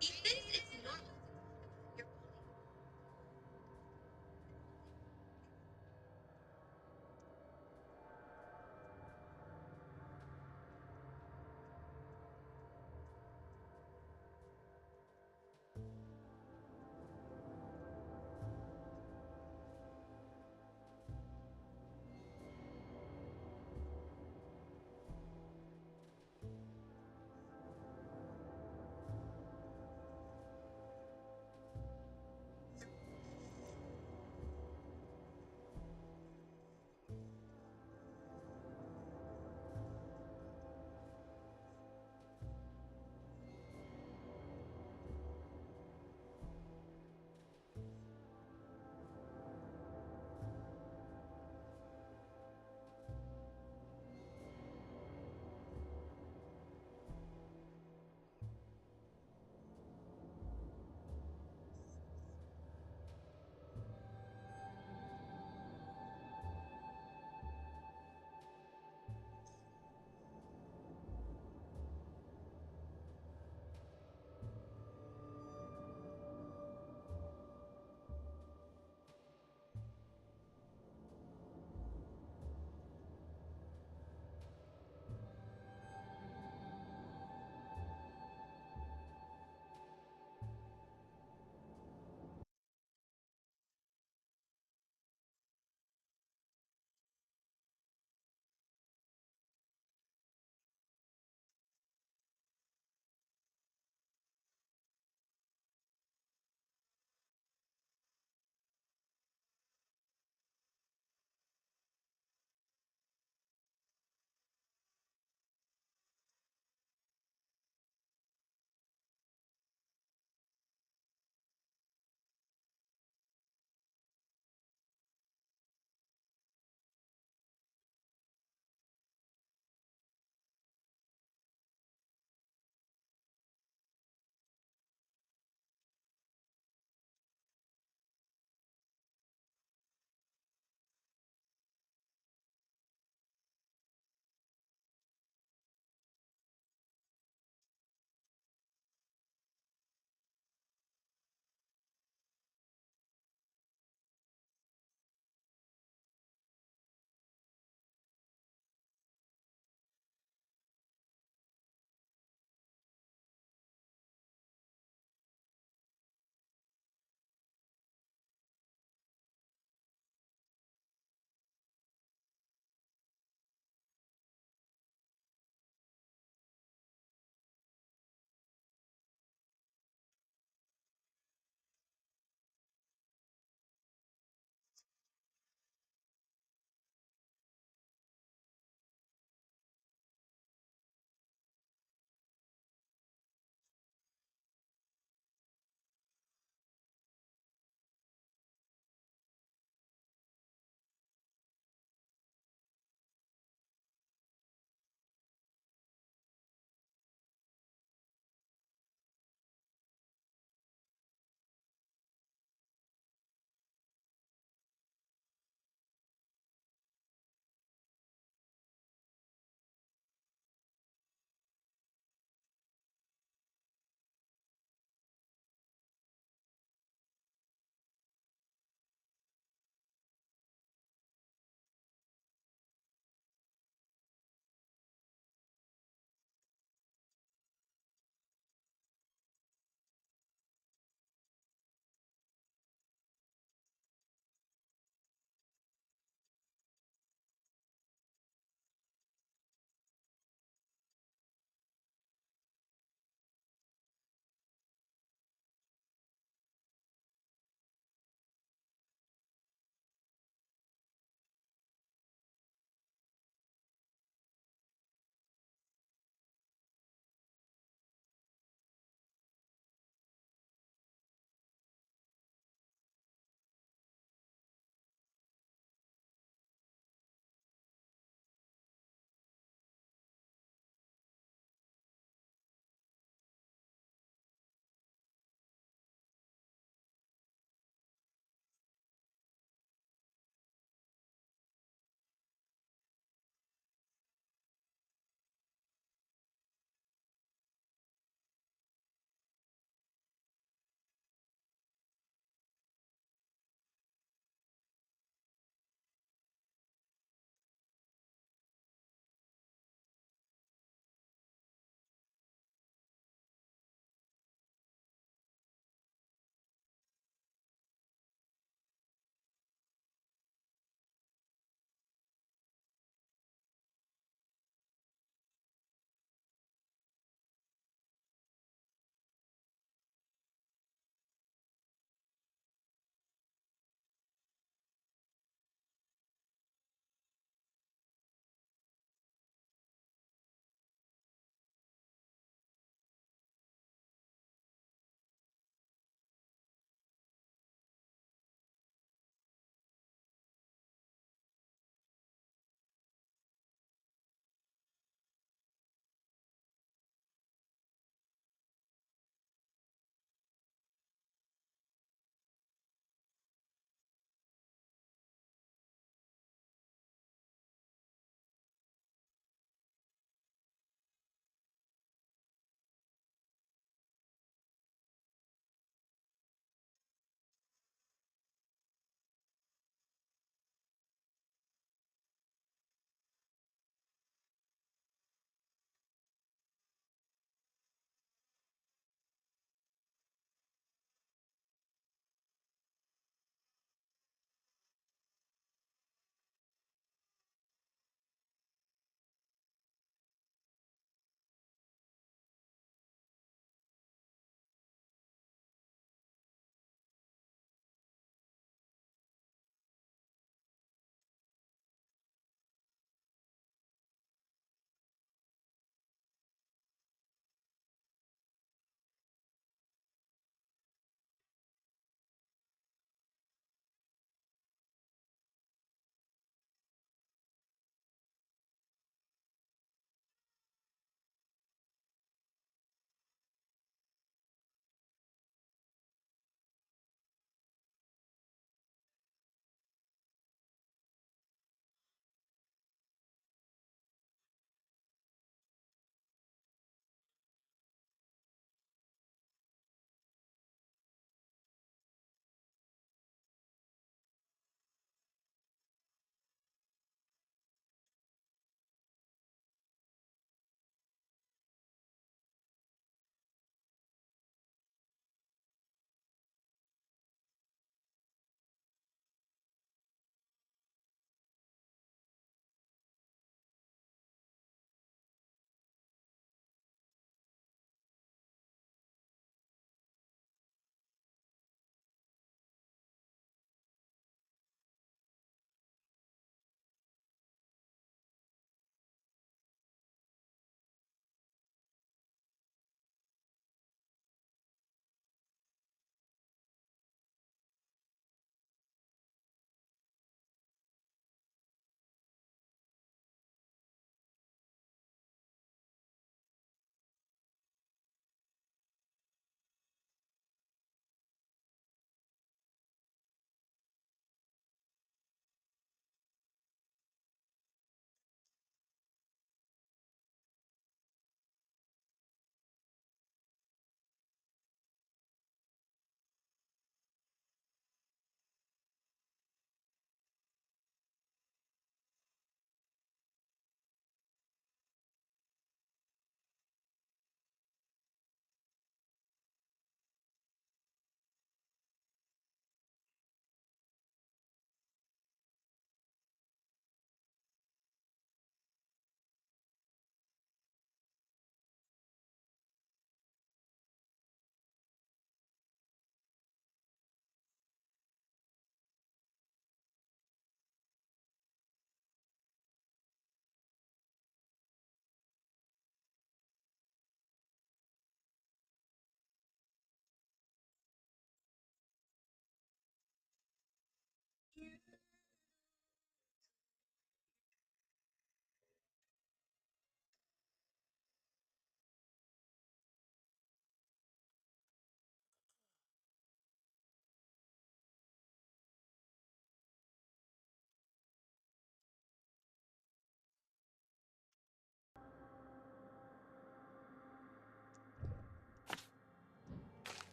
He thinks it's normal. You're bullying.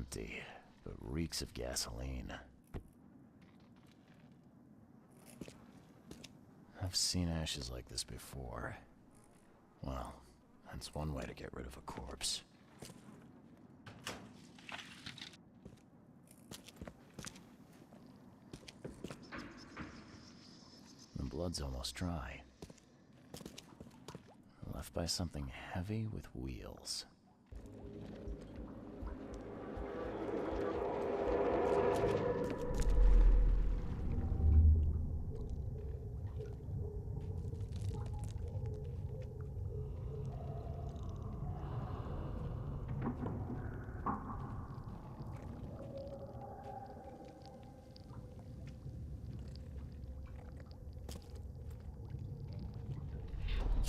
empty, but reeks of gasoline. I've seen ashes like this before. Well, that's one way to get rid of a corpse. The blood's almost dry. Left by something heavy with wheels.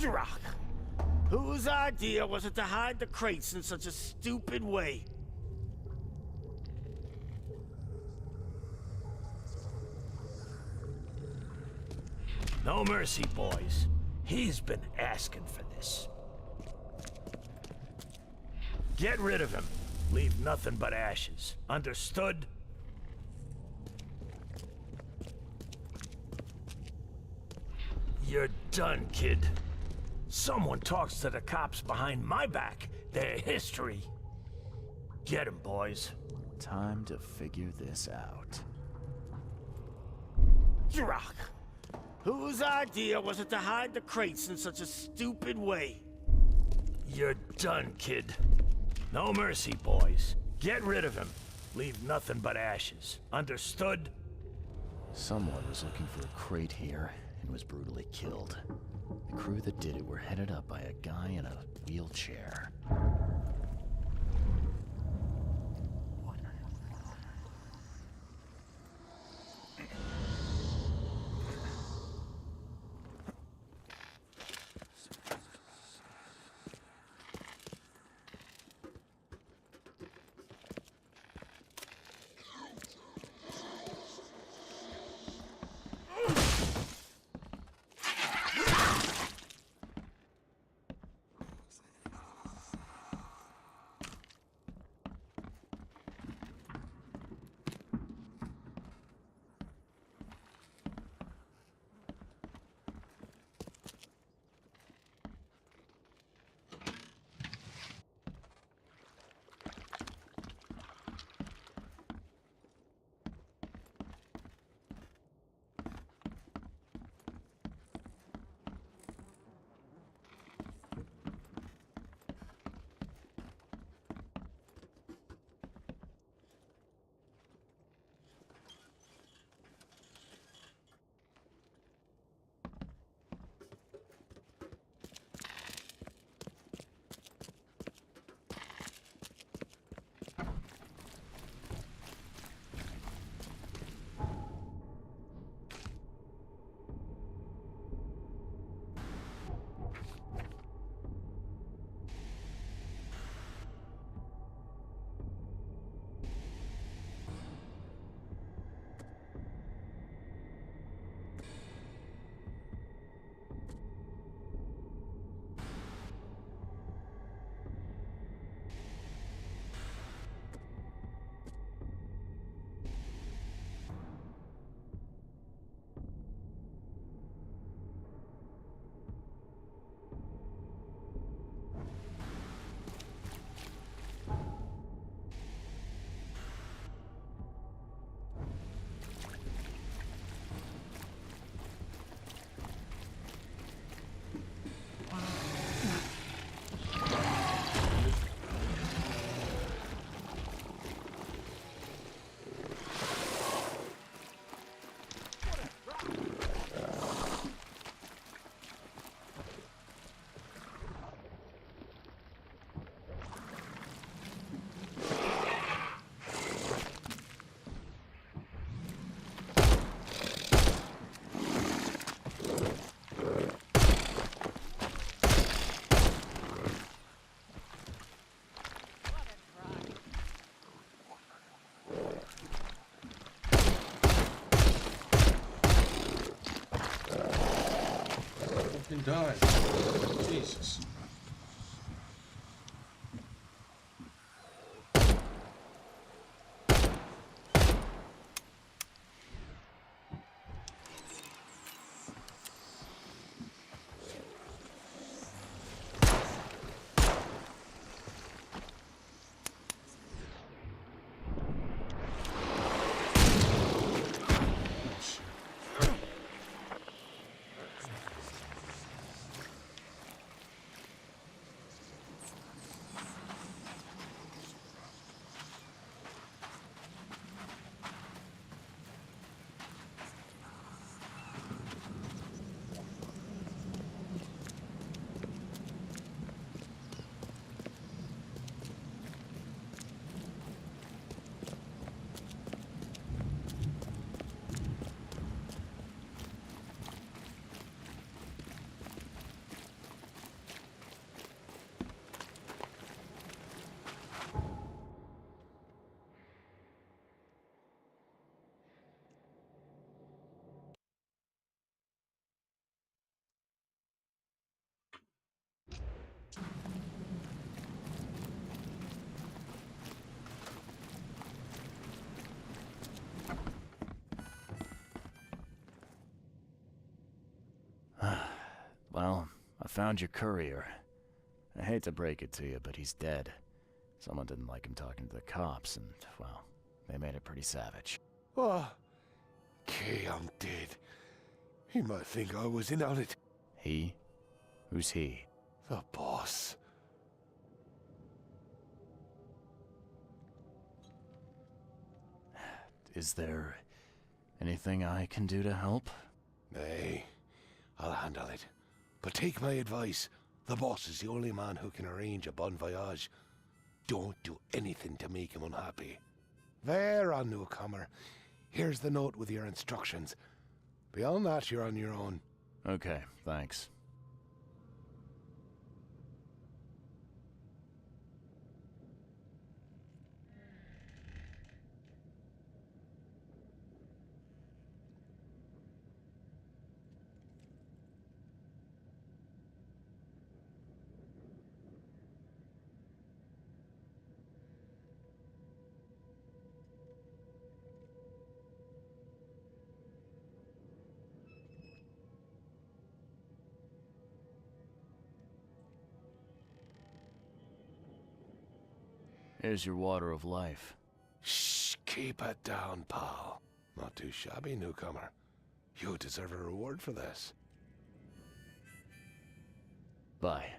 Rock. Whose idea was it to hide the crates in such a stupid way? No mercy, boys. He's been asking for this. Get rid of him. Leave nothing but ashes. Understood? You're done, kid. Someone talks to the cops behind my back. Their history. Get 'em, boys. Time to figure this out. Rock. Whose idea was it to hide the crates in such a stupid way? You're done, kid. No mercy, boys. Get rid of him. Leave nothing but ashes. Understood? Someone was looking for a crate here and was brutally killed. The crew that did it were headed up by a guy in a wheelchair. Die. Jesus. What? 'Cause I found your courier. I hate to break it to you, but he's dead. Someone didn't like him talking to the cops, and, well, they made it pretty savage. What? Kay, I'm dead. He might think I was in on it. He? Who's he? The boss. Is there anything I can do to help? Nay, I'll handle it. But take my advice. The boss is the only man who can arrange a bon voyage. Don't do anything to make him unhappy. There, on newcomer. Here's the note with your instructions. Beyond that, you're on your own. Okay, thanks. Here's your water of life. Shh, keep it down, pal. Not too shabby, newcomer. You deserve a reward for this. Bye.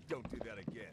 Don't do that again.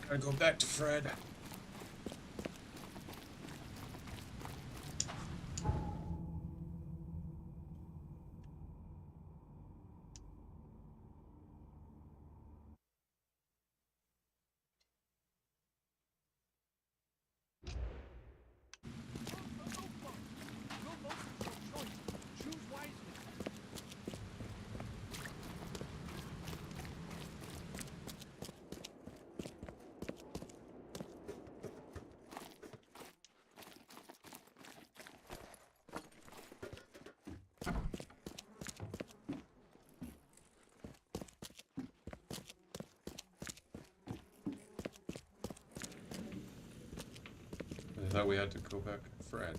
Gotta go back to Fred. I thought we had to go back to Fred.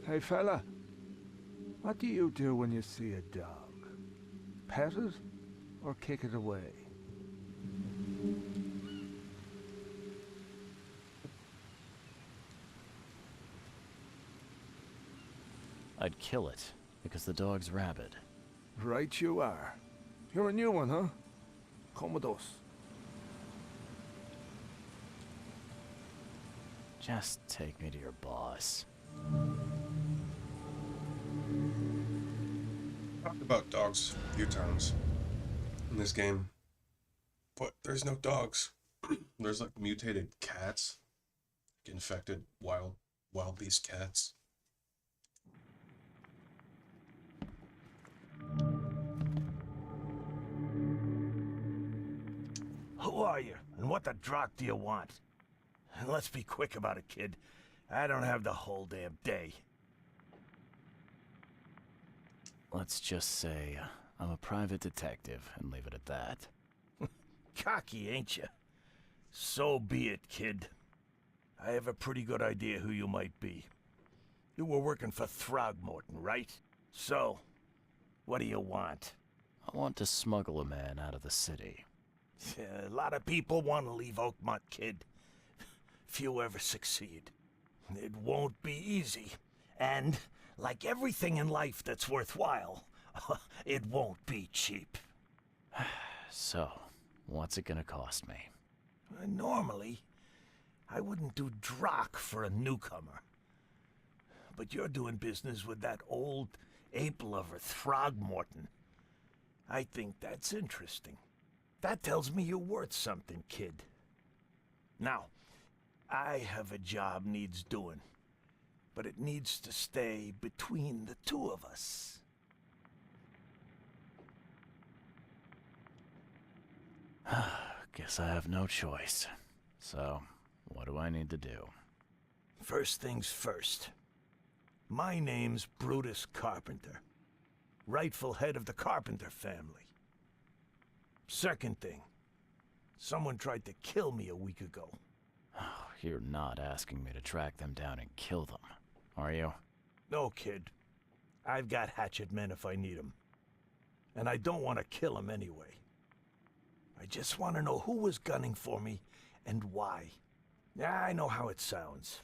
Hey fella, what do you do when you see a dog? Pet it or kick it away? I'd kill it, because the dog's rabid. Right you are. You're a new one, huh? Come with us. Just take me to your boss. Talked about dogs a few times in this game, but there's no dogs. There's like mutated cats, like infected wild beast cats. Who are you, and what the drock do you want? And let's be quick about it, kid. I don't have the whole damn day. Let's just say I'm a private detective and leave it at that. Cocky, ain't you? So be it, kid. I have a pretty good idea who you might be. You were working for Throgmorton, right? So, what do you want? I want to smuggle a man out of the city. A lot of people want to leave Oakmont, kid. Few ever succeed. It won't be easy. And, like everything in life that's worthwhile, it won't be cheap. So, what's it gonna cost me? Normally, I wouldn't do drock for a newcomer. But you're doing business with that old ape-lover Throgmorton. I think that's interesting. That tells me you're worth something, kid. Now, I have a job needs doing, but it needs to stay between the two of us. Guess I have no choice. So, what do I need to do? First things first. My name's Brutus Carpenter, rightful head of the Carpenter family. Second thing, someone tried to kill me a week ago. You're not asking me to track them down and kill them, are you? No, kid. I've got hatchet men if I need them. And I don't want to kill them anyway. I just want to know who was gunning for me and why. Yeah, I know how it sounds.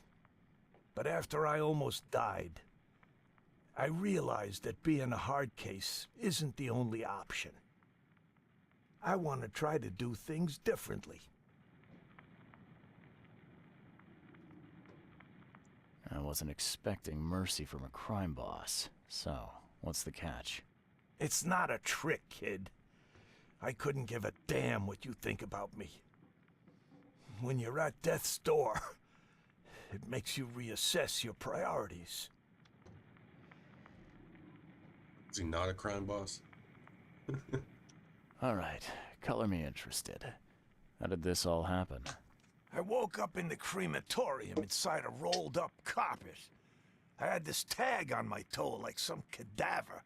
But after I almost died, I realized that being a hard case isn't the only option. I want to try to do things differently. I wasn't expecting mercy from a crime boss. So, what's the catch? It's not a trick, kid. I couldn't give a damn what you think about me. When you're at death's door, it makes you reassess your priorities. Is he not a crime boss? Alright, color me interested. How did this all happen? I woke up in the crematorium inside a rolled-up carpet. I had this tag on my toe like some cadaver,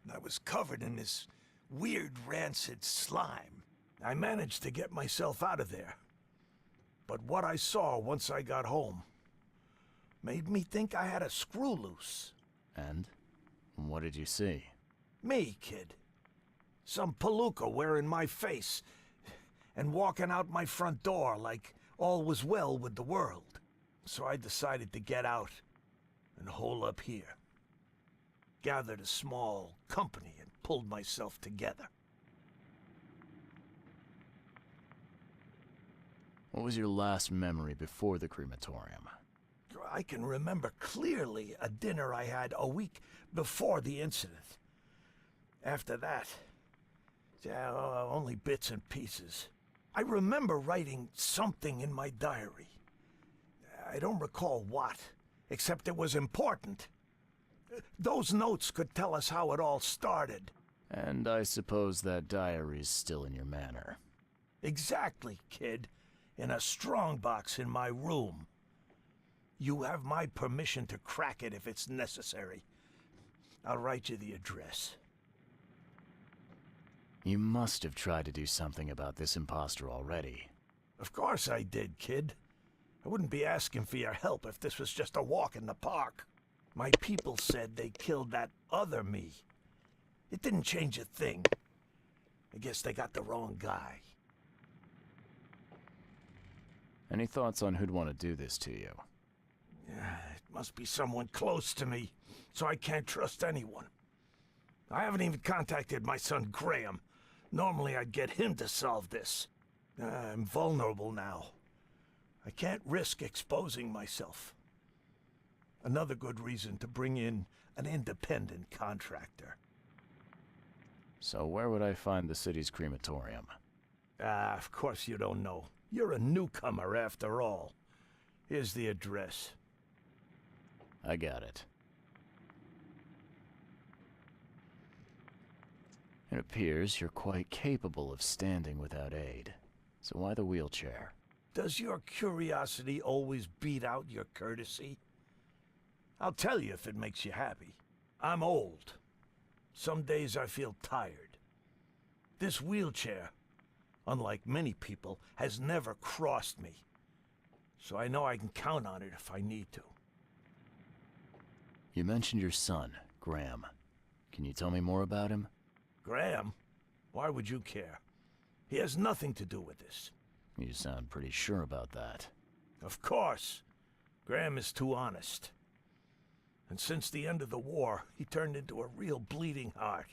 and I was covered in this weird rancid slime. I managed to get myself out of there. But what I saw once I got home made me think I had a screw loose. And? What did you see? Me, kid. Some palooka wearing my face and walking out my front door like all was well with the world. So I decided to get out and hole up here. Gathered a small company and pulled myself together. What was your last memory before the crematorium? I can remember clearly a dinner I had a week before the incident. After that, only bits and pieces. I remember writing something in my diary. I don't recall what, except it was important. Those notes could tell us how it all started. And I suppose that diary's still in your manor. Exactly, kid. In a strongbox in my room. You have my permission to crack it if it's necessary. I'll write you the address. You must have tried to do something about this imposter already. Of course I did, kid. I wouldn't be asking for your help if this was just a walk in the park. My people said they killed that other me. It didn't change a thing. I guess they got the wrong guy. Any thoughts on who'd want to do this to you? It must be someone close to me, so I can't trust anyone. I haven't even contacted my son Graham. Normally I'd get him to solve this. I'm vulnerable now. I can't risk exposing myself. Another good reason to bring in an independent contractor. So where would I find the city's crematorium? Of course you don't know. You're a newcomer after all. Here's the address. I got it. It appears you're quite capable of standing without aid. So why the wheelchair? Does your curiosity always beat out your courtesy? I'll tell you if it makes you happy. I'm old. Some days I feel tired. This wheelchair, unlike many people, has never crossed me. So I know I can count on it if I need to. You mentioned your son, Graham. Can you tell me more about him? Graham? Why would you care? He has nothing to do with this. You sound pretty sure about that. Of course. Graham is too honest. And since the end of the war, he turned into a real bleeding heart.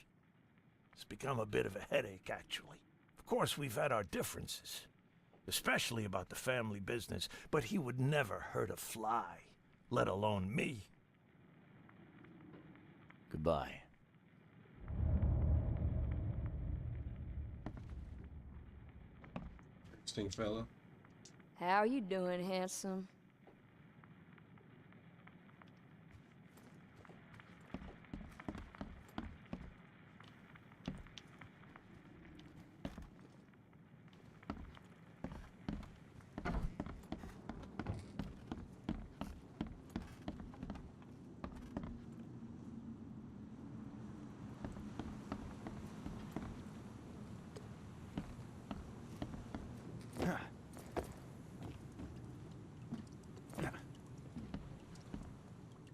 It's become a bit of a headache, actually. Of course, we've had our differences, especially about the family business, but he would never hurt a fly, let alone me. Goodbye. Interesting fellow. How you doing, handsome?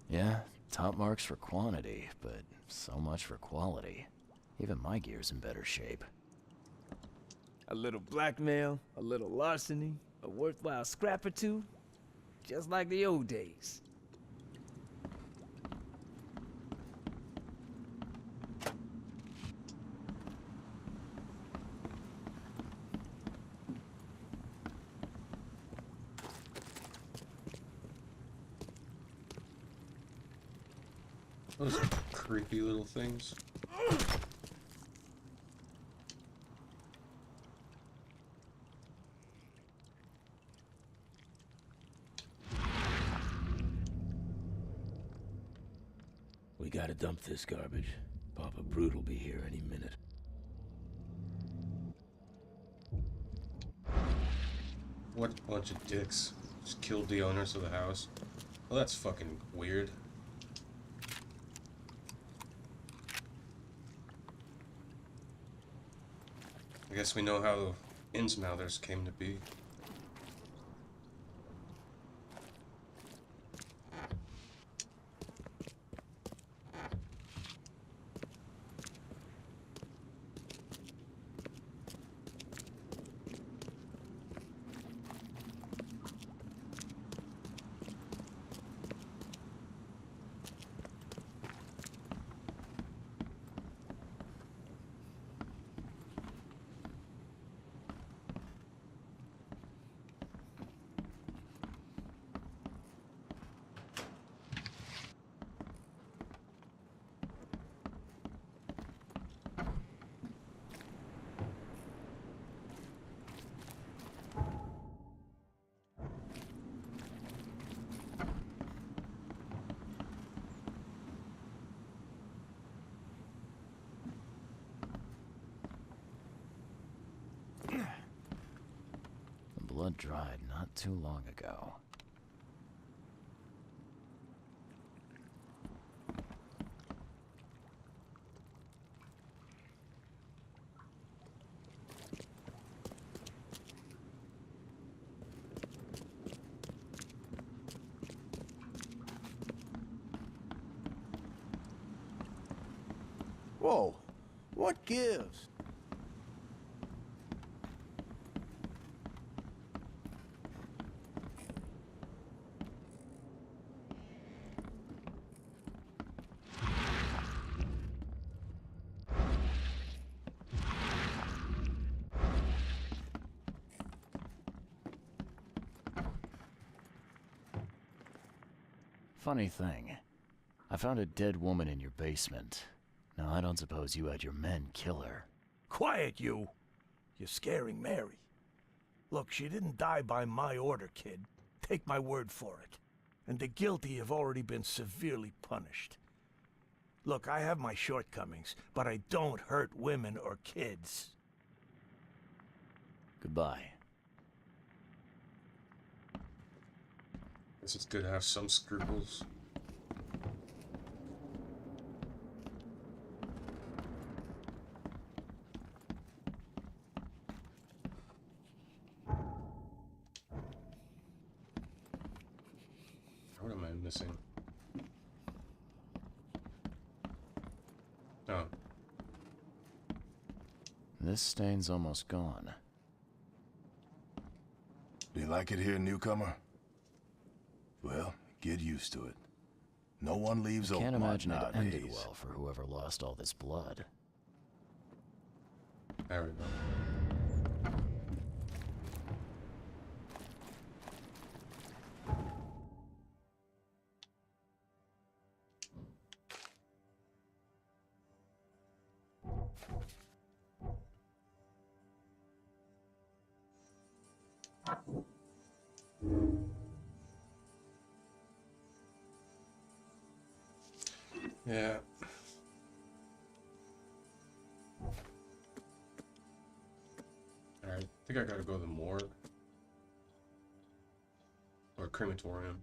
Yeah, top marks for quantity, but so much for quality. Even my gear's in better shape. A little blackmail, a little larceny, a worthwhile scrap or two, just like the old days. Those creepy little things. We gotta dump this garbage. Papa Brute will be here any minute. What a bunch of dicks. Just killed the owners of the house. Well, that's fucking weird. I guess we know how Innsmouthers came to be. The blood dried not too long ago. Whoa, what gives? Funny thing, I found a dead woman in your basement. Now, I don't suppose you had your men kill her. Quiet, you! You're scaring Mary. Look, she didn't die by my order, kid. Take my word for it. And the guilty have already been severely punished. Look, I have my shortcomings, but I don't hurt women or kids. Goodbye. Guess it's good to have some scruples. What am I missing? Oh. This stain's almost gone. You like it here, newcomer? Well, get used to it. No one leaves I can't Oakmont imagine it ended nowadays. well for whoever lost all this blood. There we go. Yeah. Alright, I think I gotta go to the morgue. Or crematorium.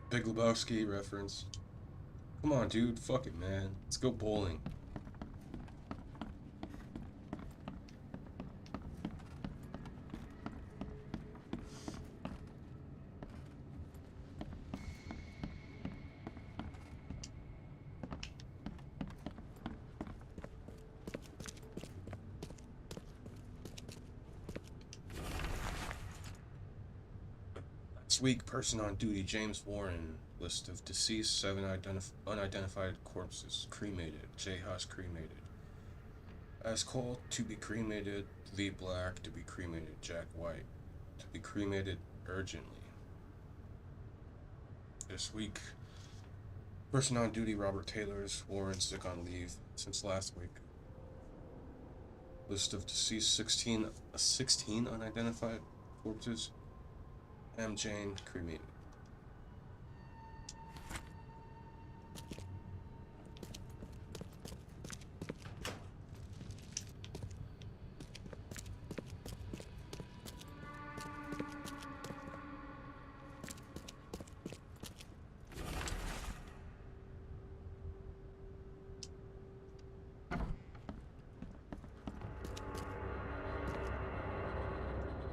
Big Lebowski reference. Come on, dude. Fuck it, man. Let's go bowling. This week, person on duty, James Warren. List of deceased, 7 unidentified corpses. Cremated. J. Huss cremated. As Cole, to be cremated. Lee Black, to be cremated. Jack White, to be cremated urgently. This week, person on duty, Robert Taylor's. Warren sick on leave since last week. List of deceased, 16 unidentified corpses. M. Jane, cremated.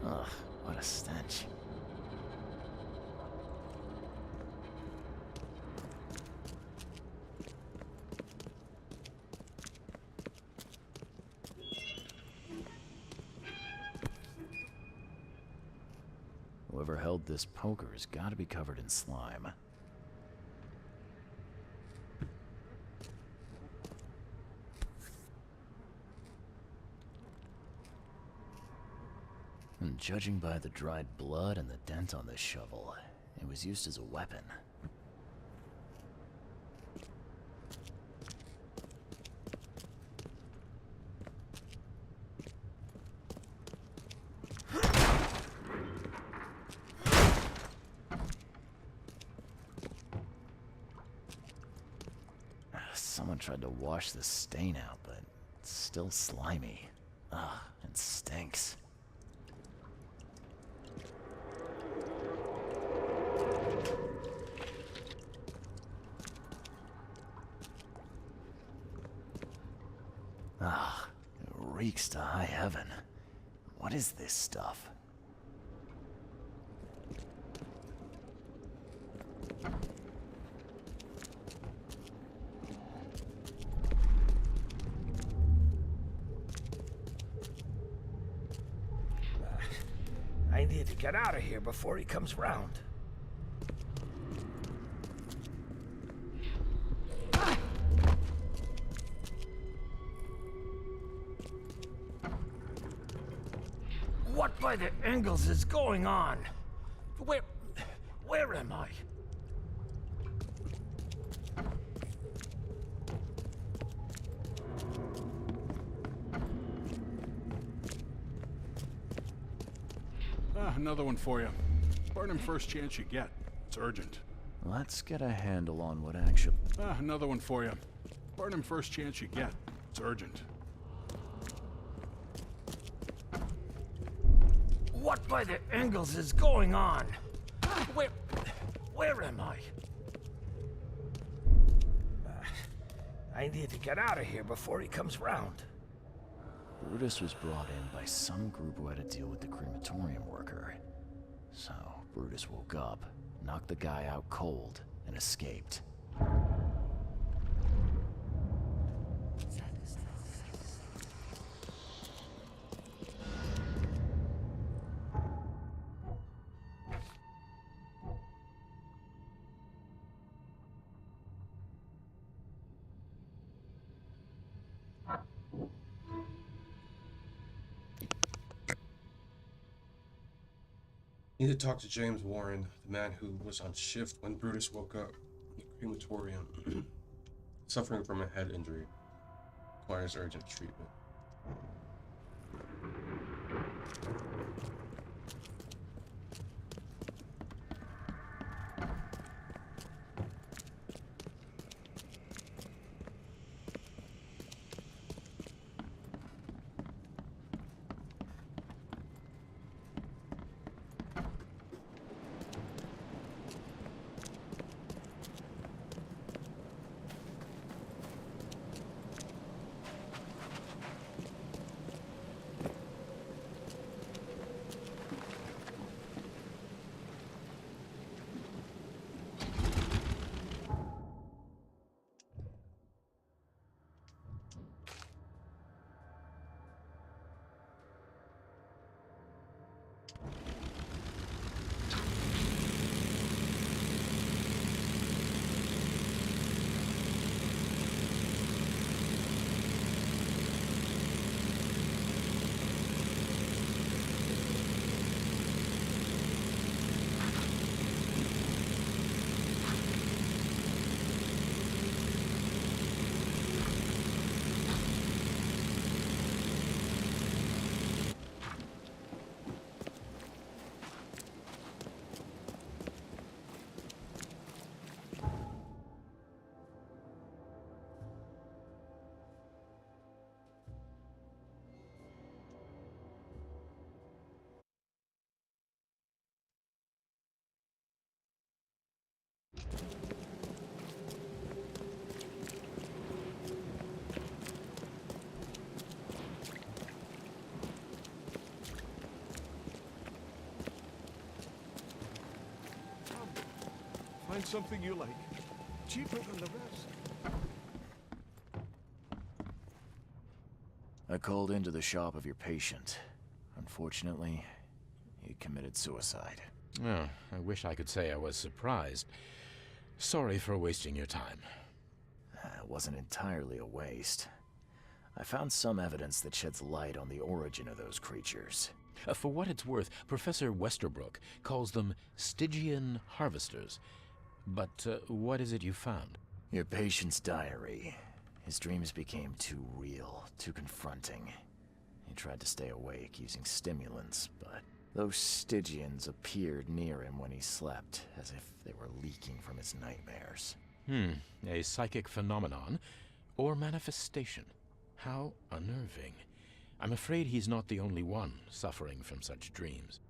Ugh, what a stench. Whoever held this poker has got to be covered in slime. And judging by the dried blood and the dent on this shovel, it was used as a weapon. Someone tried to wash the stain out, but it's still slimy. Ugh, and stinks. Ah, it reeks to high heaven. What is this stuff? I need to get out of here before he comes round. What by the Engels is going on? Where am I? Another one for you. Burn him first chance you get. It's urgent. Let's get a handle on what actually... Another one for you. Burn him first chance you get. It's urgent. What by the Engels is going on? Where am I? I need to get out of here before he comes round. Brutus was brought in by some group who had to deal with the crematorium worker. So, Brutus woke up, knocked the guy out cold, and escaped. Need to talk to James Warren, the man who was on shift when Brutus woke up in the crematorium, suffering from a head injury. Requires urgent treatment. find something you like. Cheaper than the rest. I called into the shop of your patient. Unfortunately, he committed suicide. Oh, I wish I could say I was surprised. Sorry for wasting your time. It wasn't entirely a waste. I found some evidence that sheds light on the origin of those creatures. For what it's worth, Professor Westerbrook calls them Stygian harvesters. But what is it you found? Your patient's diary. His dreams became too real, too confronting. He tried to stay awake using stimulants, but those Stygians appeared near him when he slept, as if they were leaking from his nightmares. A psychic phenomenon or manifestation. How unnerving. I'm afraid he's not the only one suffering from such dreams.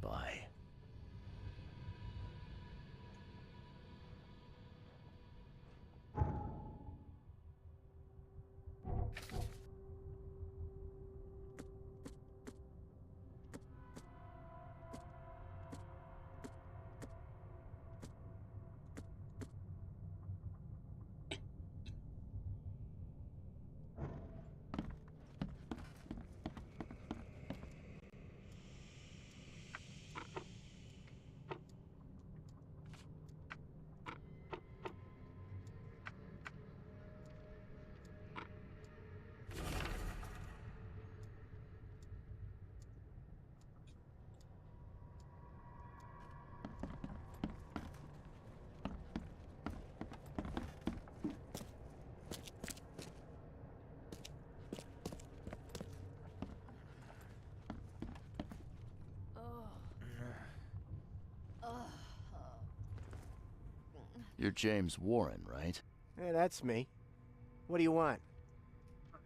Bye. You're James Warren, right? Yeah, that's me. What do you want?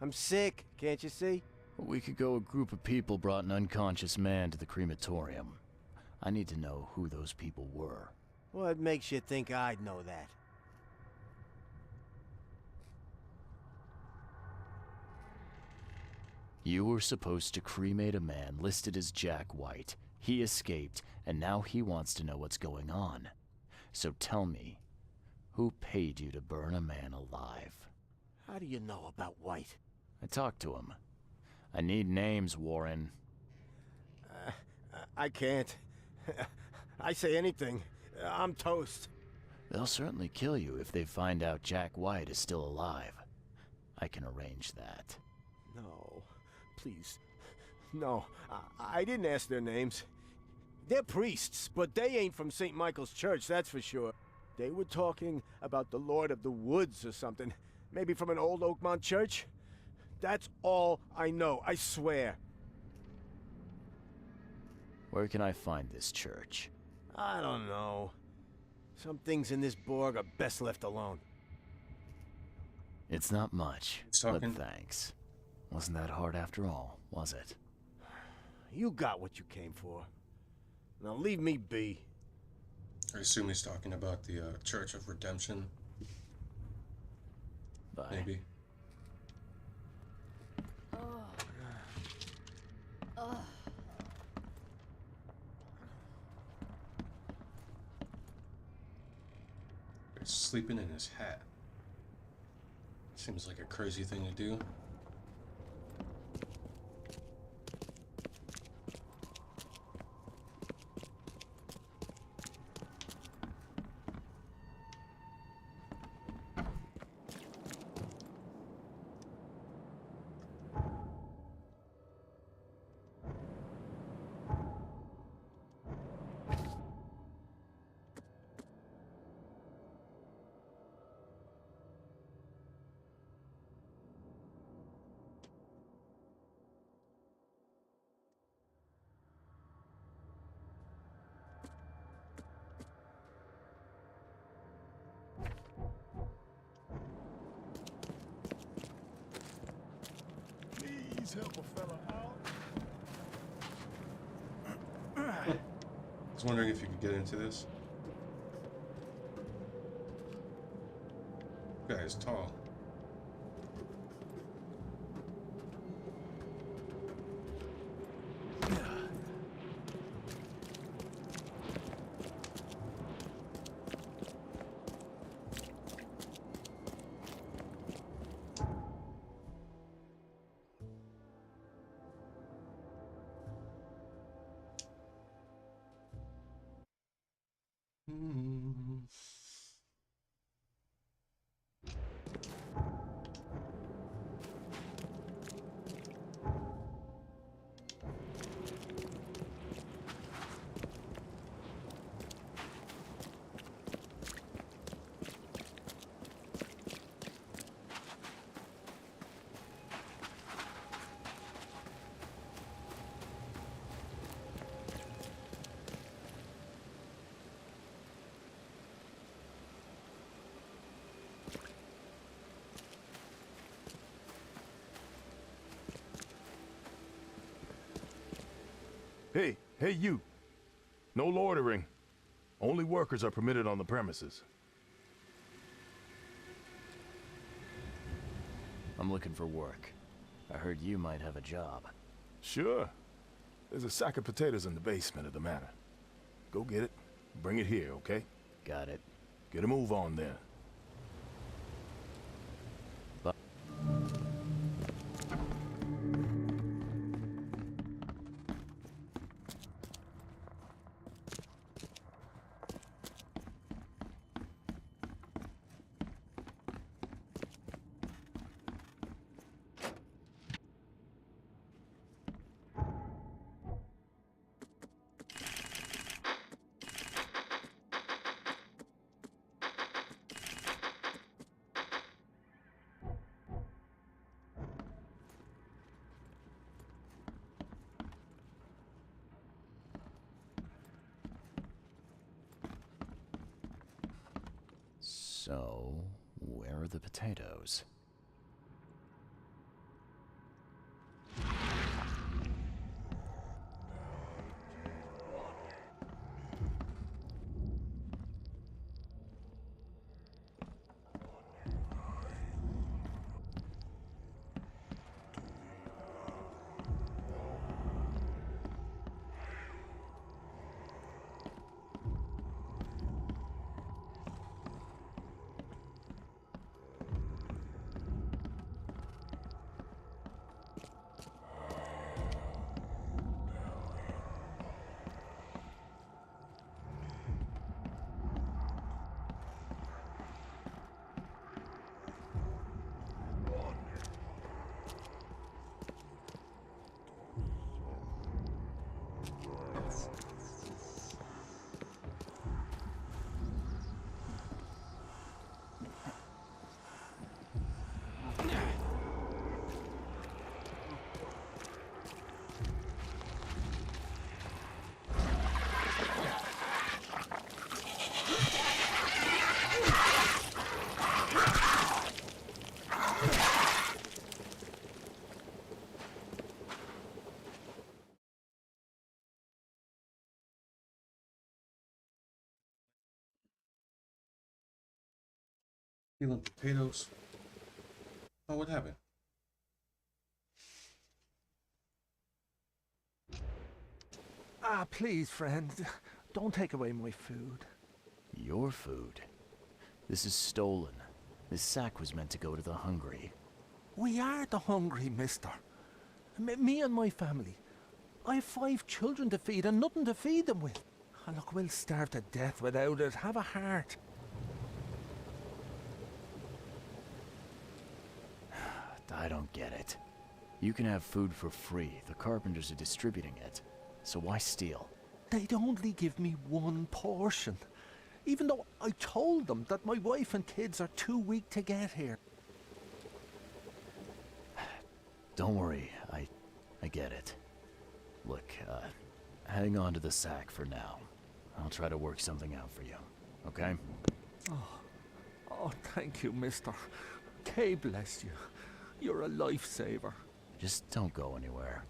I'm sick, can't you see? A week ago, a group of people brought an unconscious man to the crematorium. I need to know who those people were. What makes you think I'd know that? You were supposed to cremate a man listed as Jack White. He escaped, and now he wants to know what's going on. So tell me, who paid you to burn a man alive? How do you know about White? I talked to him. I need names, Warren. I can't. I say anything. I'm toast. They'll certainly kill you if they find out Jack White is still alive. I can arrange that. No, please. No, I didn't ask their names. They're priests, but they ain't from St. Michael's Church, that's for sure. They were talking about the Lord of the Woods or something. Maybe from an old Oakmont church? That's all I know, I swear. Where can I find this church? I don't know. Some things in this Borg are best left alone. It's not much, He's but talking. thanks. Wasn't that hard after all, was it? You got what you came for. Now leave me be. I assume he's talking about the Church of Redemption. Bye. Maybe. He's sleeping in his hat. Seems like a crazy thing to do. help a fella out. I was wondering if you could get into this. This guy is tall. Hey, you. No loitering. Only workers are permitted on the premises. I'm looking for work. I heard you might have a job. Sure. There's a sack of potatoes in the basement of the manor. Go get it. Bring it here, okay? Got it. Get a move on then. So, where are the potatoes? Peeling potatoes. Oh, what happened? Ah, please, friend. Don't take away my food. Your food? This is stolen. This sack was meant to go to the hungry. We are the hungry, mister. Me and my family. I have 5 children to feed and nothing to feed them with. Oh, look, we'll starve to death without it. Have a heart. I don't get it. You can have food for free. The carpenters are distributing it. So why steal? They'd only give me 1 portion. Even though I told them that my wife and kids are too weak to get here. Don't worry, I get it. Look, hang on to the sack for now. I'll try to work something out for you, okay? Oh, thank you, mister. K bless you. You're a lifesaver. Just don't go anywhere.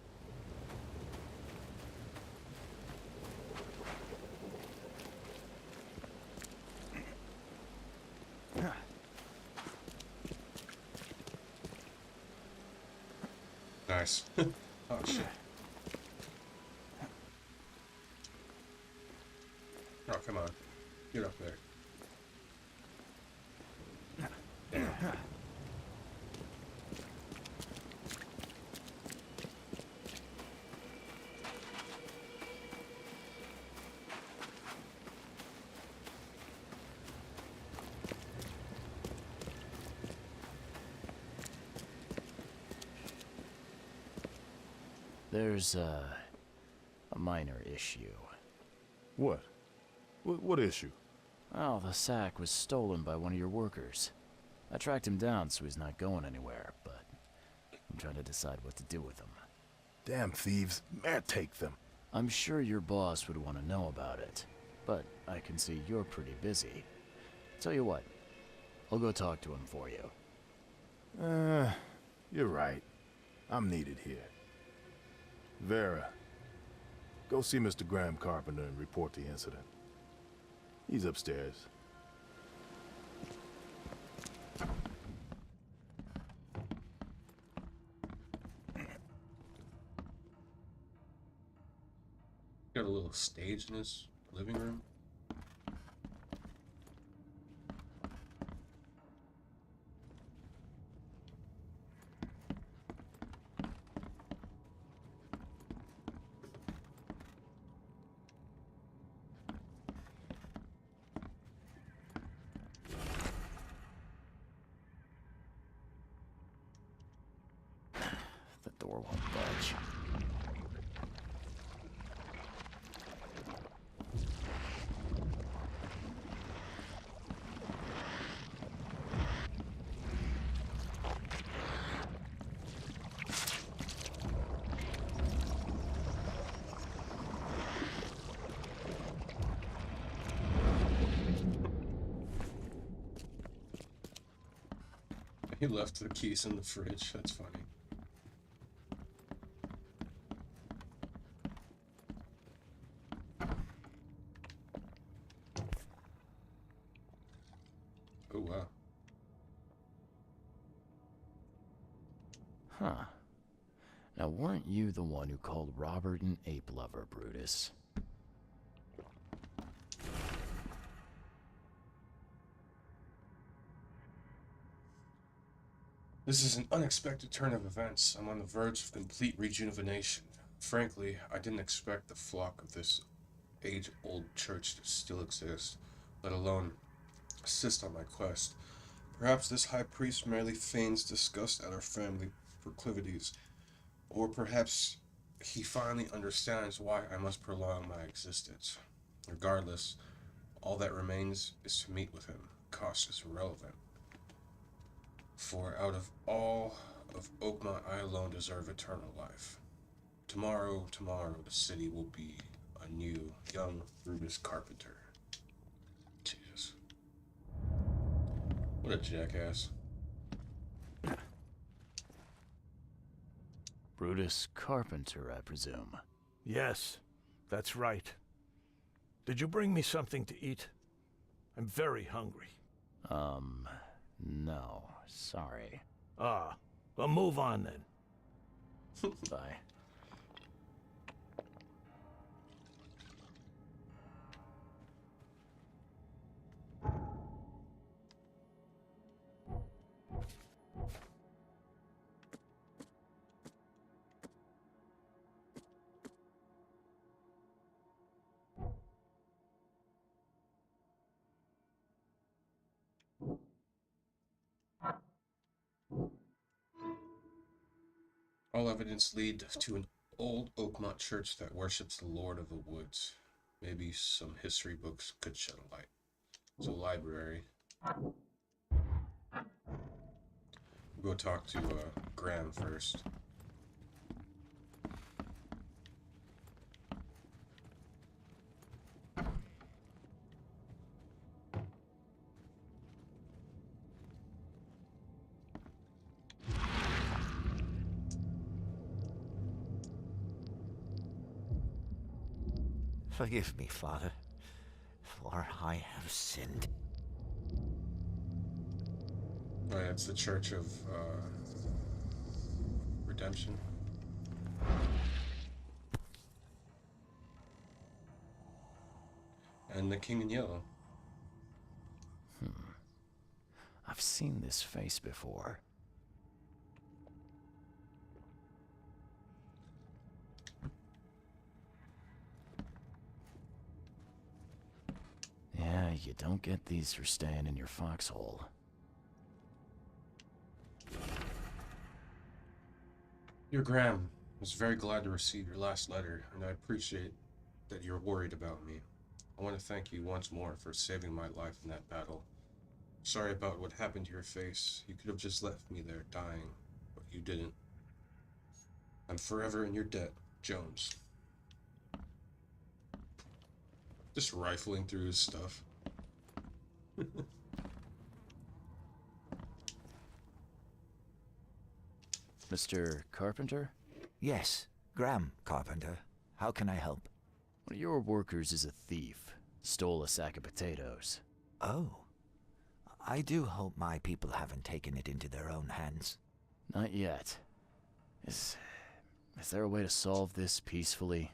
Nice. Oh, shit. Oh, come on. Get up there. Damn. There's a minor issue. What? What issue? Well, the sack was stolen by one of your workers. I tracked him down so he's not going anywhere, but I'm trying to decide what to do with him. Damn thieves. Man, take them. I'm sure your boss would want to know about it, but I can see you're pretty busy. Tell you what, I'll go talk to him for you. You're right. I'm needed here. Vera, go see Mr. Graham Carpenter and report the incident. He's upstairs. Got a little stage in his living room. The door won't budge. He left the keys in the fridge. That's funny. Oh, wow. Huh. Now, weren't you the one who called Robert an ape lover, Brutus? This is an unexpected turn of events. I'm on the verge of complete rejuvenation. Frankly, I didn't expect the flock of this age-old church to still exist, let alone assist on my quest. Perhaps this high priest merely feigns disgust at our family proclivities, or perhaps he finally understands why I must prolong my existence. Regardless, all that remains is to meet with him. Cost is irrelevant. For out of all of Oakmont, I alone deserve eternal life. Tomorrow, the city will be a new, young Brutus Carpenter. Jesus. What a jackass. Brutus Carpenter, I presume. Yes, that's right. Did you bring me something to eat? I'm very hungry. No, sorry. Ah, well, move on then. Bye. All evidence lead to an old Oakmont church that worships the Lord of the Woods. Maybe some history books could shed a light. It's a library. We'll go talk to Graham first. Forgive me, Father, for I have sinned. Oh, yeah, it's the Church of Redemption. And the King in Yellow. I've seen this face before. Yeah, you don't get these for staying in your foxhole. Your Graham was very glad to receive your last letter, and I appreciate that you're worried about me. I want to thank you once more for saving my life in that battle. Sorry about what happened to your face. You could have just left me there dying, but you didn't. I'm forever in your debt, Jones. Just rifling through his stuff. Mr. Carpenter? Yes, Graham Carpenter. How can I help? One of your workers is a thief. Stole a sack of potatoes. Oh. I do hope my people haven't taken it into their own hands. Not yet. Is there a way to solve this peacefully?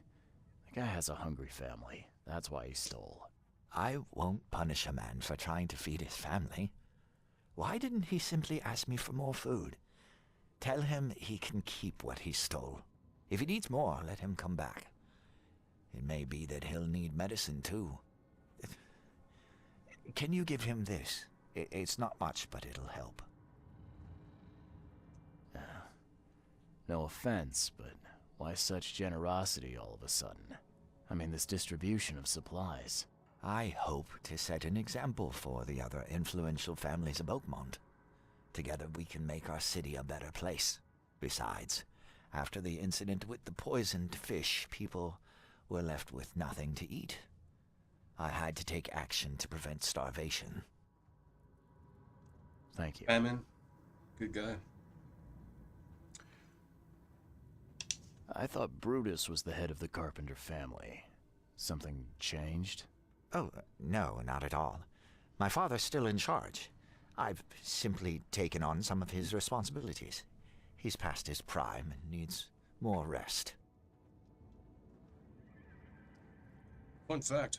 The guy has a hungry family. That's why he stole. I won't punish a man for trying to feed his family. Why didn't he simply ask me for more food? Tell him he can keep what he stole. If he needs more, let him come back. It may be that he'll need medicine, too. Can you give him this? It's not much, but it'll help. No offense, but why such generosity all of a sudden? I mean, this distribution of supplies. I hope to set an example for the other influential families of Oakmont. Together we can make our city a better place. Besides, after the incident with the poisoned fish, people were left with nothing to eat. I had to take action to prevent starvation. Thank you. Famine. Good guy. I thought Brutus was the head of the Carpenter family. Something changed? Oh, no, not at all. My father's still in charge. I've simply taken on some of his responsibilities. He's past his prime and needs more rest. Fun fact.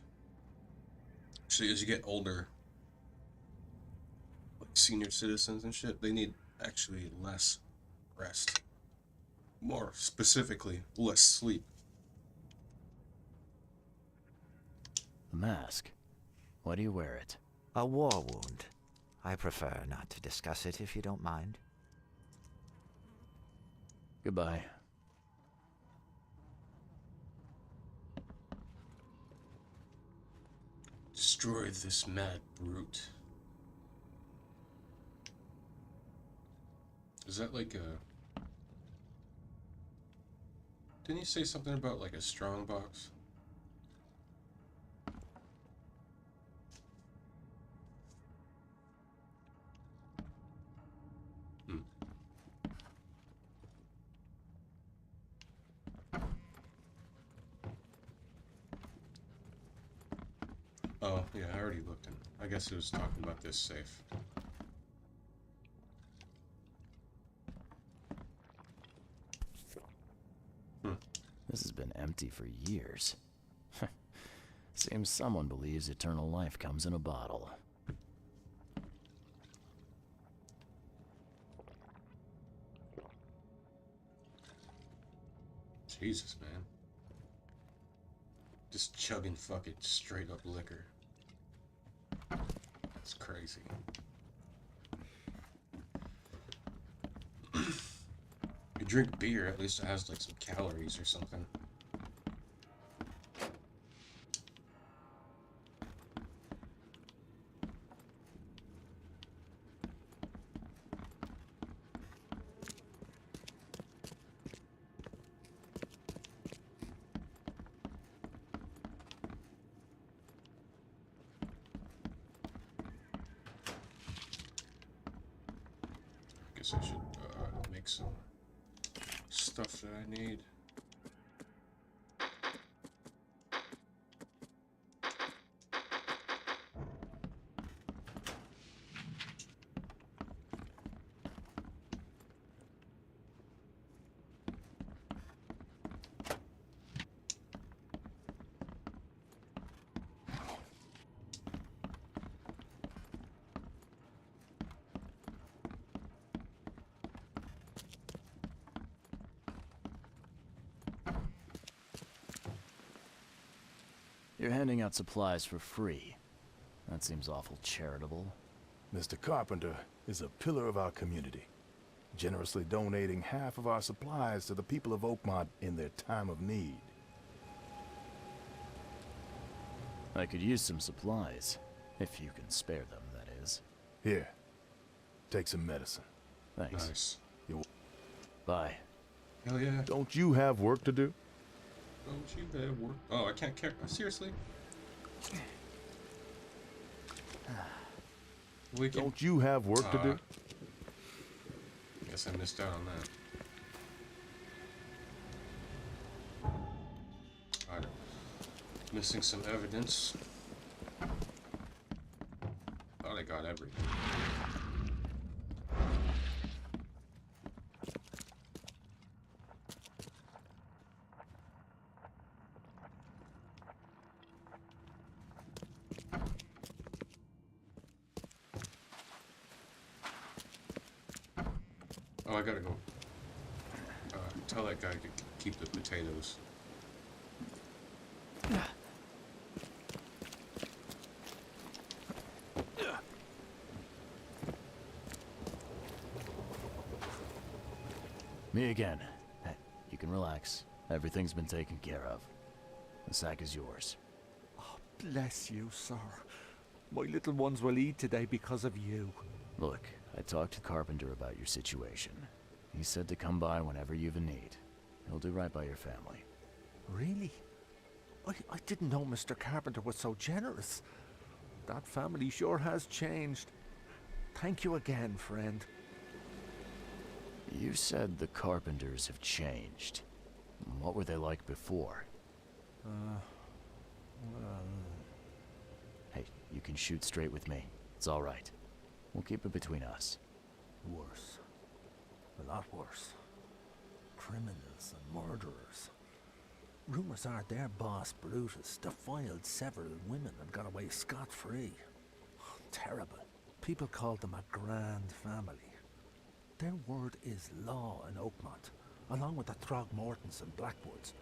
Actually, as you get older, like senior citizens and shit, they need actually less rest. More specifically, less sleep. The mask. Why do you wear it? A war wound. I prefer not to discuss it if you don't mind. Goodbye. Destroy this mad brute. Is that like a... Didn't he say something about like a strong box? Oh, yeah, I already looked in. I guess it was talking about this safe. This has been empty for years. Seems someone believes eternal life comes in a bottle. Jesus, man. Just chugging fucking straight up liquor. That's crazy. You drink beer, at least it has like some calories or something. Guess I should make some stuff that I need. You're handing out supplies for free. That seems awful charitable. Mr. Carpenter is a pillar of our community, generously donating half of our supplies to the people of Oakmont in their time of need. I could use some supplies, if you can spare them, that is. Here, take some medicine. Thanks. Nice. Bye. Hell yeah. Don't you have work to do? Don't you have work? Oh, I can't care. Seriously? Don't you have work to do? Guess I missed out on that. Alright. Missing some evidence. Thought I got everything. Oh, I gotta go. Tell that guy to keep the potatoes. Me again. You can relax. Everything's been taken care of. The sack is yours. Oh, bless you, sir. My little ones will eat today because of you. Look, I talked to Carpenter about your situation. He said to come by whenever you've a need. He'll do right by your family. Really? I didn't know Mr. Carpenter was so generous. That family sure has changed. Thank you again, friend. You said the Carpenters have changed. What were they like before? Well... Hey, you can shoot straight with me. It's all right. We'll keep it between us. Worse. A lot worse. Criminals and murderers. Rumors are their boss, Brutus, defiled several women and got away scot-free. Terrible. People called them a grand family. Their word is law in Oakmont, along with the Throgmortons and Blackwoods.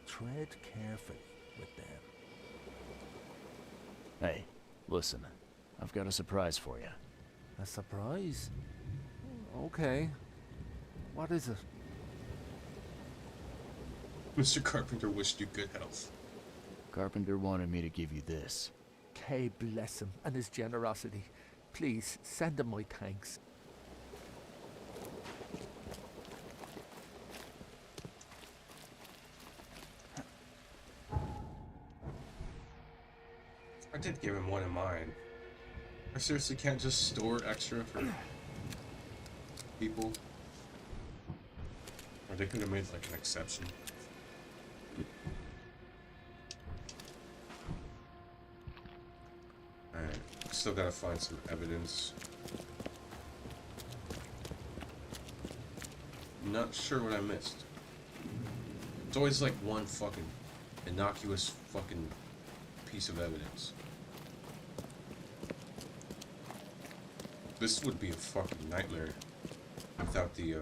Tread carefully with them. Hey, listen. I've got a surprise for you. A surprise? Okay. What is it? Mr. Carpenter wished you good health. Carpenter wanted me to give you this. Kay bless him and his generosity. Please, send him my thanks. I did give him one of mine. I seriously can't just store extra for people. Or they could have made like an exception. Alright, still gotta find some evidence. Not sure what I missed. It's always like one fucking innocuous fucking piece of evidence. This would be a fucking nightmare without the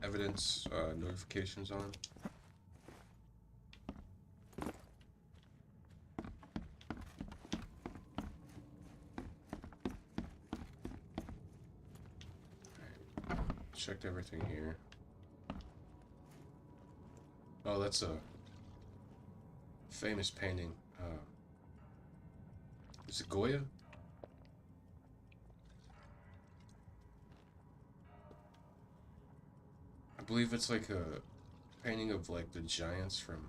evidence notifications on. Right. Checked everything here. Oh, that's a famous painting. Is it Goya? I believe it's like a painting of like the giants from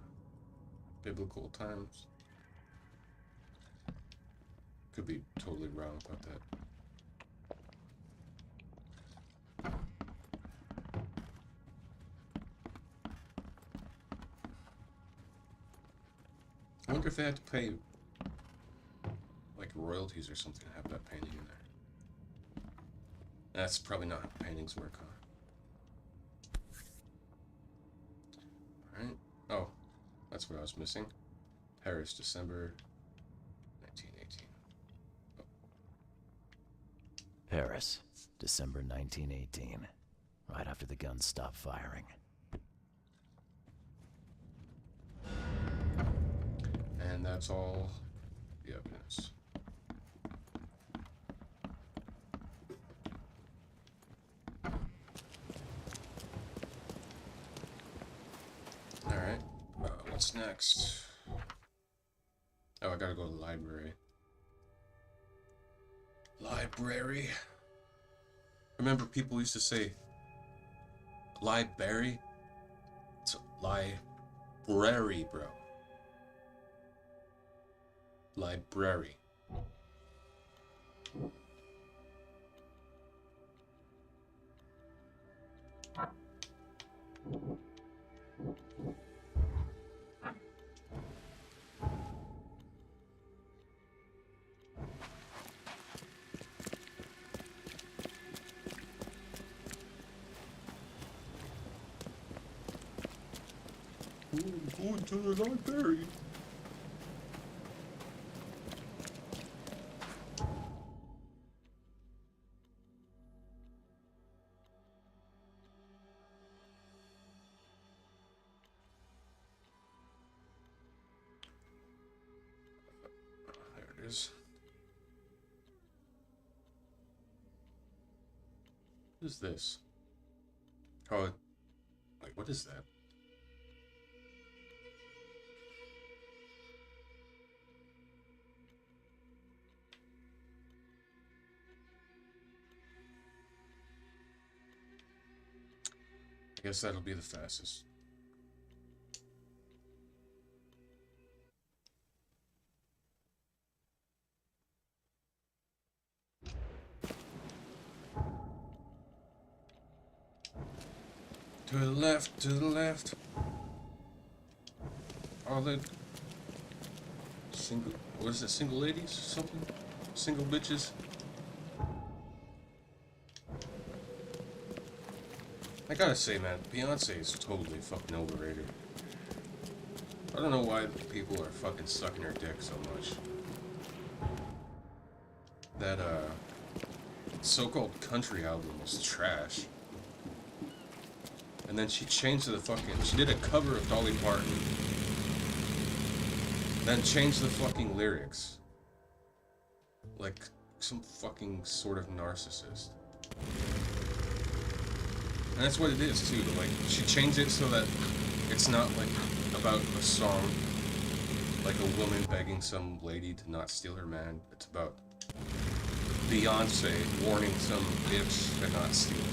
biblical times. Could be totally wrong about that. I wonder if they had to pay like royalties or something to have that painting in there. That's probably not how paintings work, huh? Alright. Oh, that's what I was missing. Paris, December 1918. Oh. Paris, December 1918. Right after the guns stopped firing. And that's all the evidence. Alright, what's next? Oh, I gotta go to the library. Library? Remember people used to say library? It's library, bro. Library. Going to the library. There it is. What is this? Oh, like, what is that? I guess that'll be the fastest. To the left, to the left. All the single, what is it, single ladies or something? Single bitches. I gotta say, man, Beyonce is totally fucking overrated. I don't know why people are fucking sucking her dick so much. That, so-called country album was trash. And then she changed she did a cover of Dolly Parton. Then changed the fucking lyrics. Like some fucking sort of narcissist. And that's what it is too, like, she changed it so that it's not like about a song, like a woman begging some lady to not steal her man. It's about Beyonce warning some bitch to not steal it.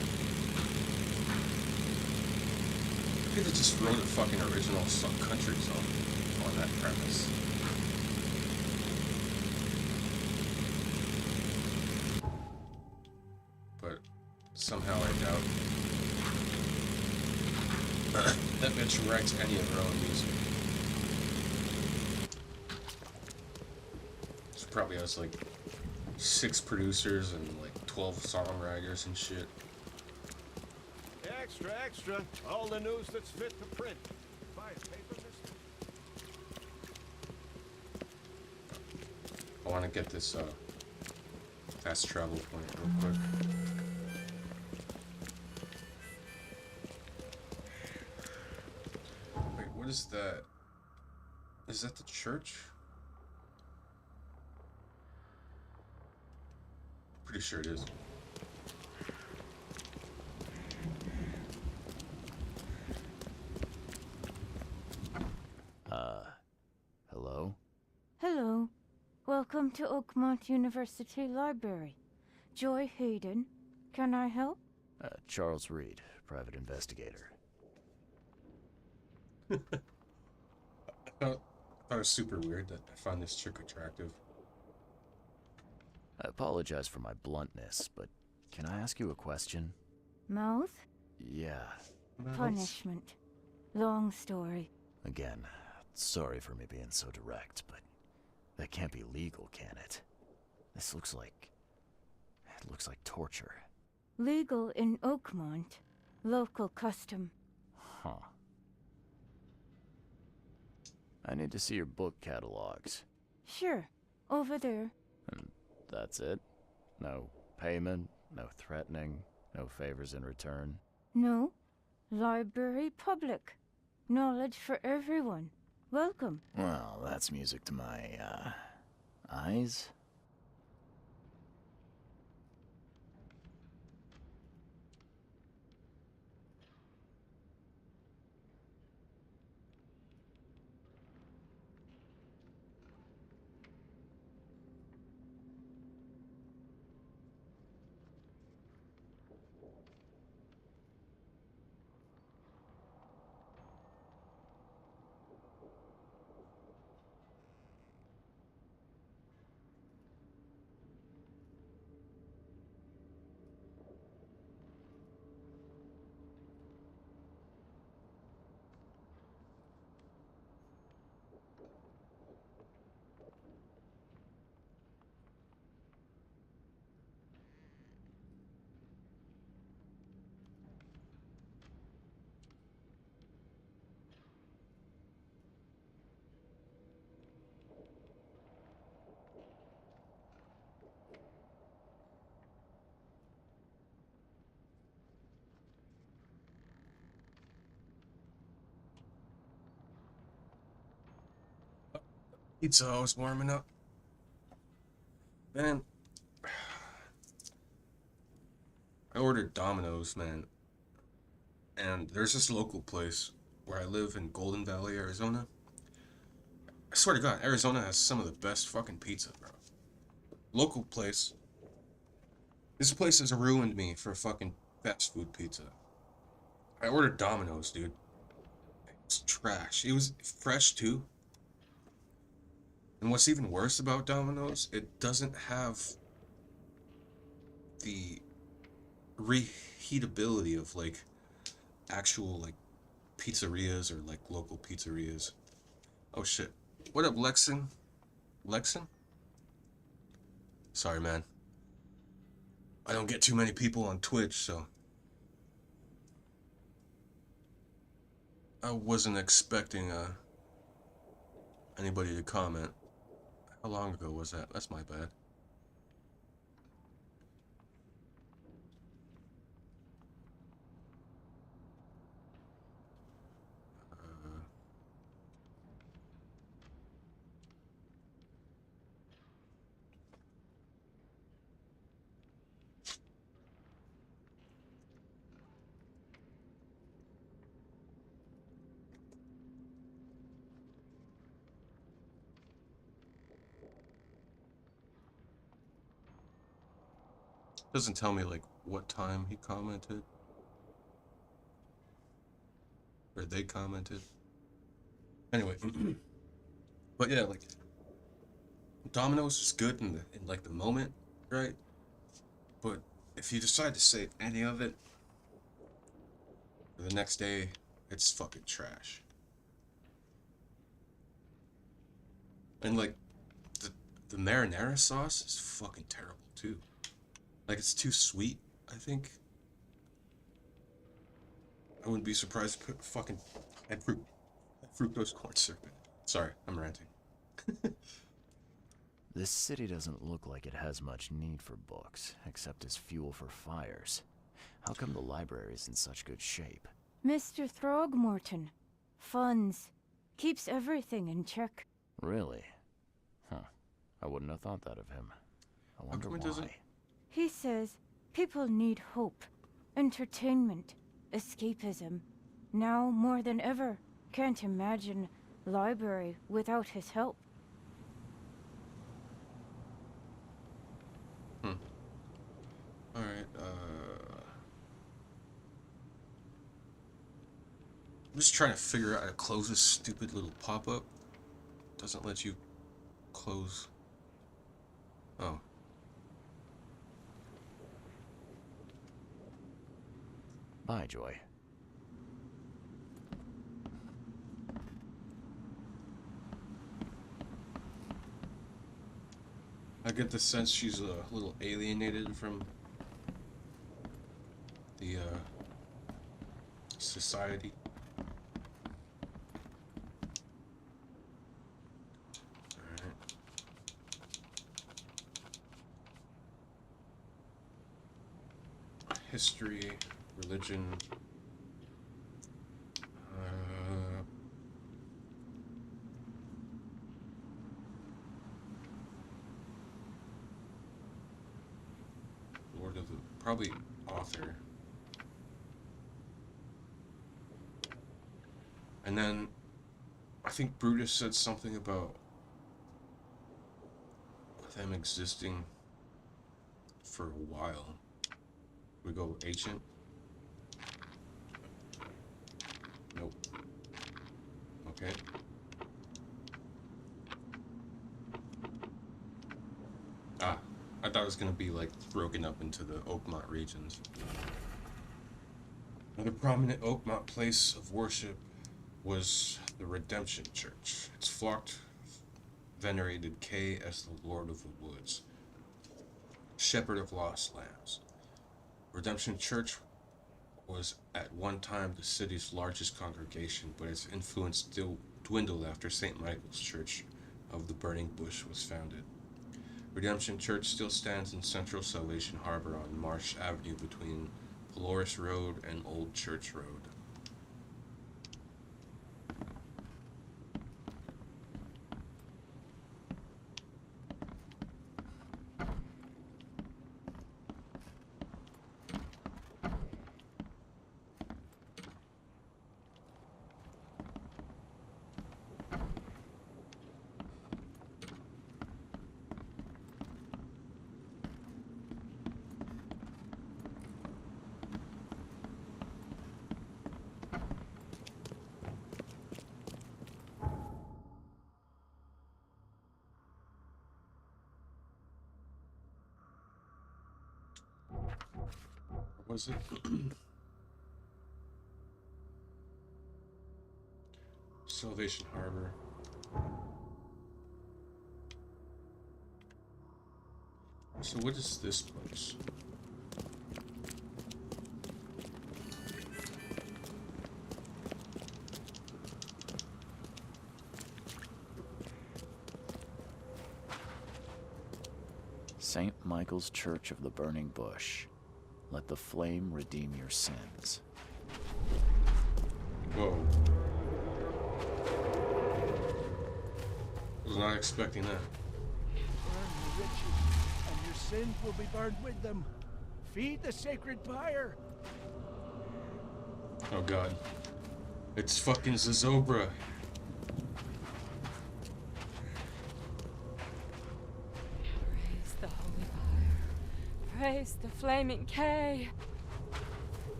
You could have just wrote a fucking original country song on that premise. But somehow I doubt that bitch writes any of her own music. She probably has like 6 producers and like 12 songwriters and shit. Extra, extra. All the news that's fit to print. Buy a paper, mister? I want to get this fast travel point real quick. Wait, what is that? Is that the church? Pretty sure it is. Hello? Hello. Welcome to Oakmont University Library. Joy Hayden. Can I help? Charles Reed, private investigator. I thought it was super weird that I found this chick attractive. I apologize for my bluntness, but can I ask you a question? Mouth? Yeah. Punishment. Long story. Again, sorry for me being so direct, but that can't be legal, can it? This looks like... it looks like torture. Legal in Oakmont. Local custom. Huh. I need to see your book catalogs. Sure. Over there. And that's it? No payment, no threatening, no favors in return? No. Library public. Knowledge for everyone. Welcome. Well, that's music to my, eyes. Pizza I was warming up. Man, I ordered Domino's, man. And there's this local place where I live in Golden Valley, Arizona. I swear to God, Arizona has some of the best fucking pizza, bro. Local place. This place has ruined me for fucking fast food pizza. I ordered Domino's, dude. It's trash. It was fresh too. And what's even worse about Domino's, it doesn't have the reheatability of like actual like pizzerias or like local pizzerias. Oh shit. What up, Lexon? Lexon? Sorry, man. I don't get too many people on Twitch, so I wasn't expecting anybody to comment. How long ago was that? That's my bad. Doesn't tell me like what time he commented. Or they commented. Anyway. But yeah, like Domino's is good in like the moment, right? But if you decide to save any of it for the next day, it's fucking trash. And like the marinara sauce is fucking terrible too. Like it's too sweet, I think. I wouldn't be surprised to put fucking fructose corn syrup in it. Sorry, I'm ranting. This city doesn't look like it has much need for books, except as fuel for fires. How come the library's in such good shape? Mr. Throgmorton. Funds. Keeps everything in check. Really? Huh. I wouldn't have thought that of him. I wonder why. He says people need hope, entertainment, escapism. Now more than ever. Can't imagine library without his help. Alright, I'm just trying to figure out how to close this stupid little pop-up. Doesn't let you close. Oh. Bye, Joy. I get the sense she's a little alienated from the society. Alright. History, religion. Probably author. And then I think Brutus said something about them existing for a while. We go ancient. Nope. Okay. Ah, I thought it was gonna be like broken up into the Oakmont regions. Another prominent Oakmont place of worship was the Redemption Church. Its flocked venerated Kay as the Lord of the Woods, Shepherd of Lost Lambs. Redemption Church was at one time the city's largest congregation, but its influence still dwindled after St. Michael's Church of the Burning Bush was founded. Redemption Church still stands in central Salvation Harbor on Marsh Avenue between Polaris Road and Old Church Road. Was it? Salvation Harbor. So what is this place? St. Michael's Church of the Burning Bush. Let the flame redeem your sins. Whoa. Was not expecting that. Burn the riches, and your sins will be burned with them. Feed the sacred fire. Oh god. It's fucking Zozobra. Praise the holy fire. Praise the flaming K.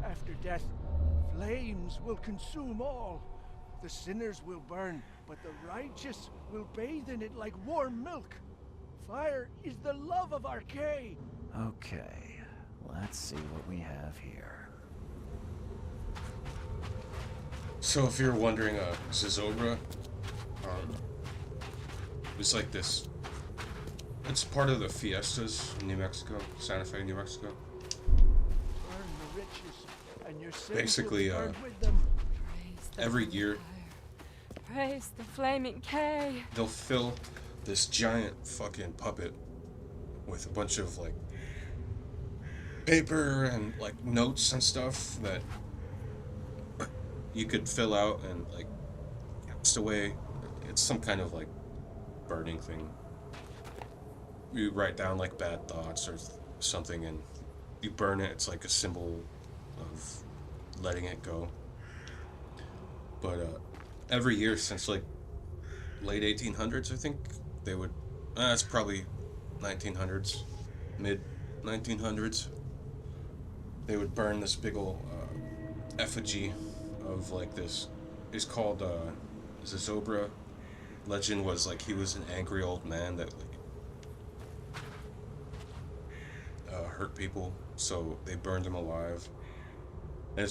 After death, flames will consume all. The sinners will burn, but the righteous will bathe in it like warm milk. Fire is the love of our K. Okay, let's see what we have here. So if you're wondering, Zozobra, it's like this. It's part of the fiestas in New Mexico, Santa Fe, New Mexico. Burn the riches, and your sins Basically, will be burned with them. every year Praise the flaming K. they'll fill this giant fucking puppet with a bunch of like paper and like notes and stuff that you could fill out and like cast away. It's some kind of like burning thing. You write down like bad thoughts or something and you burn it. It's like a symbol of letting it go. But every year since like late 1800s, I think they would. It's probably 1900s, mid 1900s. They would burn this big ol' effigy of like this. It's called Zozobra. Legend was like he was an angry old man that like hurt people, so they burned him alive. And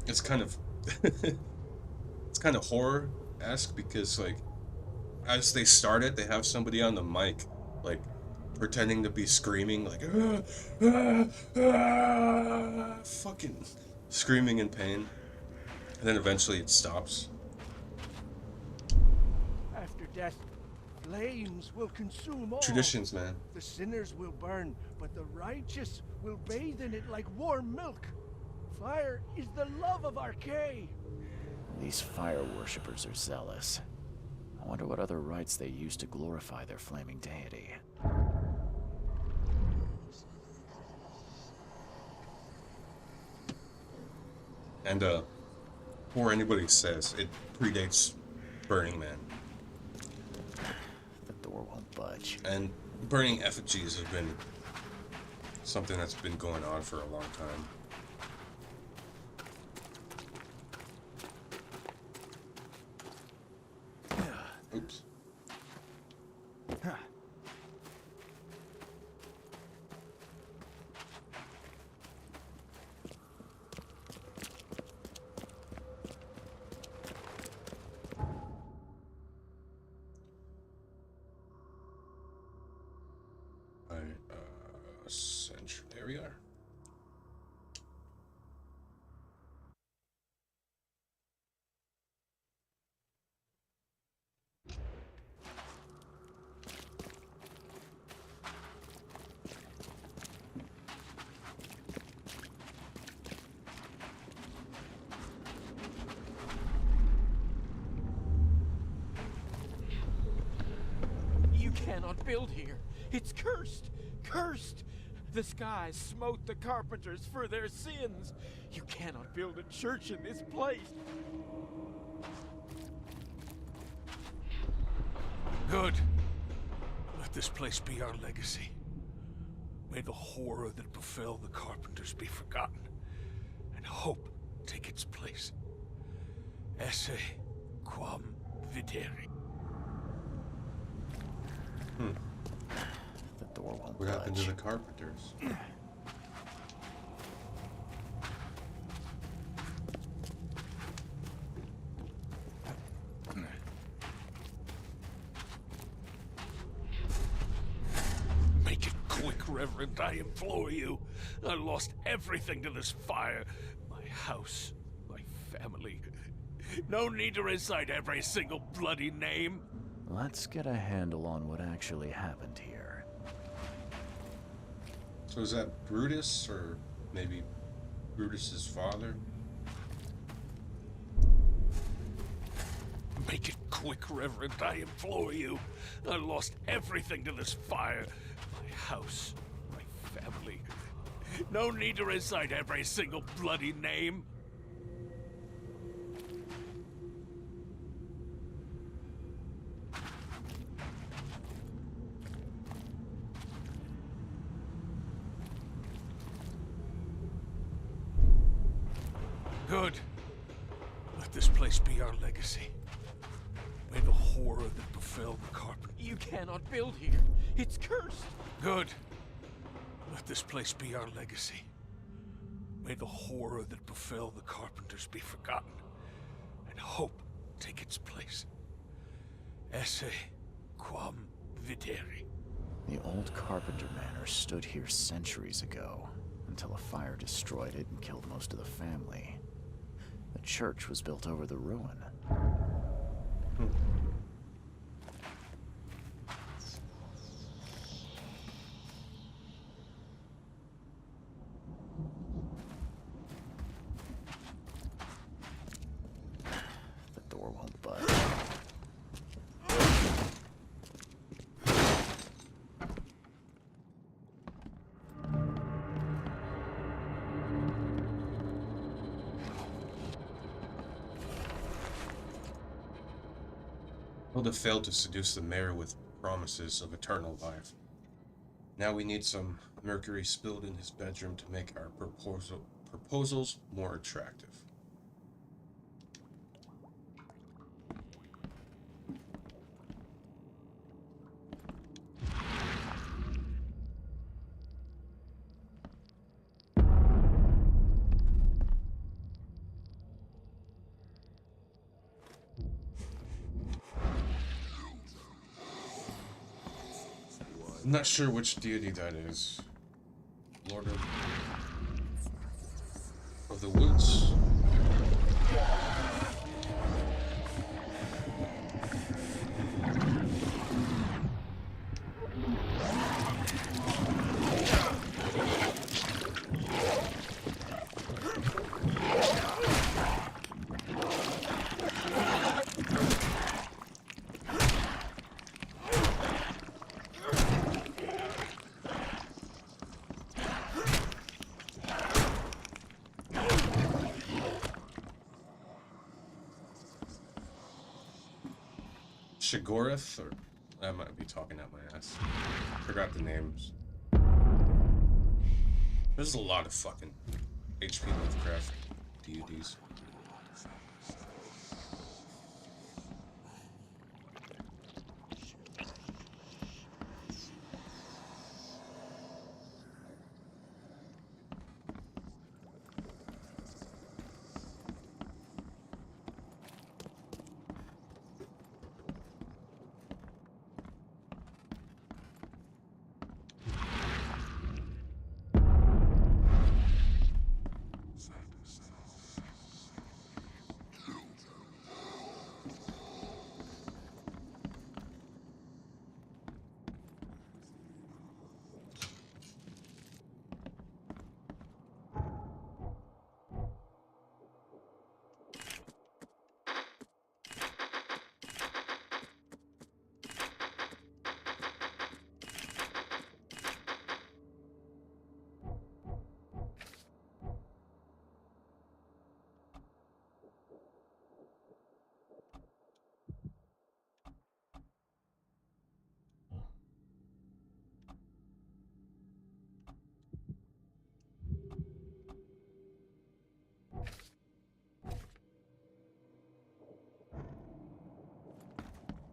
it's kind of it's kind of horror-esque because like as they start it, they have somebody on the mic like pretending to be screaming like fucking screaming in pain, and then eventually it stops. After death, flames will consume all. Traditions, man. The sinners will burn, but the righteous will bathe in it like warm milk. Fire is the love of our K. These fire worshippers are zealous. I wonder what other rites they use to glorify their flaming deity. And, before anybody says, it predates Burning Man. The door won't budge. And burning effigies has been something that's been going on for a long time. Oops. There we are. You cannot build here. It's cursed. Cursed. The skies smote the carpenters for their sins. You cannot build a church in this place. Good. Let this place be our legacy. May the horror that befell the carpenters be forgotten, and hope take its place. Esse quam videri. The door won't What happened to budge. the carpenters? Make it quick, Reverend, I implore you. I lost everything to this fire. My house, my family. No need to recite every single bloody name. Let's get a handle on what actually happened here. So is that Brutus, or maybe Brutus's father? Make it quick, Reverend, I implore you. I lost everything to this fire. My house, my family. No need to recite every single bloody name. Good. Let this place be our legacy. May the horror that befell the carpenter... You cannot build here. It's cursed. Good. Let this place be our legacy. May the horror that befell the carpenters be forgotten, and hope take its place. Esse quam videri. The old Carpenter Manor stood here centuries ago, until a fire destroyed it and killed most of the family. The church was built over the ruin. The door won't budge. Hilda failed to seduce the mayor with promises of eternal life. Now we need some mercury spilled in his bedroom to make our proposals more attractive. I'm not sure which deity that is. Lord of the Woods? Shigorith, or I might be talking out my ass. Forgot the names. There's a lot of fucking HP Lovecraft deities.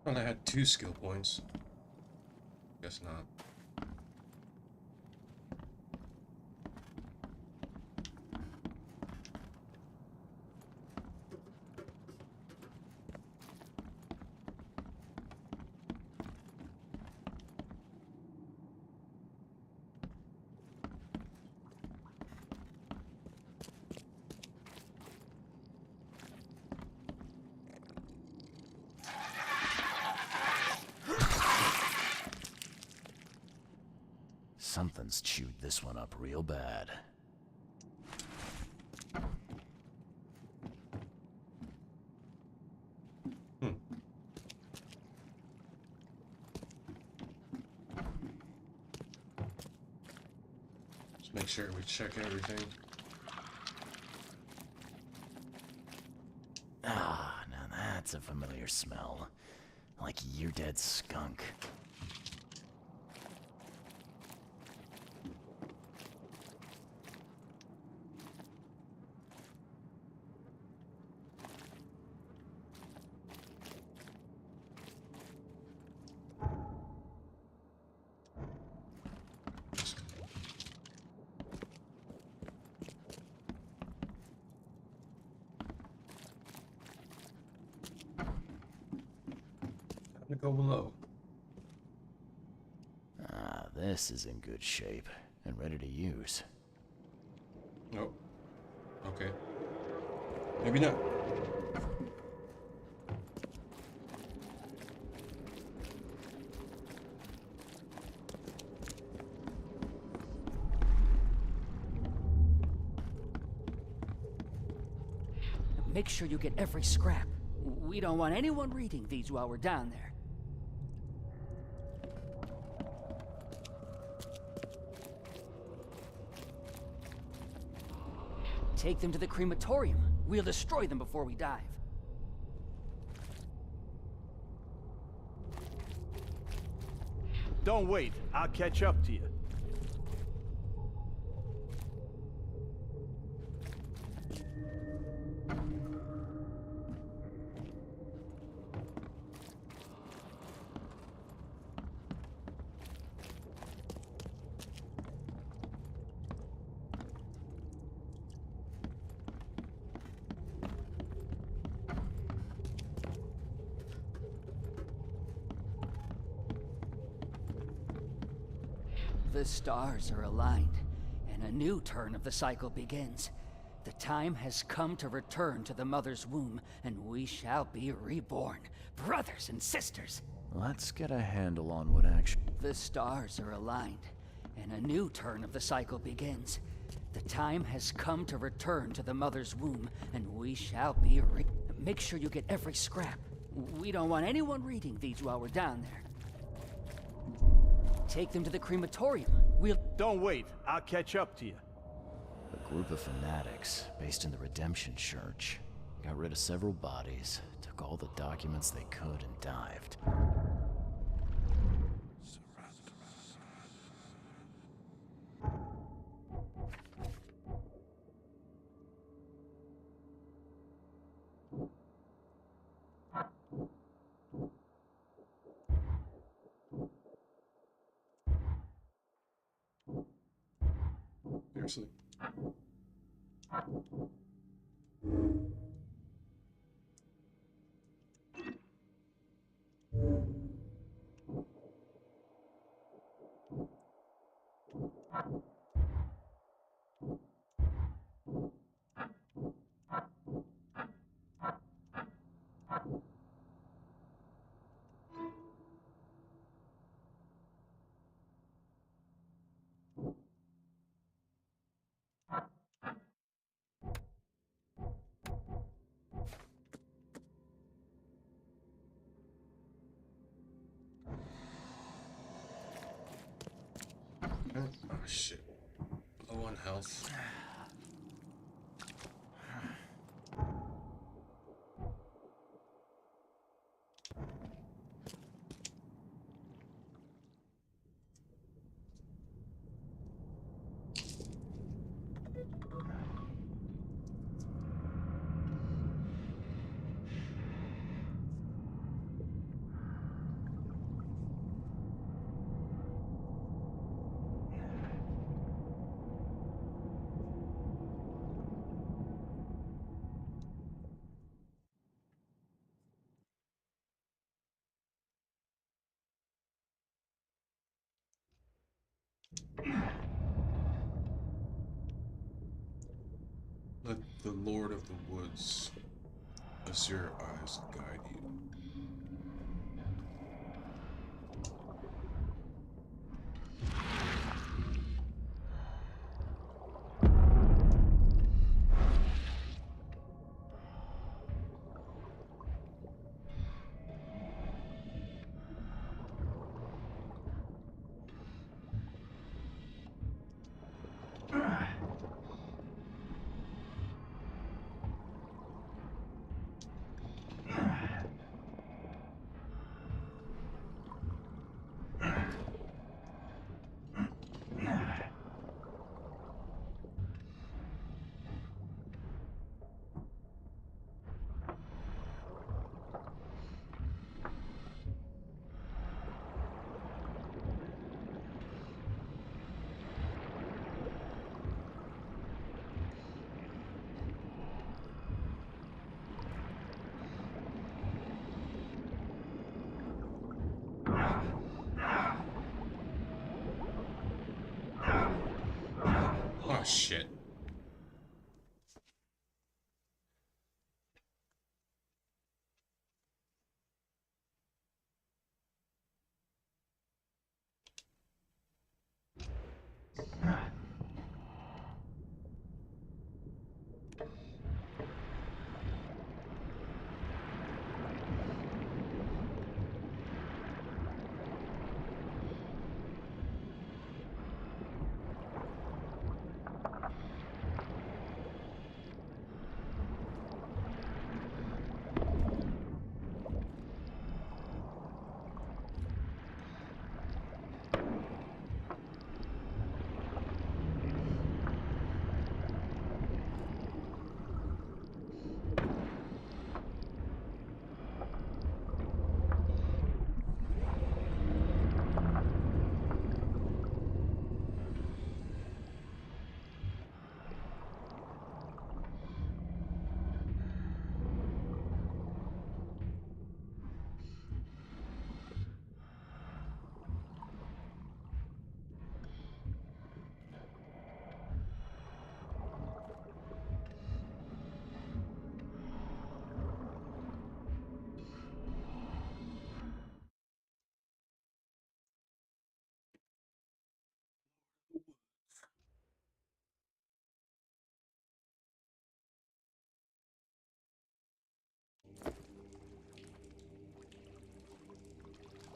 And I had 2 skill points. Guess not. Something's chewed this one up real bad. Just make sure we check everything. Ah, now that's a familiar smell. Like year-dead skunk. Go below. Ah, this is in good shape and ready to use. Oh. Okay. Maybe not. Make sure you get every scrap. We don't want anyone reading these while we're down there. Take them to the crematorium. We'll destroy them before we dive. Don't wait. I'll catch up to you. The stars are aligned, and a new turn of the cycle begins. The time has come to return to the mother's womb, and we shall be reborn, brothers and sisters. Let's get a handle on what actually... The stars are aligned, and a new turn of the cycle begins. The time has come to return to the mother's womb, and we shall be Make sure you get every scrap. We don't want anyone reading these while we're down there. Take them to the crematorium. We'll... Don't wait. I'll catch up to you. A group of fanatics based in the Redemption Church got rid of several bodies, took took all the documents they could and dived. Seriously. Oh shit. Low on health. Let the Lord of the Woods azure eyes guide you. Oh shit.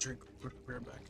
Drink, quick, bear back.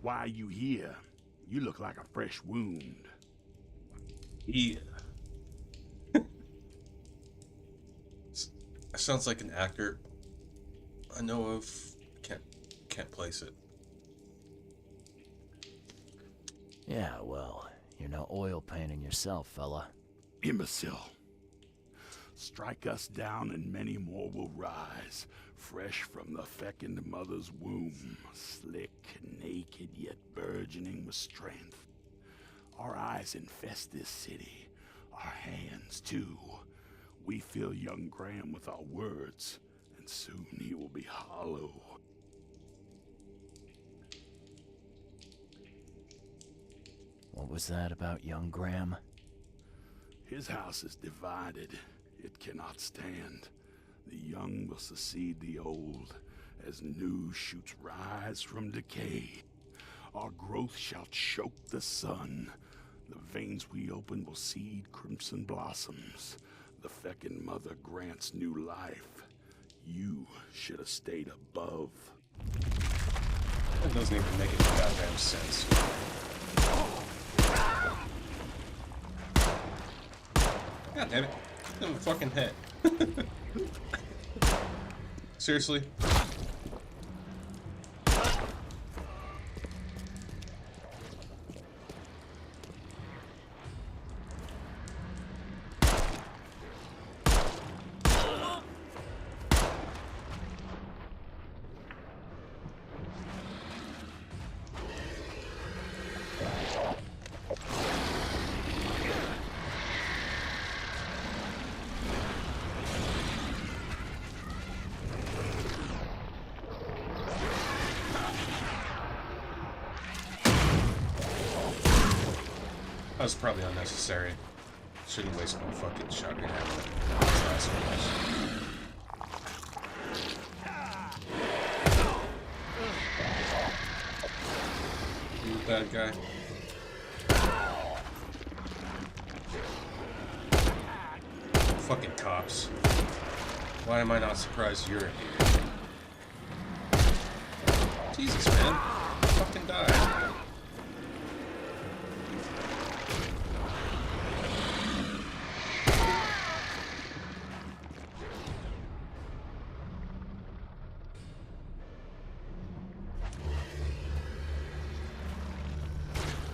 Why you here? You look like a fresh wound. Yeah. That sounds like an actor I know of. Can't place it. Yeah, well, you're no oil painting yourself, fella. Imbecile. Strike us down and many more will rise, fresh from the fecund mother's womb, slick, naked, yet burgeoning with strength. Our eyes infest this city, our hands too. We fill young Graham with our words, and soon he will be hollow. What was that about young Graham? His house is divided. It cannot stand. The young will succeed the old, as new shoots rise from decay. Our growth shall choke the sun. The veins we open will seed crimson blossoms. The fecund mother grants new life. You should have stayed above. That doesn't even make any goddamn sense. God damn it. Give him a fucking head. Seriously? That was probably unnecessary. Shouldn't waste my fucking shotgun ammo. You bad guy. Fucking cops. Why am I not surprised you're here? Jesus, man. Fucking die.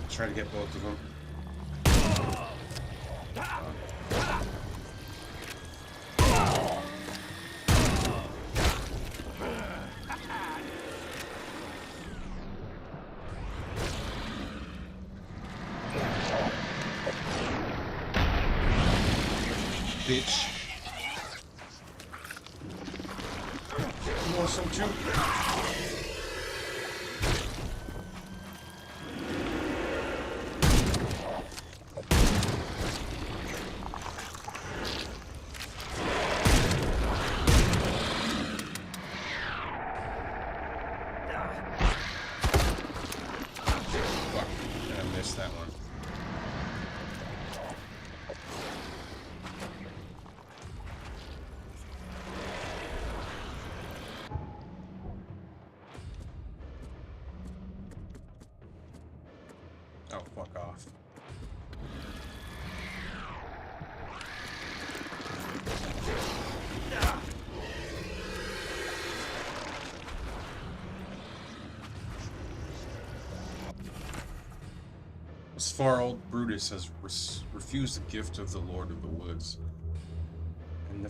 Try to get both of them. Bitch. You want some too? That one. Oh, fuck off. Thus far, old Brutus has refused the gift of the Lord of the Woods, and the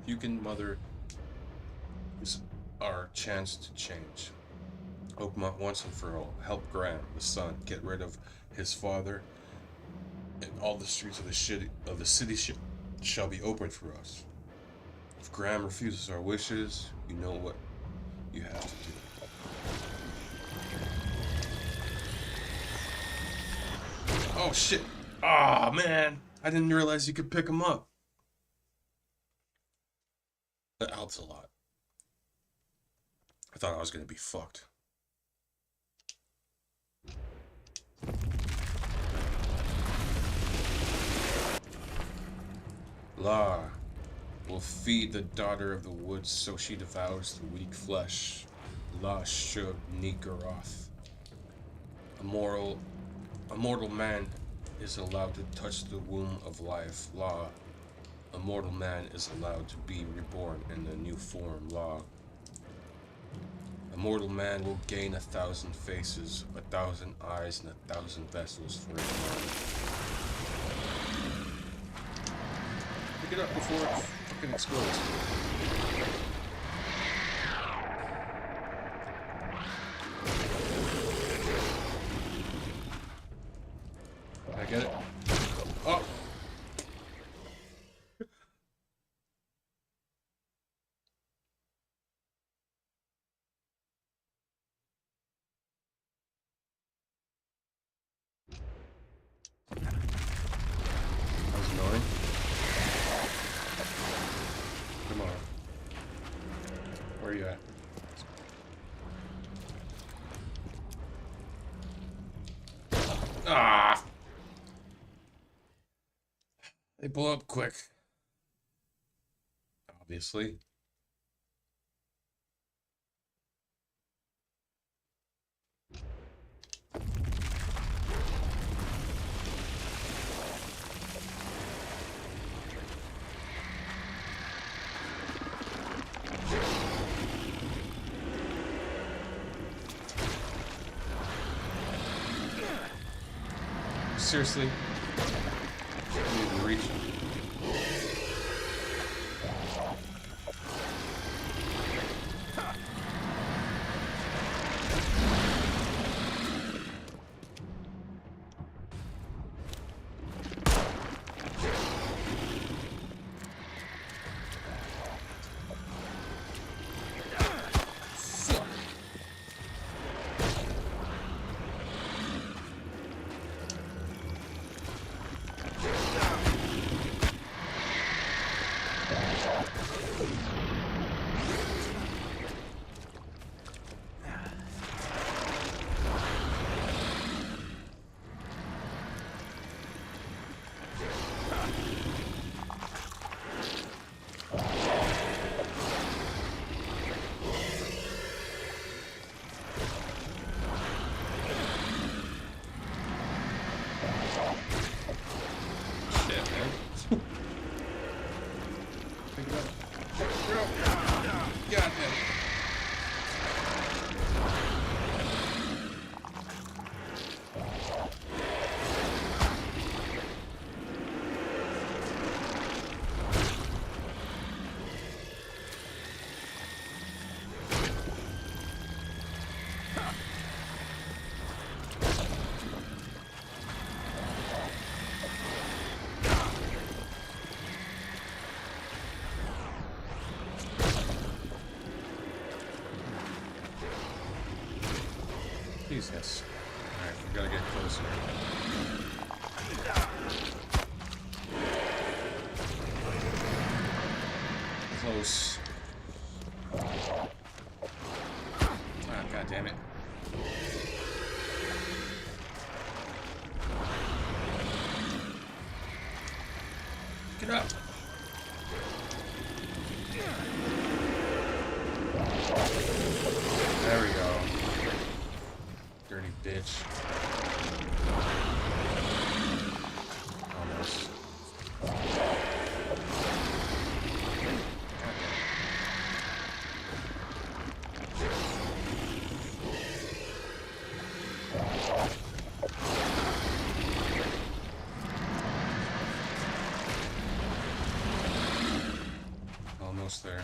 Fucund mother is our chance to change. Oakmont once and for all, help Graham, the son, get rid of his father, and all the streets of the city shall be open for us. If Graham refuses our wishes, you know what you have to do. Oh shit! Ah, man! I didn't realize you could pick him up. That helps a lot. I thought I was gonna be fucked. La. will feed the daughter of the woods so she devours the weak flesh. La Shub Nigaroth. A mortal man is allowed to touch the womb of life. La. A mortal man is allowed to be reborn in a new form. La. A mortal man will gain 1,000 faces, 1,000 eyes, and 1,000 vessels for his mind. Pick it up before it fucking explodes. Did I get it? Oh! That was annoying. Come on. Where are you at? Ah! They blow up quick. Obviously. Seriously? I need to reach him. Jesus. Alright, we gotta get closer. Close. Ah, god damn it. Get up! There we go. Dirty bitch. Almost. Almost there.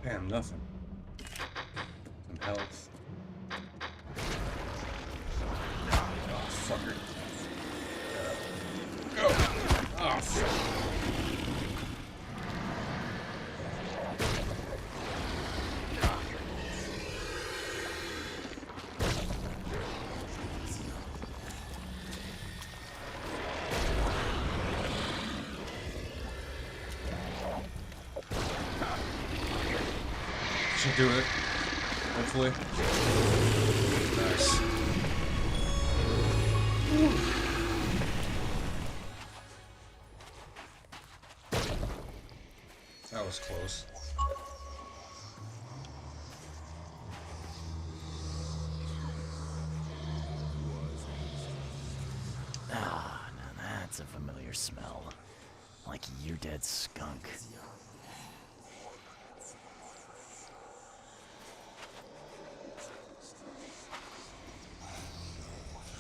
Damn, nothing. Some health. Oh, fucker. Go! Oh, fuck. Should do it. Hopefully. Nice. That was close. Ah, now that's a familiar smell. Like your dead skunk.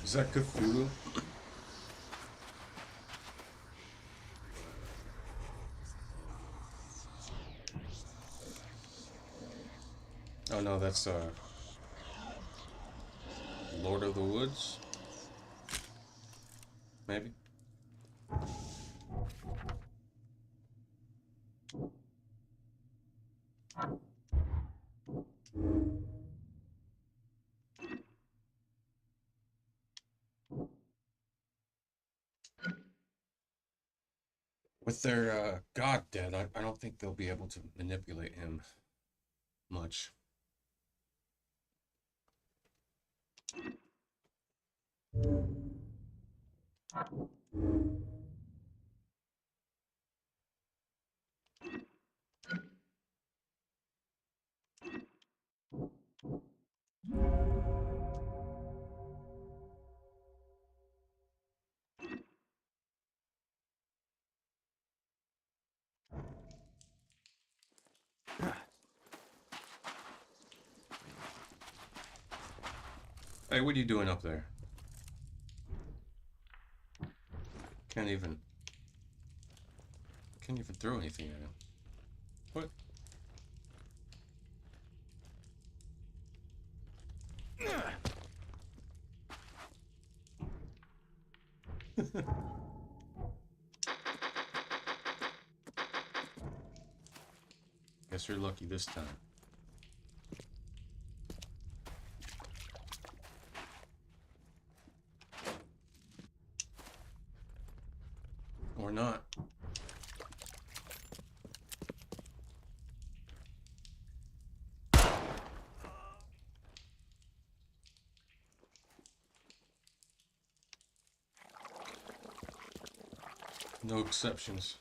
Is that Cthulhu? Oh no, that's Lord of the Woods? Maybe? With their god dead, I don't think they'll be able to manipulate him much. Hey, what are you doing up there? Can't even throw anything at him. What? Guess you're lucky this time. Or not. No exceptions.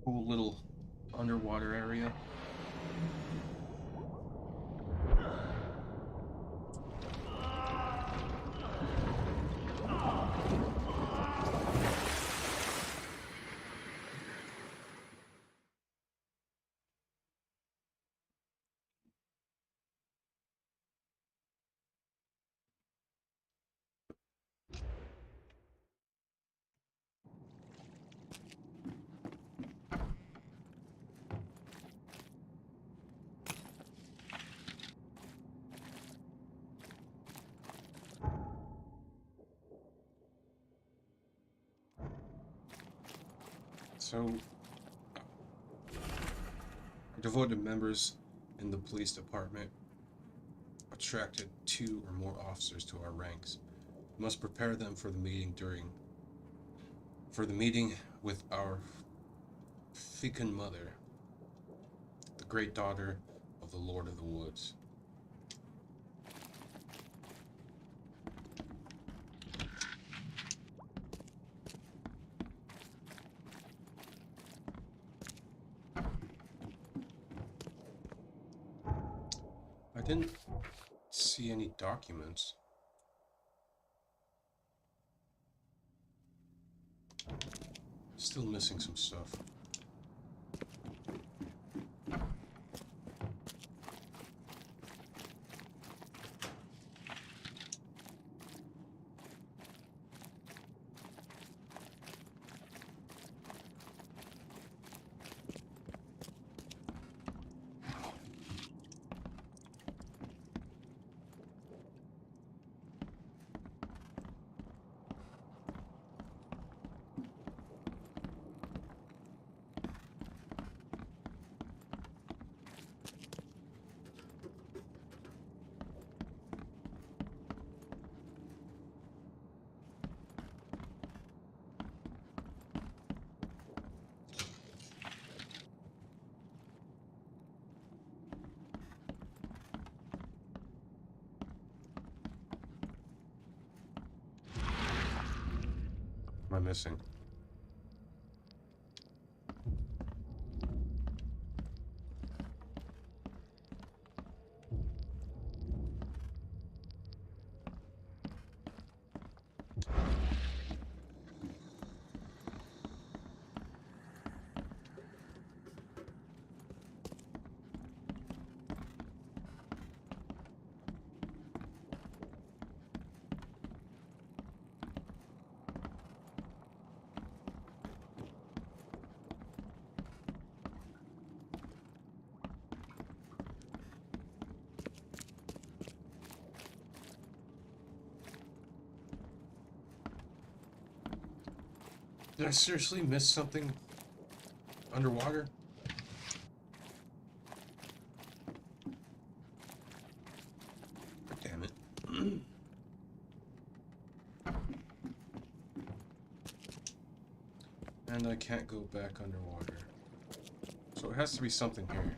Cool little underwater area. So, devoted members in the police department attracted 2 or more officers to our ranks. We must prepare them for the meeting with our Fican mother, the great daughter of the Lord of the Woods. I didn't see any documents. Still missing some stuff. am I missing? Did I seriously miss something underwater? Damn it. And I can't go back underwater. So it has to be something here.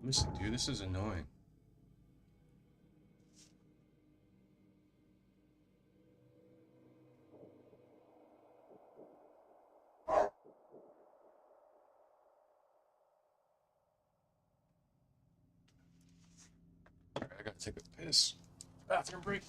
Listen, dude, this is annoying. Alright, I gotta take a piss. Bathroom break.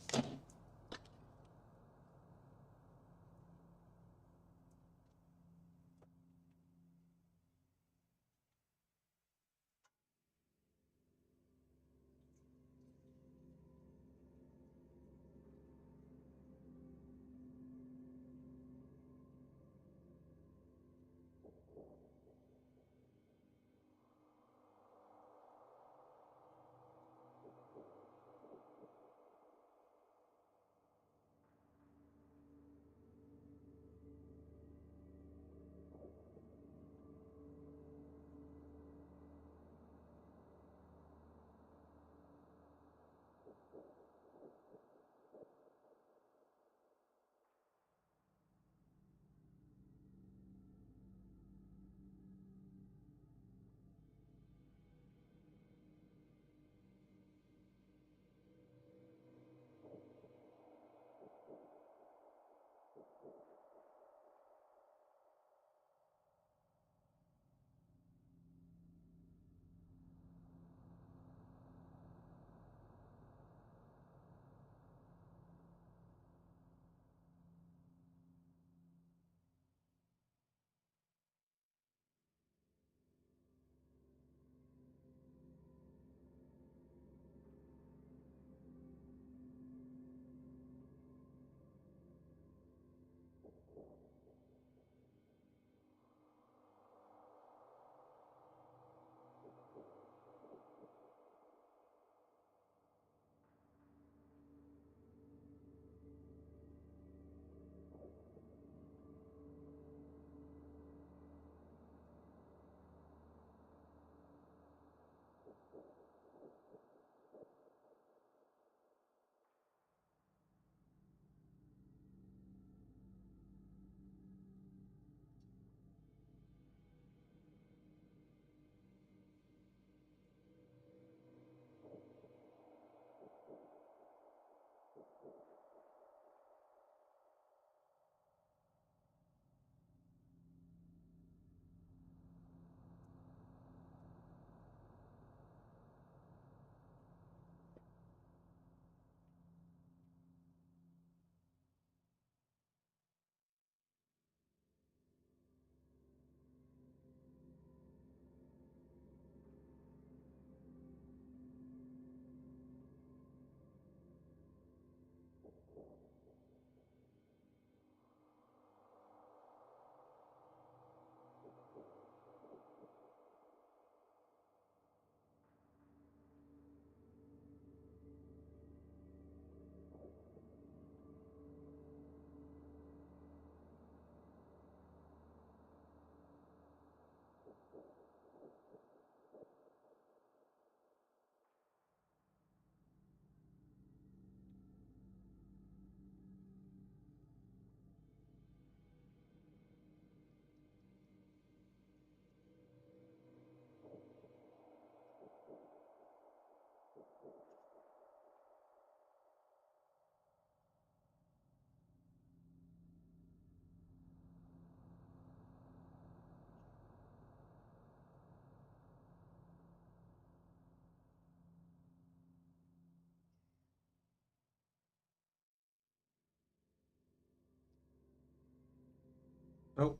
Nope.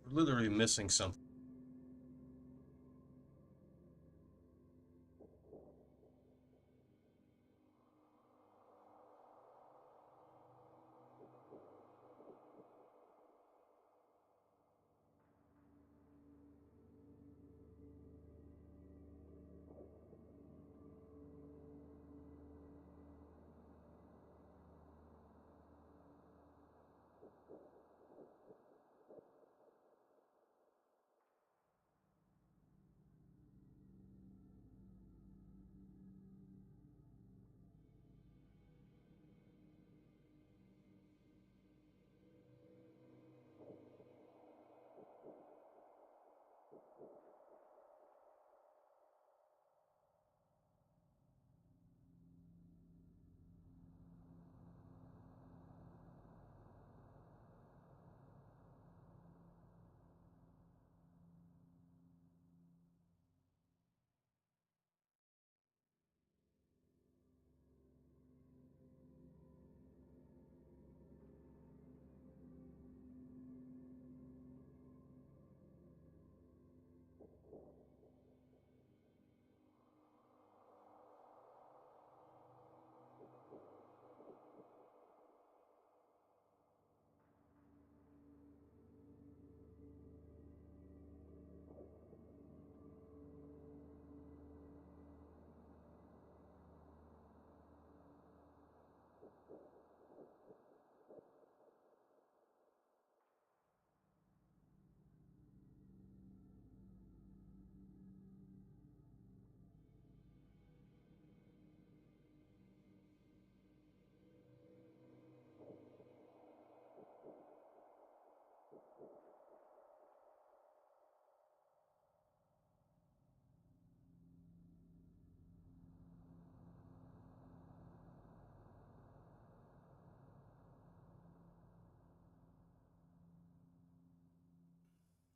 We're literally missing something.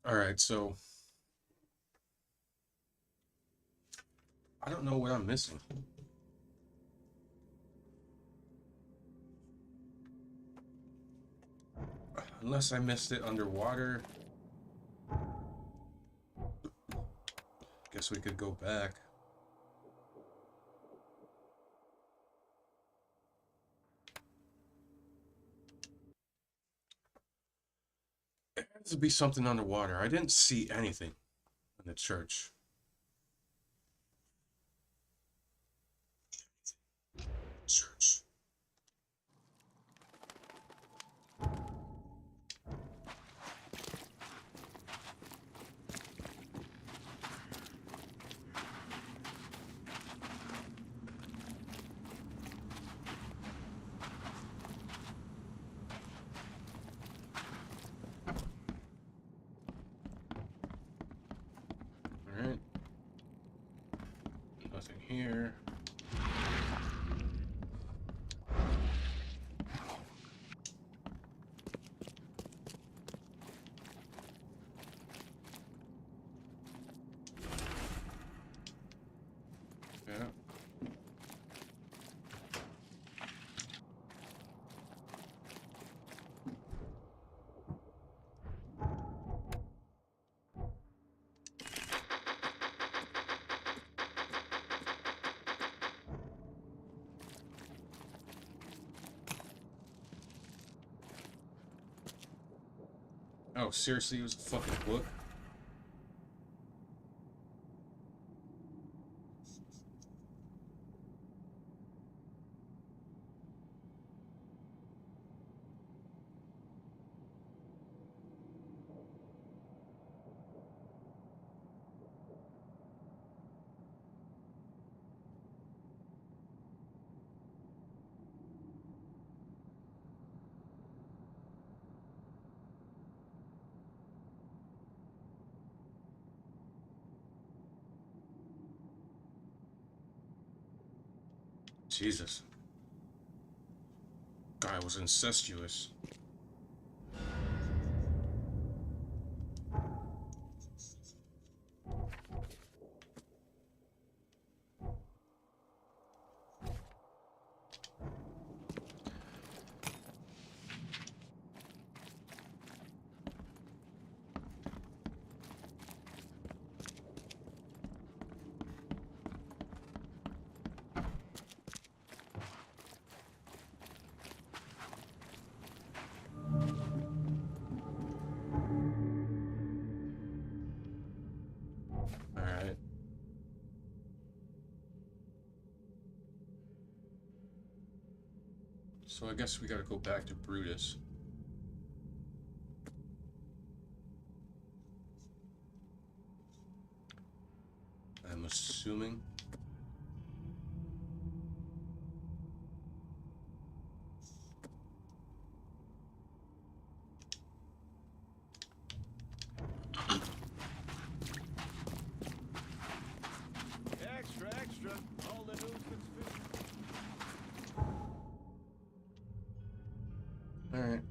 All right, so I don't know what I'm missing. Unless I missed it underwater. Guess we could go back. It has to be something underwater. I didn't see anything in the church. Church. Alright. Nothing here. Oh, seriously? It was a fucking book? Jesus. Guy was incestuous. Alright. So I guess we gotta go back to Brutus. I'm assuming. Extra, extra. All the news that's fit. Alright.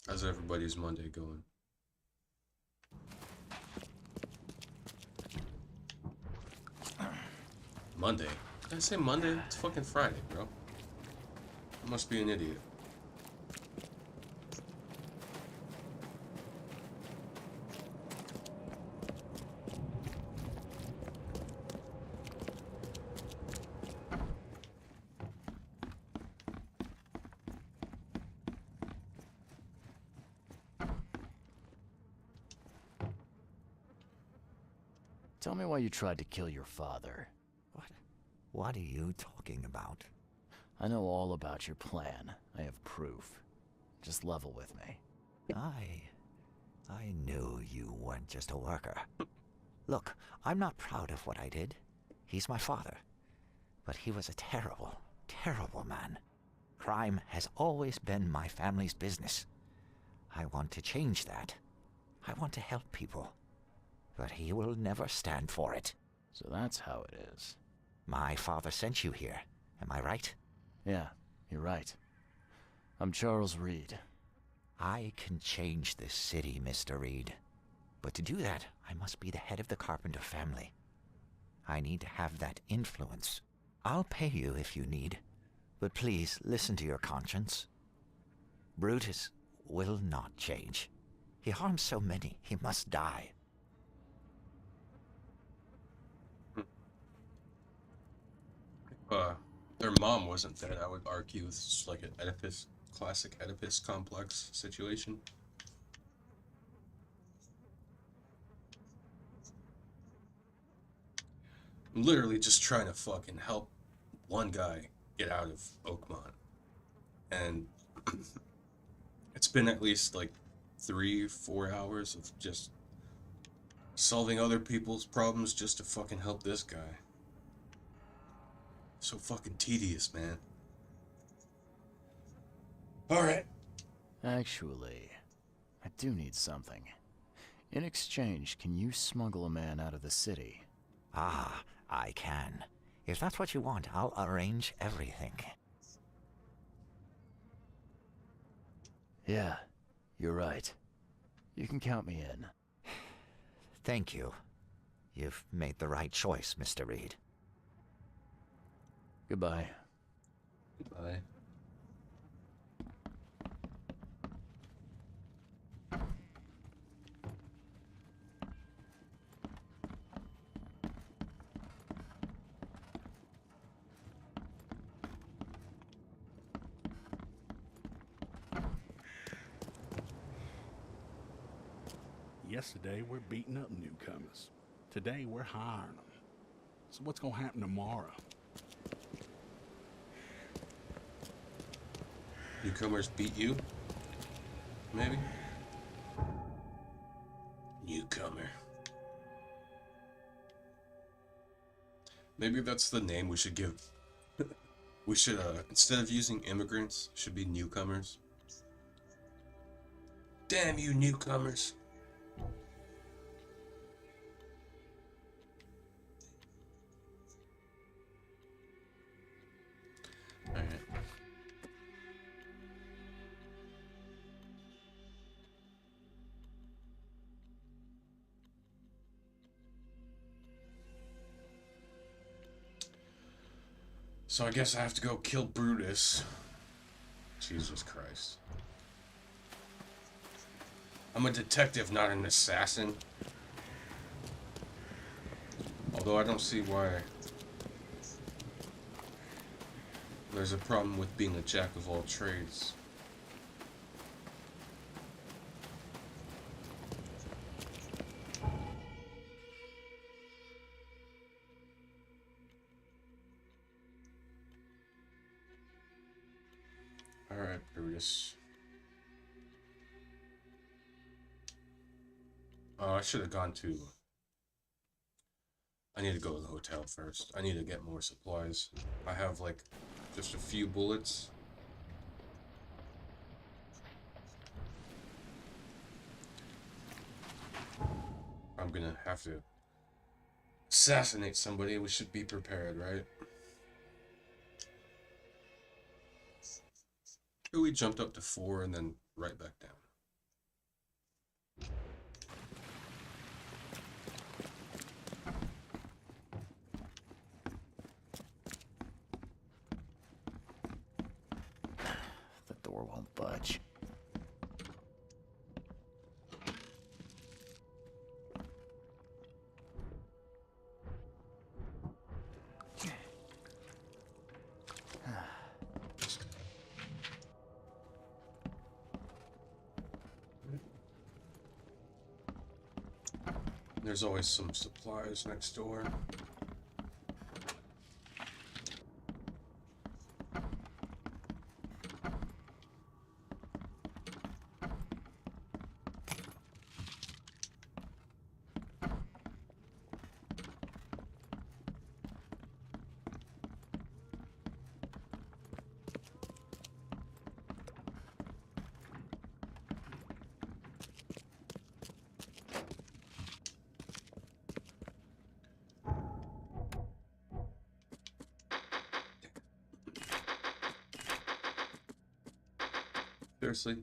How's everybody's Monday going? Monday? Did I say Monday? It's fucking Friday, bro. I must be an idiot. Tell me why you tried to kill your father. What are you talking about? I know all about your plan. I have proof. Just level with me. I knew you weren't just a worker. Look, I'm not proud of what I did. He's my father. But he was a terrible, terrible man. Crime has always been my family's business. I want to change that. I want to help people. But he will never stand for it. So that's how it is. My father sent you here. Am I right? Yeah, you're right. I'm Charles Reed. I can change this city, Mr. Reed. But to do that, I must be the head of the Carpenter family. I need to have that influence. I'll pay you if you need. But please, listen to your conscience. Brutus will not change. He harms so many, he must die. Their mom wasn't dead, I would argue it's just like an Oedipus, classic Oedipus complex situation. I'm literally just trying to fucking help one guy get out of Oakmont. And it's been at least like 3-4 hours of just solving other people's problems just to fucking help this guy. So fucking tedious, man. Alright. Actually, I do need something. In exchange, can you smuggle a man out of the city? Ah, I can. If that's what you want, I'll arrange everything. Yeah, you're right. You can count me in. Thank you. You've made the right choice, Mr. Reed. Goodbye. Goodbye. Yesterday, we're beating up newcomers. Today, we're hiring them. So what's gonna happen tomorrow? Newcomers beat you? Maybe? Newcomer. Maybe that's the name we should give. We should, instead of using immigrants, should be newcomers. Damn you, newcomers. Alright. So I guess I have to go kill Brutus. Jesus Christ. I'm a detective, not an assassin. Although I don't see why there's a problem with being a jack of all trades. Alright, Brutus. Oh, I should have gone to... I need to go to the hotel first. I need to get more supplies. I have, like, just a few bullets. I'm gonna have to assassinate somebody. We should be prepared, right? We jumped up to 4 and then right back down. The door won't budge. There's always some supplies next door. Seriously?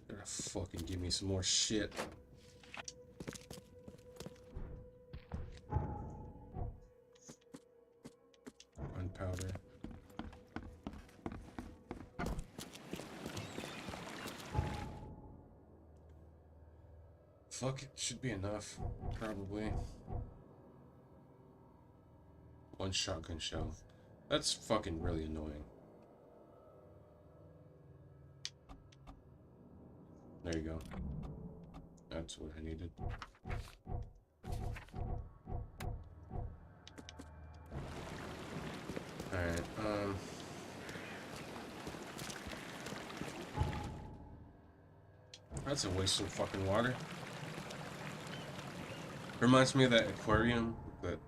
Gotta fucking give me some more shit. Gunpowder. Fuck, it should be enough. Probably. One shotgun shell. That's fucking really annoying. There you go. That's what I needed. Alright, that's a waste of fucking water. Reminds me of that aquarium that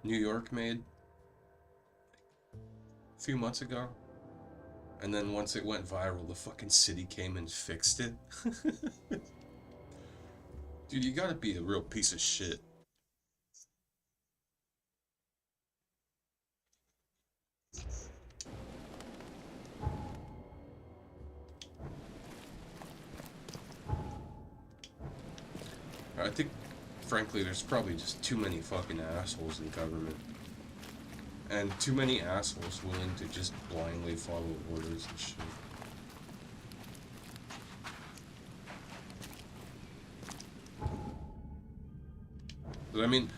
New York made a few months ago. And then once it went viral, the fucking city came and fixed it. Dude, you gotta be a real piece of shit. I think, frankly, there's probably just too many fucking assholes in government. And too many assholes willing to just blindly follow orders and shit. But I mean,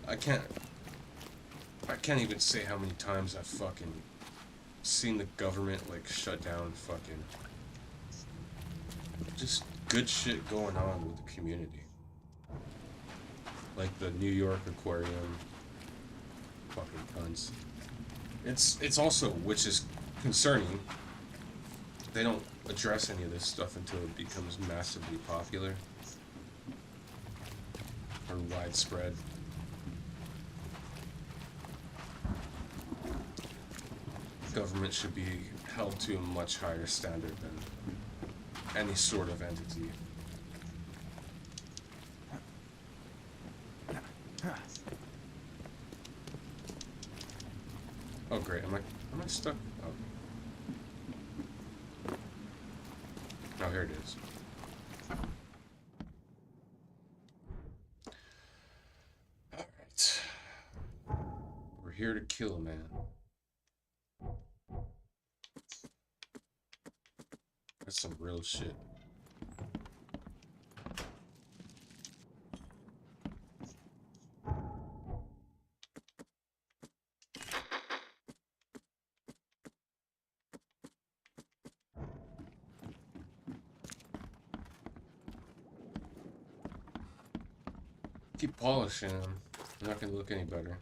I can't even say how many times I've fucking seen the government like shut down fucking just good shit going on with the community. Like the New York Aquarium. Fucking cunts. It's also, which is concerning, they don't address any of this stuff until it becomes massively popular or widespread. Government should be held to a much higher standard than any sort of entity. Oh great, am I stuck? Oh, here it is. Alright. We're here to kill a man. That's some real shit. Keep polishing them. They're not gonna look any better.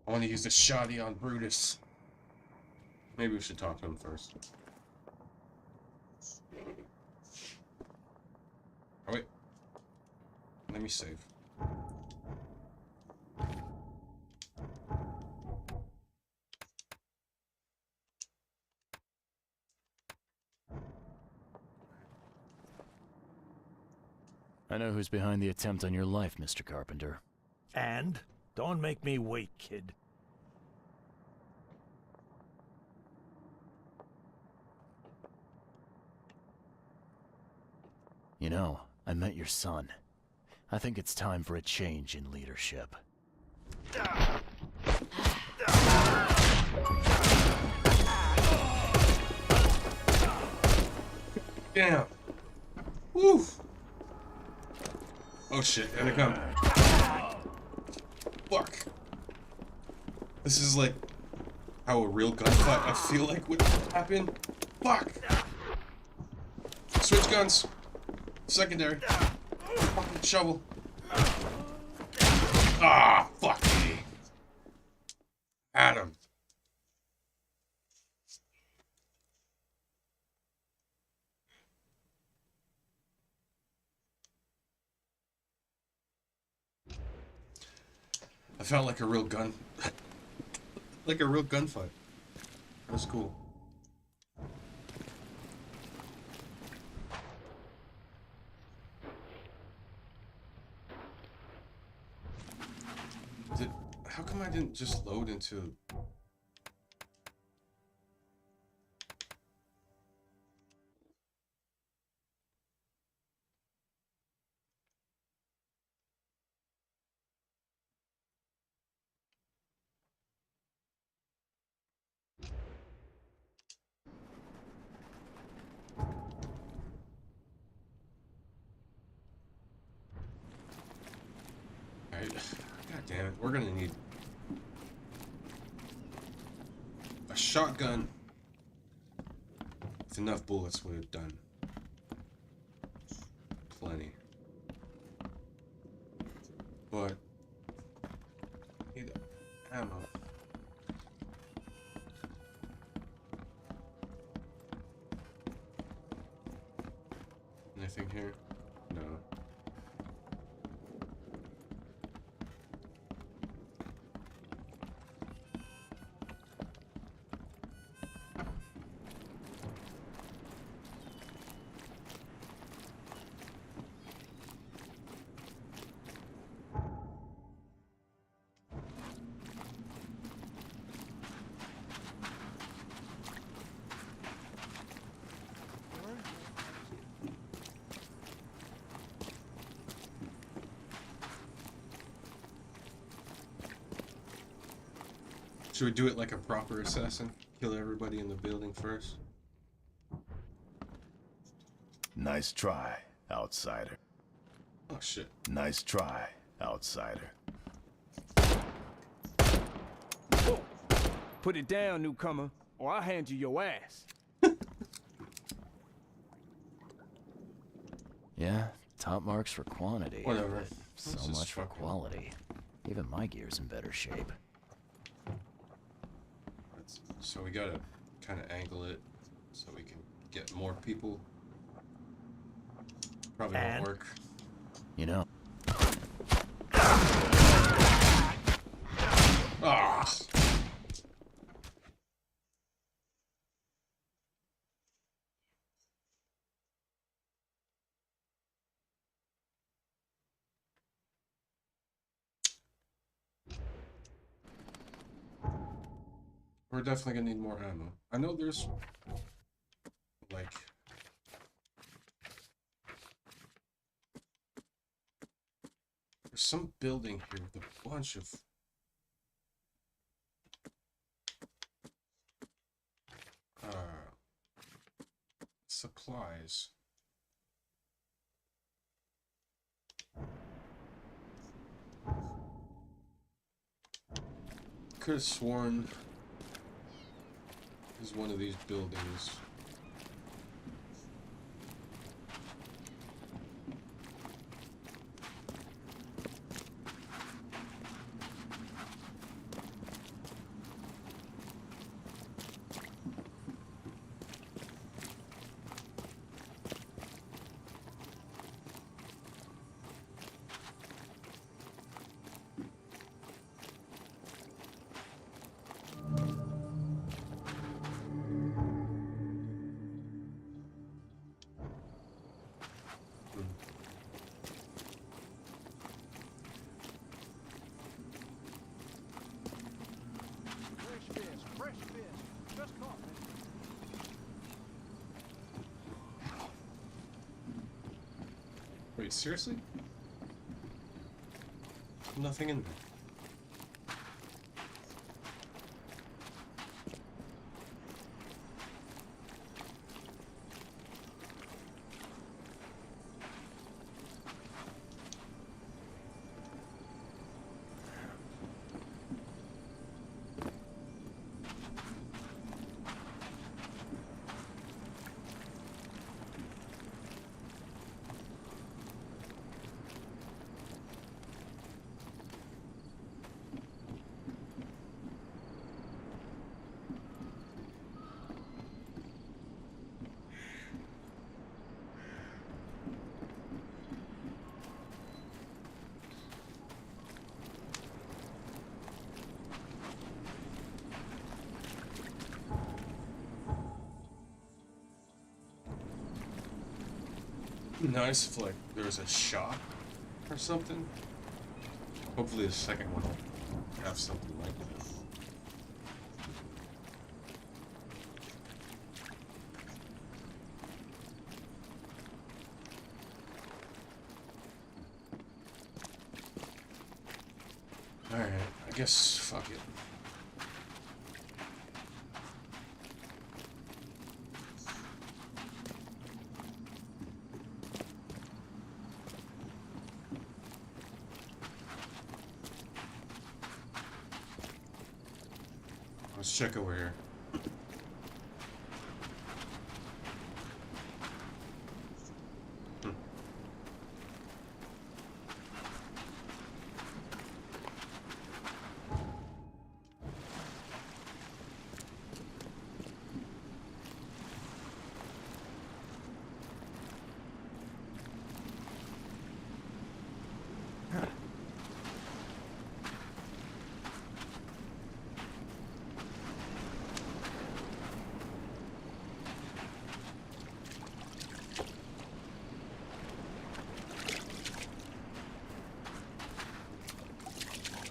I want to use the shoddy on Brutus. Maybe we should talk to him first. Oh wait. Let me save. I know who's behind the attempt on your life, Mr. Carpenter. And? Don't make me wait, kid. You know, I met your son. I think it's time for a change in leadership. Damn. Woo. Oh shit, here they come. Fuck. This is like how a real gunfight I feel like would happen. Fuck. Switch guns. Secondary. Fucking shovel. Ah, fuck me. Adam. I felt like a real gun. Like a real gunfight. That's cool. How come I didn't just load into... Alright, god damn it, we're gonna need a shotgun with enough bullets would have done plenty. But I need ammo. Anything here? No. Should we do it like a proper assassin? Kill everybody in the building first? Nice try, outsider. Oh shit. Nice try, outsider. Whoa. Put it down, newcomer, or I'll hand you your ass. Yeah, top marks for quantity. Whatever. But so much for quality. Even my gear's in better shape. So we gotta kind of angle it so we can get more people. Probably won't work. You know. Ah. We're definitely gonna need more ammo. I know there's like there's some building here with a bunch of supplies. Could have sworn is one of these buildings. Wait, seriously? Nothing in there. Nice if like there's a shop or something. Hopefully the second one will have something like that. Alright, I guess fuck it. Let's check over here.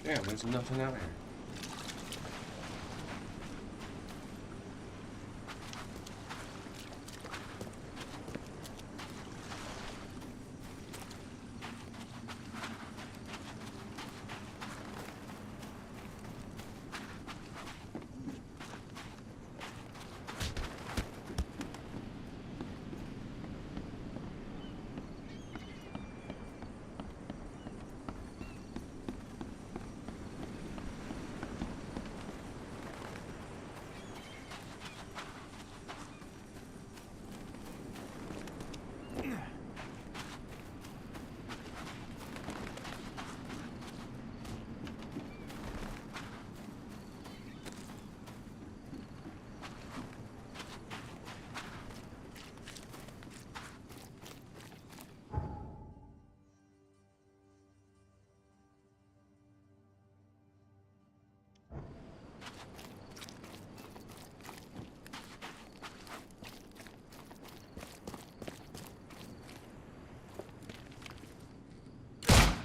Damn, there's nothing out here.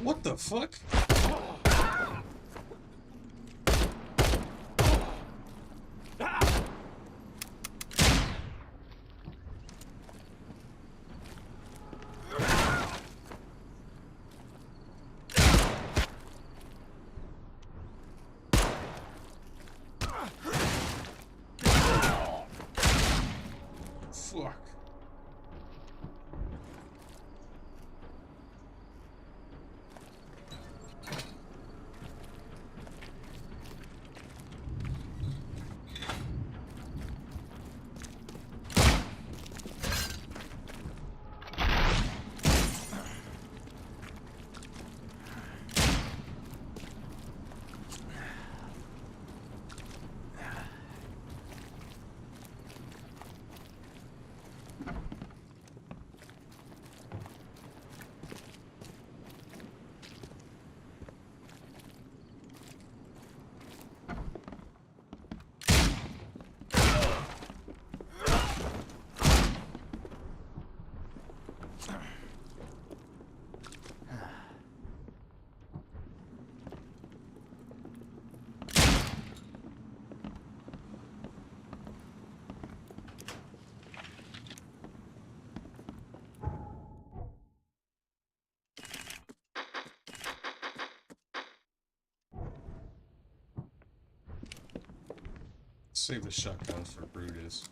What the fuck? Fuck. Save the shotgun for Brutus.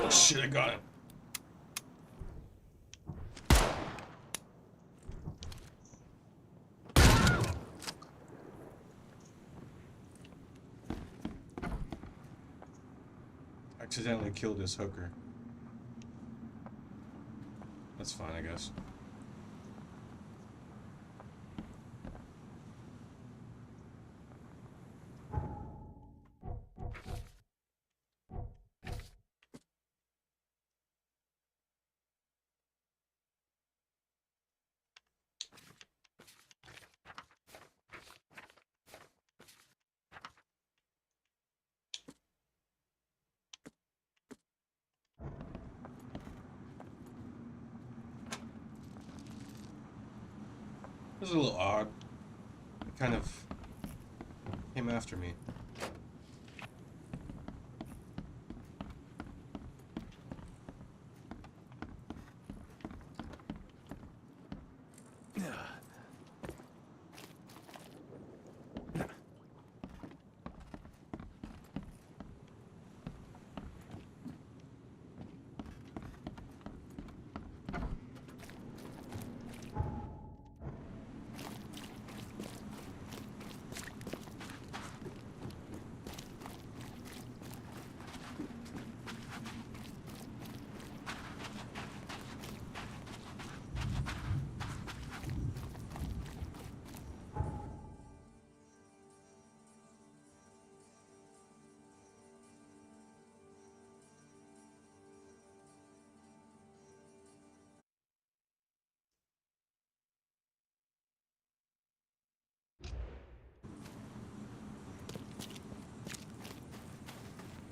Shit, I got it. Accidentally killed this hooker. That's fine, I guess. It was a little odd. It kind of came after me.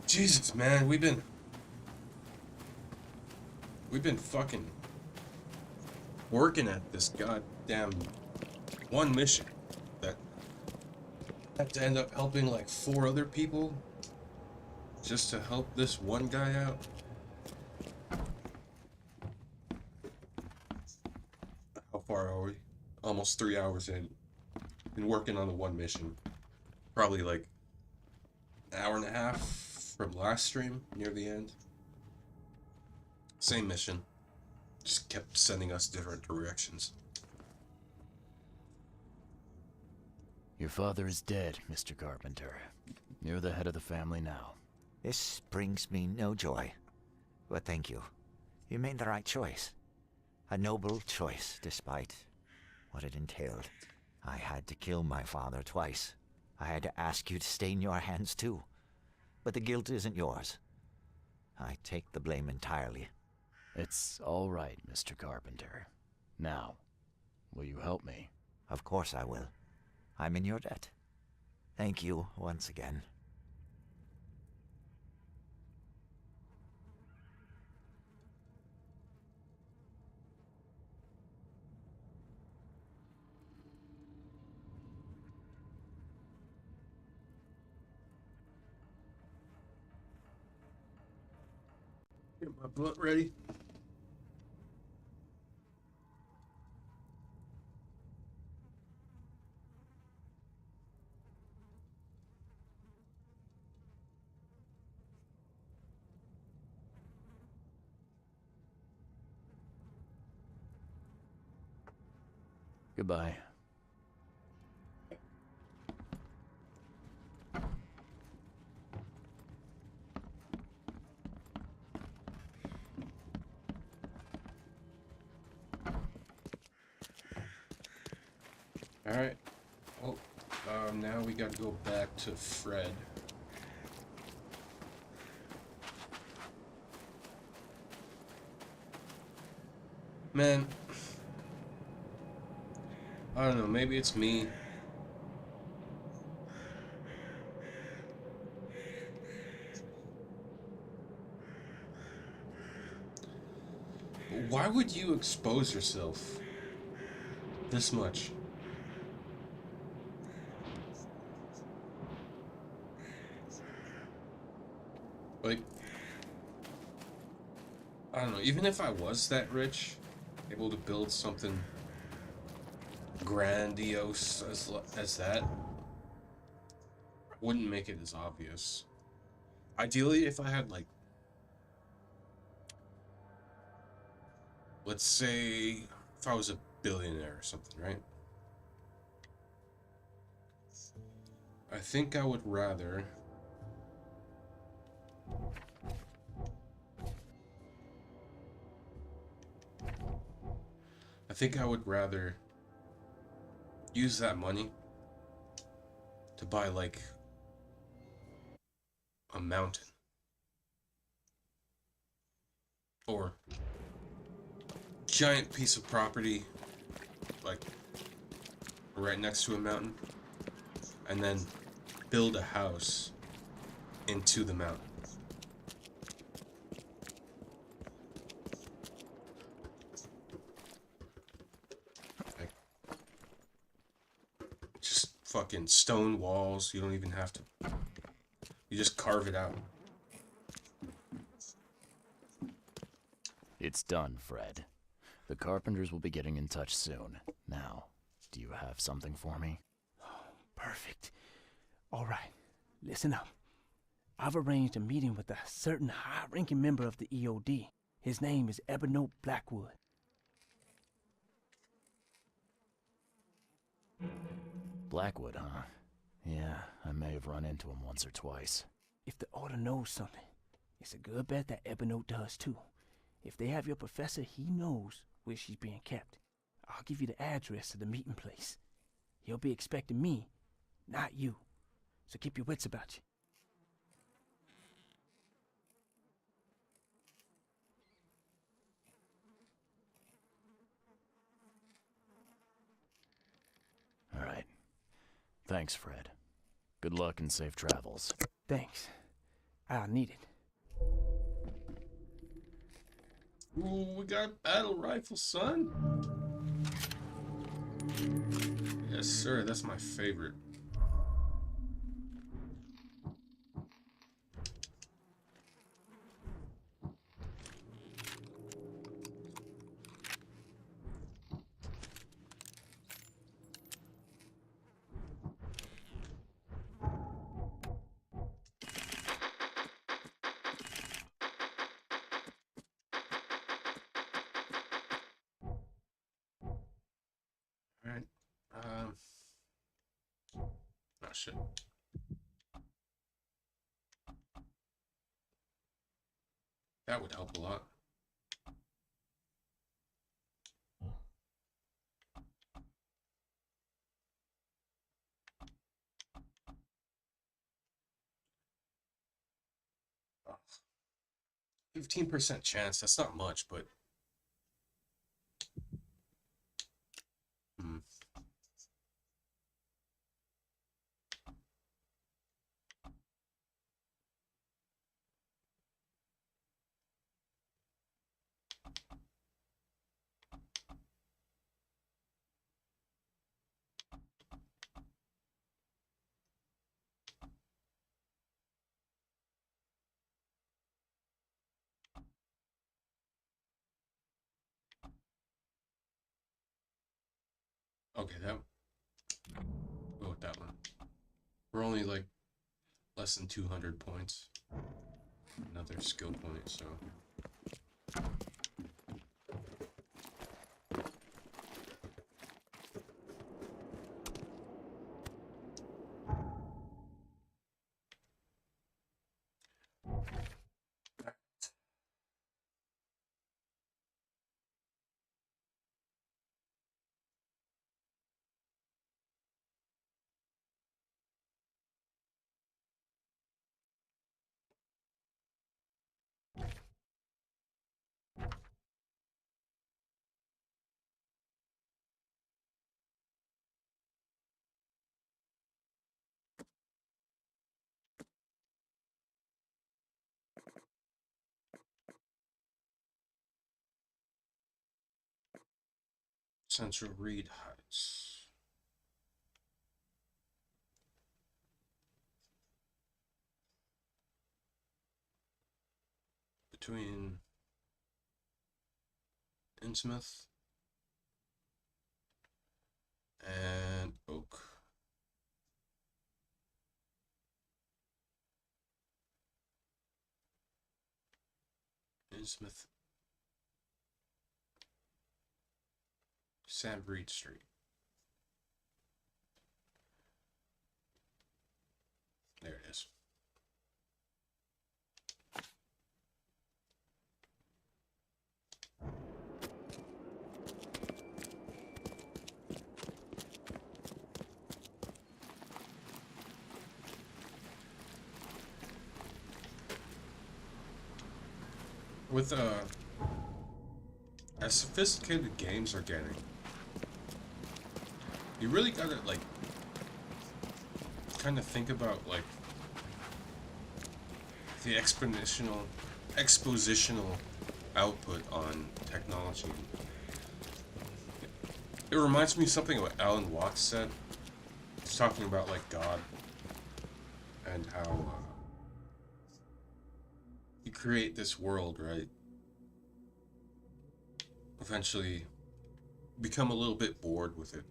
Jesus, man, we've been fucking working at this goddamn one mission that had to end up helping like 4 other people just to help this one guy out. How far are we? Almost 3 hours in. Been working on the one mission. Probably like an hour and a half from last stream, near the end. Same mission. Just kept sending us different directions. Your father is dead, Mr. Carpenter. You're the head of the family now. This brings me no joy. But thank you. You made the right choice. A noble choice, despite what it entailed. I had to kill my father twice. I had to ask you to stain your hands too. But the guilt isn't yours. I take the blame entirely. It's all right, Mr. Carpenter. Now, will you help me? Of course I will. I'm in your debt. Thank you once again. Get my blunt ready. Goodbye. Alright. Well, now we gotta go back to Fred. Man, I don't know, maybe it's me. Why would you expose yourself this much? Like, I don't know, even if I was that rich, able to build something grandiose as that, wouldn't make it as obvious. Ideally, if I had, like, let's say, if I was a billionaire or something, right? I think I would rather use that money to buy, like, a mountain. Or giant piece of property, like, right next to a mountain. And then build a house into the mountain. Like, just fucking stone walls. You don't even have to. You just carve it out. It's done, Fred. The Carpenters will be getting in touch soon. Now, do you have something for me? Perfect. All right, listen up. I've arranged a meeting with a certain high-ranking member of the EOD. His name is Ebony Blackwood. Blackwood, huh? Yeah, I may have run into him once or twice. If the Order knows something, it's a good bet that Ebony does too. If they have your professor, he knows where she's being kept. I'll give you the address to the meeting place. He'll be expecting me, not you. So keep your wits about you. All right. Thanks, Fred. Good luck and safe travels. Thanks. I'll need it. Ooh, we got a battle rifle, son. Yes, sir. That's my favorite. Alright. Oh, shit. That would help a lot. 15% chance. That's not much, but okay, go with that one. We're only like less than 200 points. Another skill point, so. Central Reed Heights. Between Innsmouth and Oak. Innsmouth. Sam Reed Street. There it is. With as sophisticated games are getting, you really gotta like kind of think about like the expositional output on technology. It reminds me of something what Alan Watts said. He's talking about like God and how you create this world, right? Eventually become a little bit bored with it.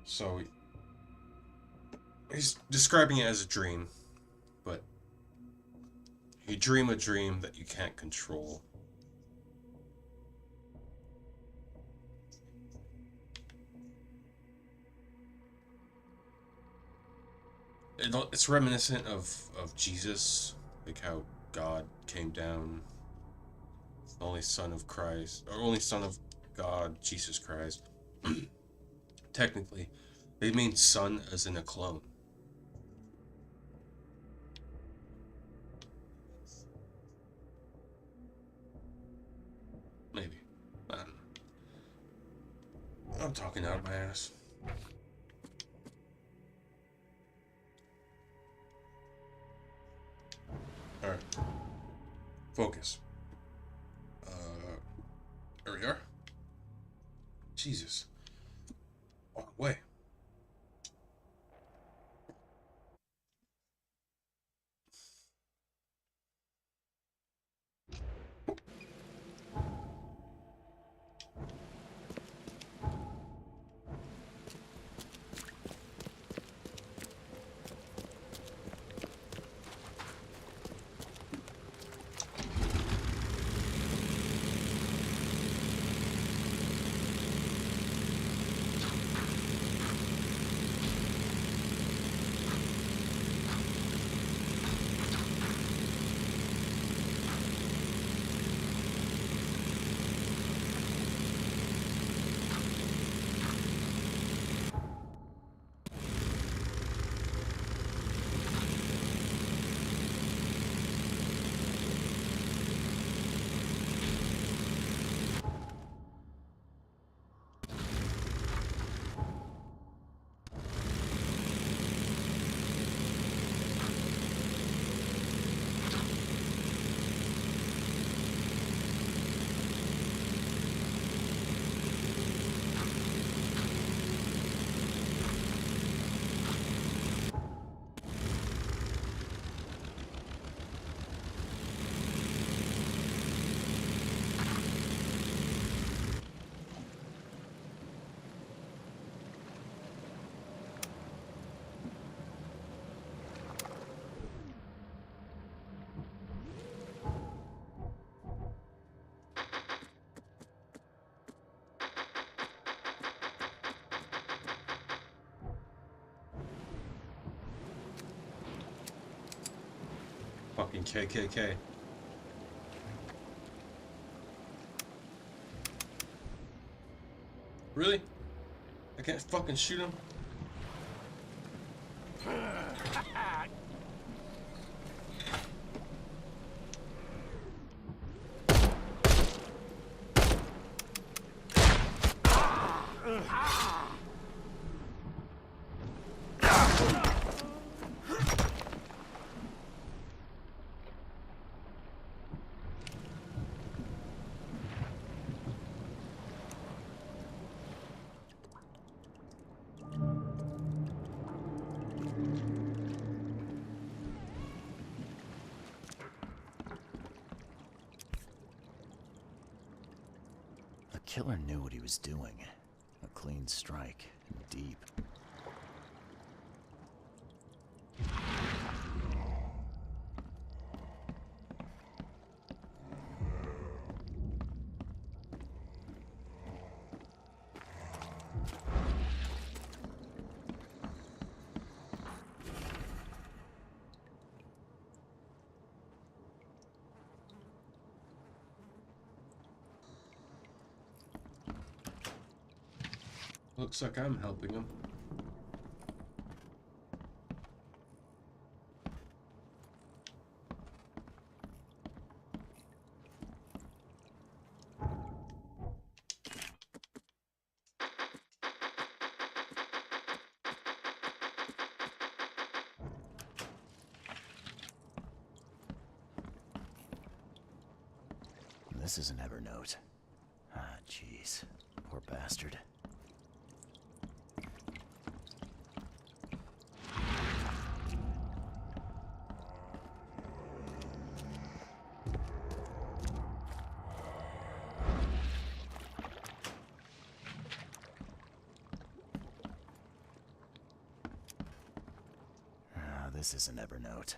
So he's describing it as a dream, but you dream a dream that you can't control. It's reminiscent of Jesus, like how God came down, the only Son of Christ, or only Son of God, Jesus Christ. Technically, they mean son as in a clone. Maybe. I don't know. I'm talking out of my ass. Alright. Focus. There we are. Jesus. Walk away. Fucking KKK. Really? I can't fucking shoot him? The killer knew what he was doing. A clean strike, and deep. Looks like I'm helping him. This is an Evernote. Ah, jeez. Poor bastard. Ah, this is an Evernote.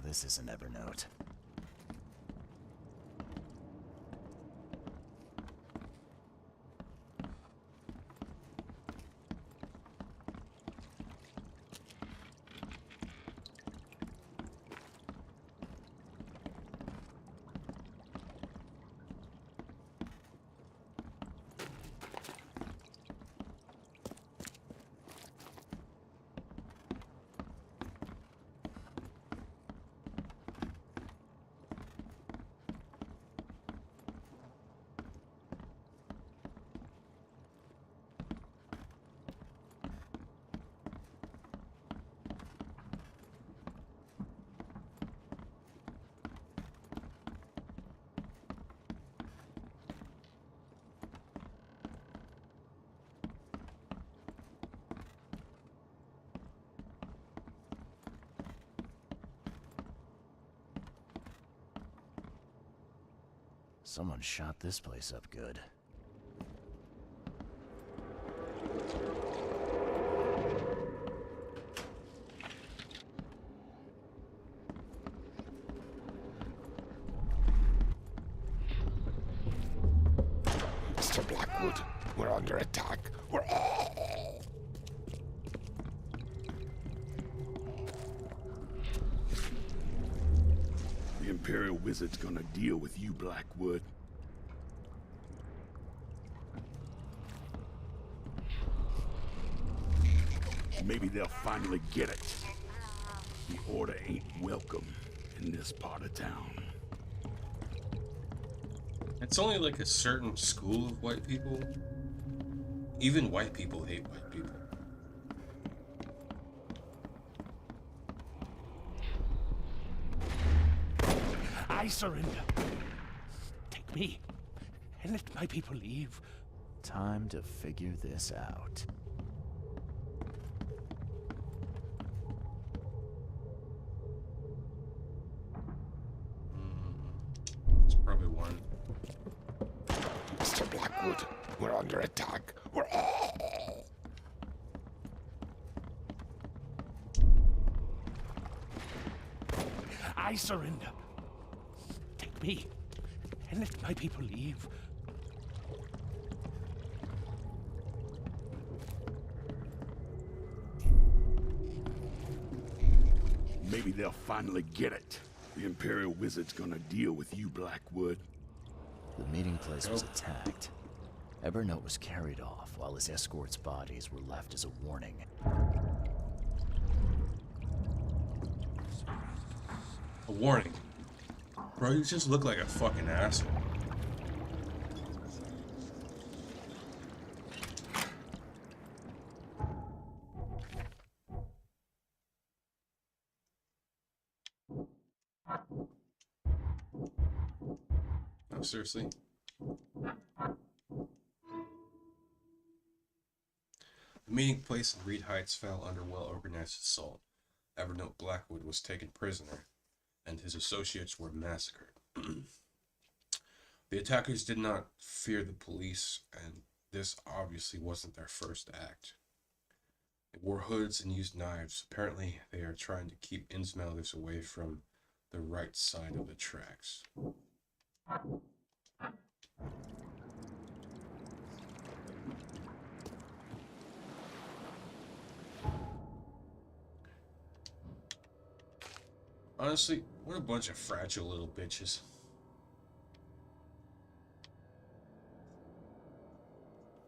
This is an Evernote. Someone shot this place up good. Blackwood. We're under attack. We're... The Imperial Wizard's gonna deal with you, Blackwood. Maybe they'll finally get it. The Order ain't welcome in this part of town. It's only like a certain school of white people. Even white people hate white people. I surrender. Take me and let my people leave. Time to figure this out. It's probably one. Mr. Blackwood, we're under attack. We're... I surrender. Take me and let my people leave. Maybe they'll finally get it. The Imperial Wizard's gonna deal with you, Blackwood. The meeting place was attacked. Evernote was carried off while his escort's bodies were left as a warning. A warning. Bro, you just look like a fucking asshole. No, seriously. The meeting place in Reed Heights fell under well-organized assault. Evernote Blackwood was taken prisoner, and his associates were massacred. The attackers did not fear the police, and this obviously wasn't their first act. They wore hoods and used knives. Apparently, they are trying to keep Innsmelders away from the right side of the tracks. Honestly, what a bunch of fragile little bitches.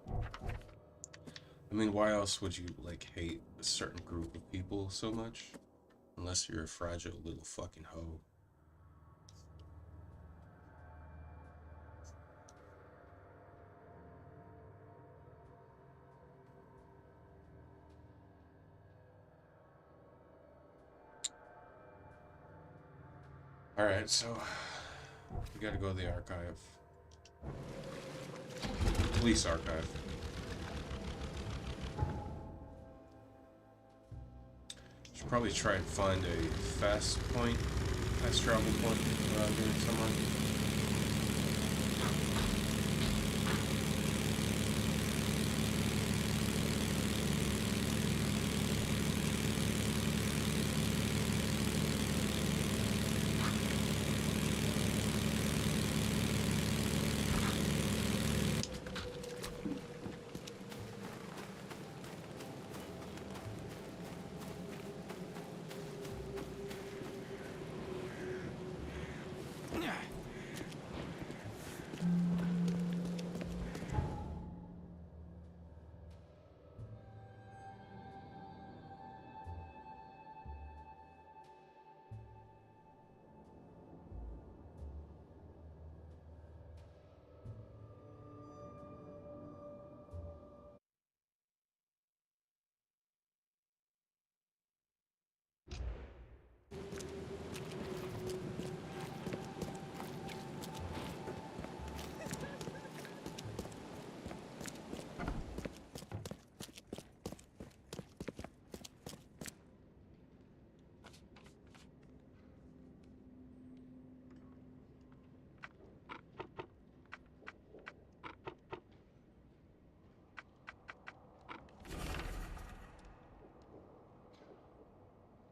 I mean, why else would you, like, hate a certain group of people so much? Unless you're a fragile little fucking hoe. Alright, so we gotta go to the archive. Police archive. Should probably try and find a fast travel point around here somewhere.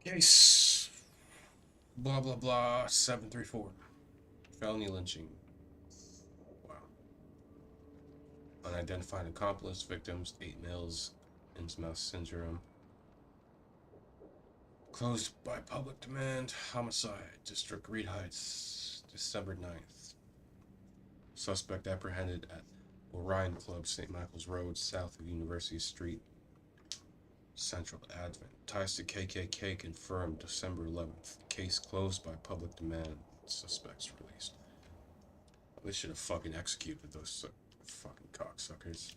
Case blah blah blah 734. Felony lynching. Wow. unidentified accomplice, victims, 8 males, Innsmouth syndrome. Closed by public demand, homicide, Distrokid Heights, December 9th. Suspect apprehended at Orion Club, St. Michael's Road, south of University Street, Central Advent. Ties to KKK confirmed December 11th. Case closed by public demand. Suspects released. They should have fucking executed those fucking cocksuckers.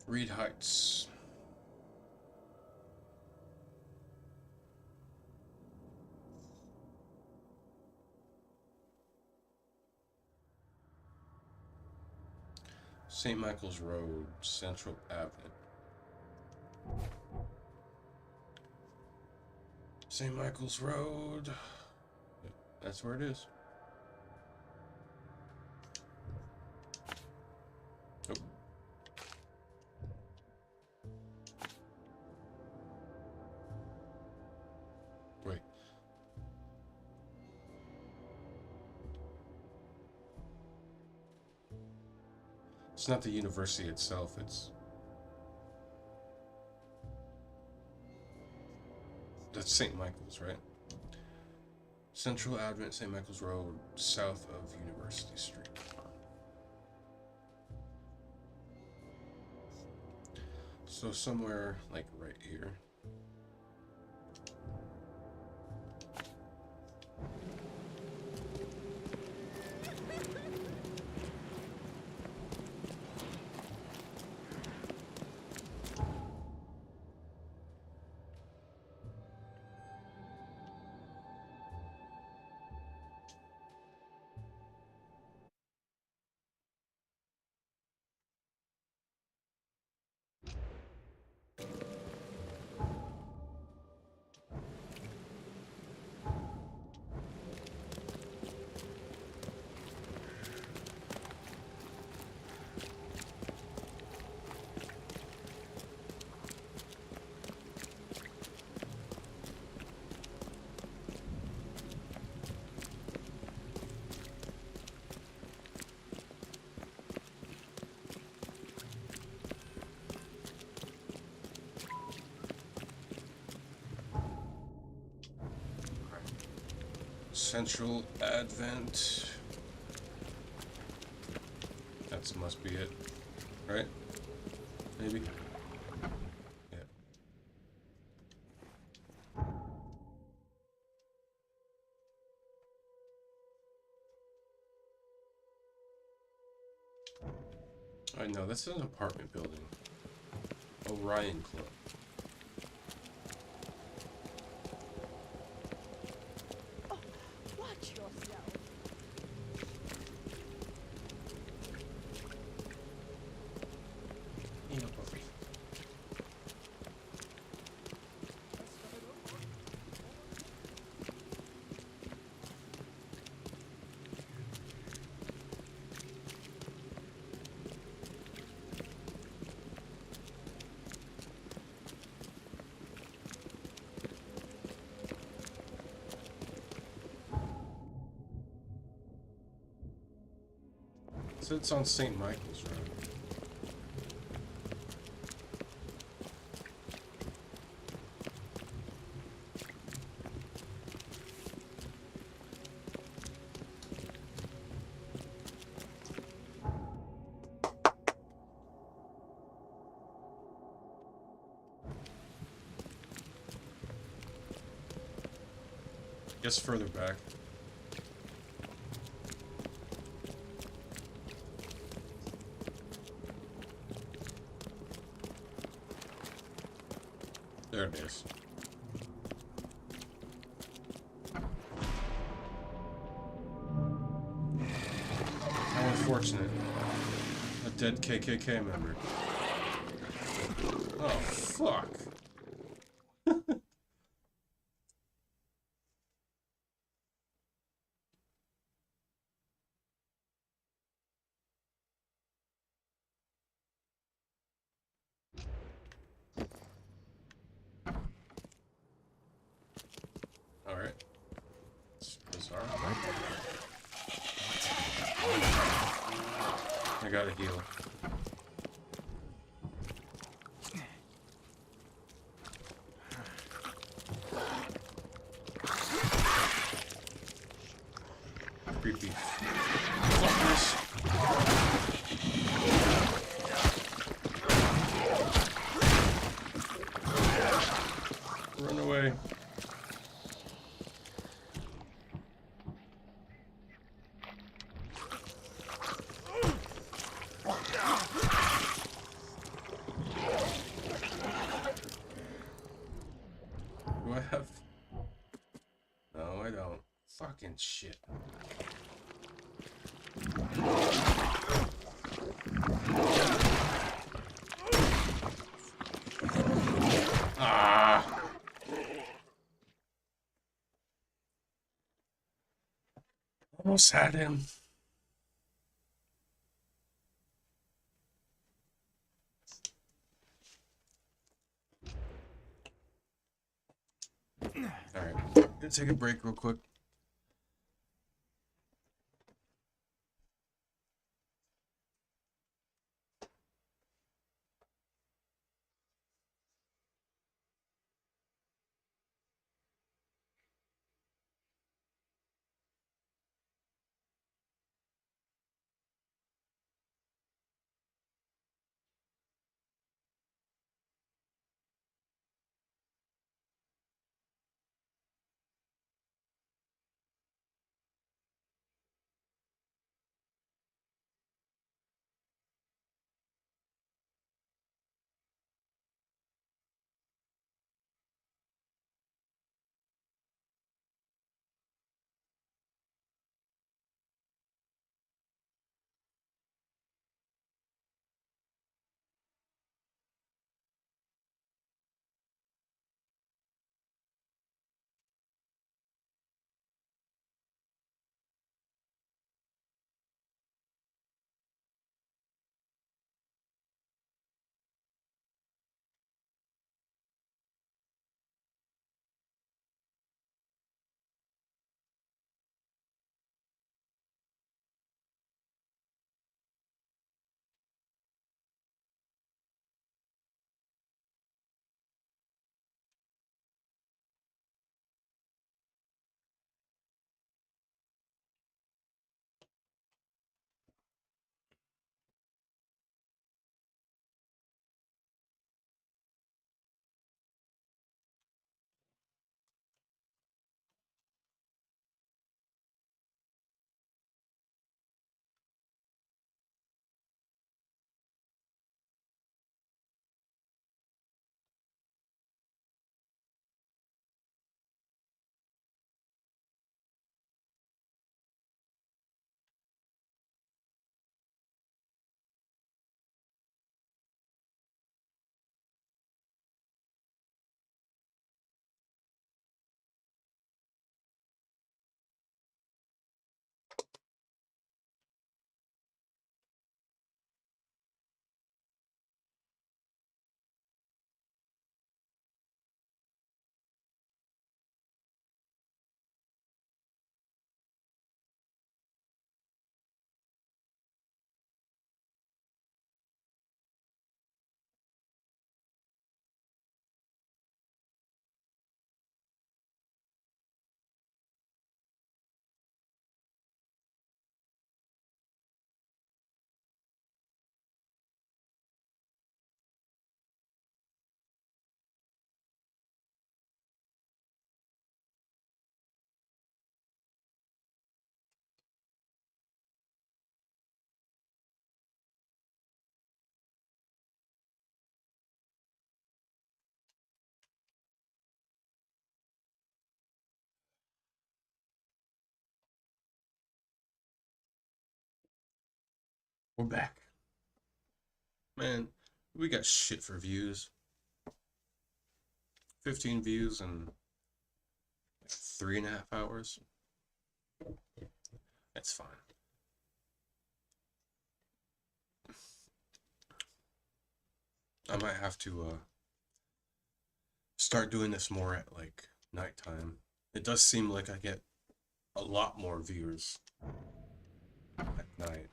Reed Heights. St. Michael's Road, Central Avenue. St. Michael's Road. Yep, that's where it is. Oh. Wait. It's not the university itself, it's... That's St. Michael's, right? Central Advent, St. Michael's Road, south of University Street. So somewhere, like, right here. Central Advent. That must be it, right? Maybe. Yeah. I know, that's an apartment building. Orion Club. So it's on St. Michael's Road. Guess further back. There it is. How unfortunate. A dead KKK member. Oh, fuck. I gotta heal. Creepy fuckers. Run away. Do I have... No, I don't. Fucking shit. Ah! Almost had him. Alright, gonna take a break real quick. We're back. Man, we got shit for views. 15 views in 3.5 hours. That's fine. I might have to start doing this more at like nighttime. It does seem like I get a lot more viewers at night.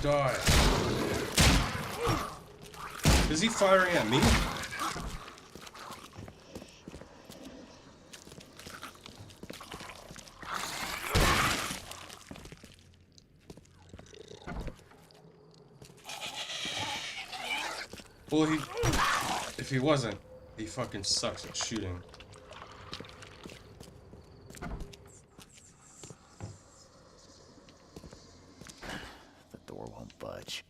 die. Is he firing at me? Well, if he wasn't, he fucking sucks at shooting. The door won't budge.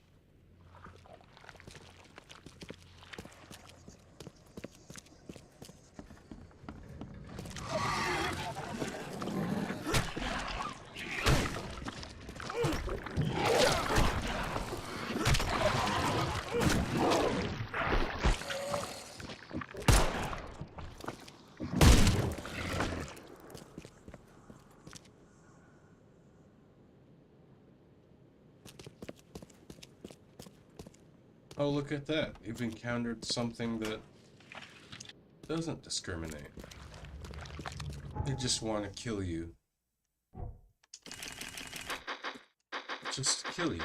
Oh, look at that. You've encountered something that doesn't discriminate. They just want to kill you. Just kill you.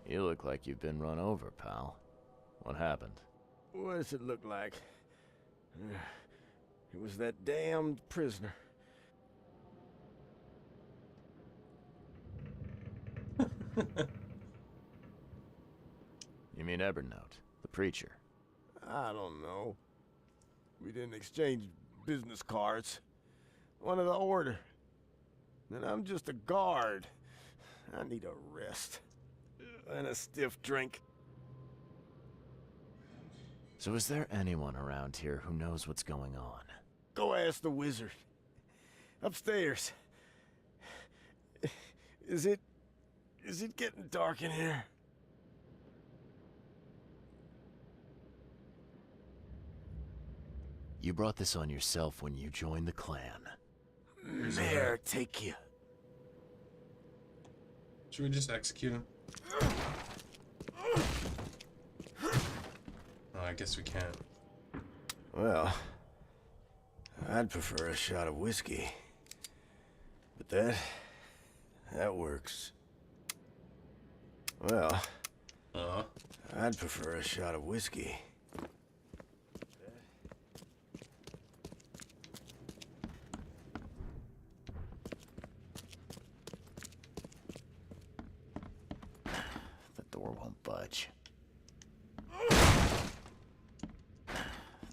You look like you've been run over, pal. What happened? What does it look like? It was that damned prisoner. You mean Evernote, the preacher? I don't know. We didn't exchange business cards. One of the order. And I'm just a guard. I need a rest. And a stiff drink. So is there anyone around here who knows what's going on? Go ask the wizard. Upstairs. Is it getting dark in here? You brought this on yourself when you joined the clan. Mayor, take you. Should we just execute him? Oh, I guess we can't. Well, I'd prefer a shot of whiskey. But that works. Well, I'd prefer a shot of whiskey. The door won't budge.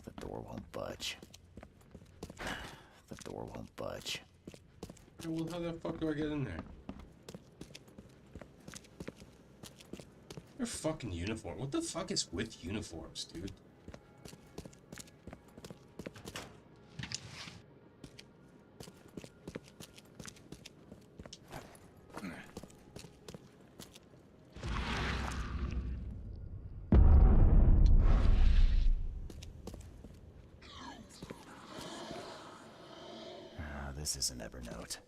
The door won't budge. The door won't budge. Well, how the fuck do I get in there? Your fucking uniform. What the fuck is with uniforms, dude? This isn't Evernote.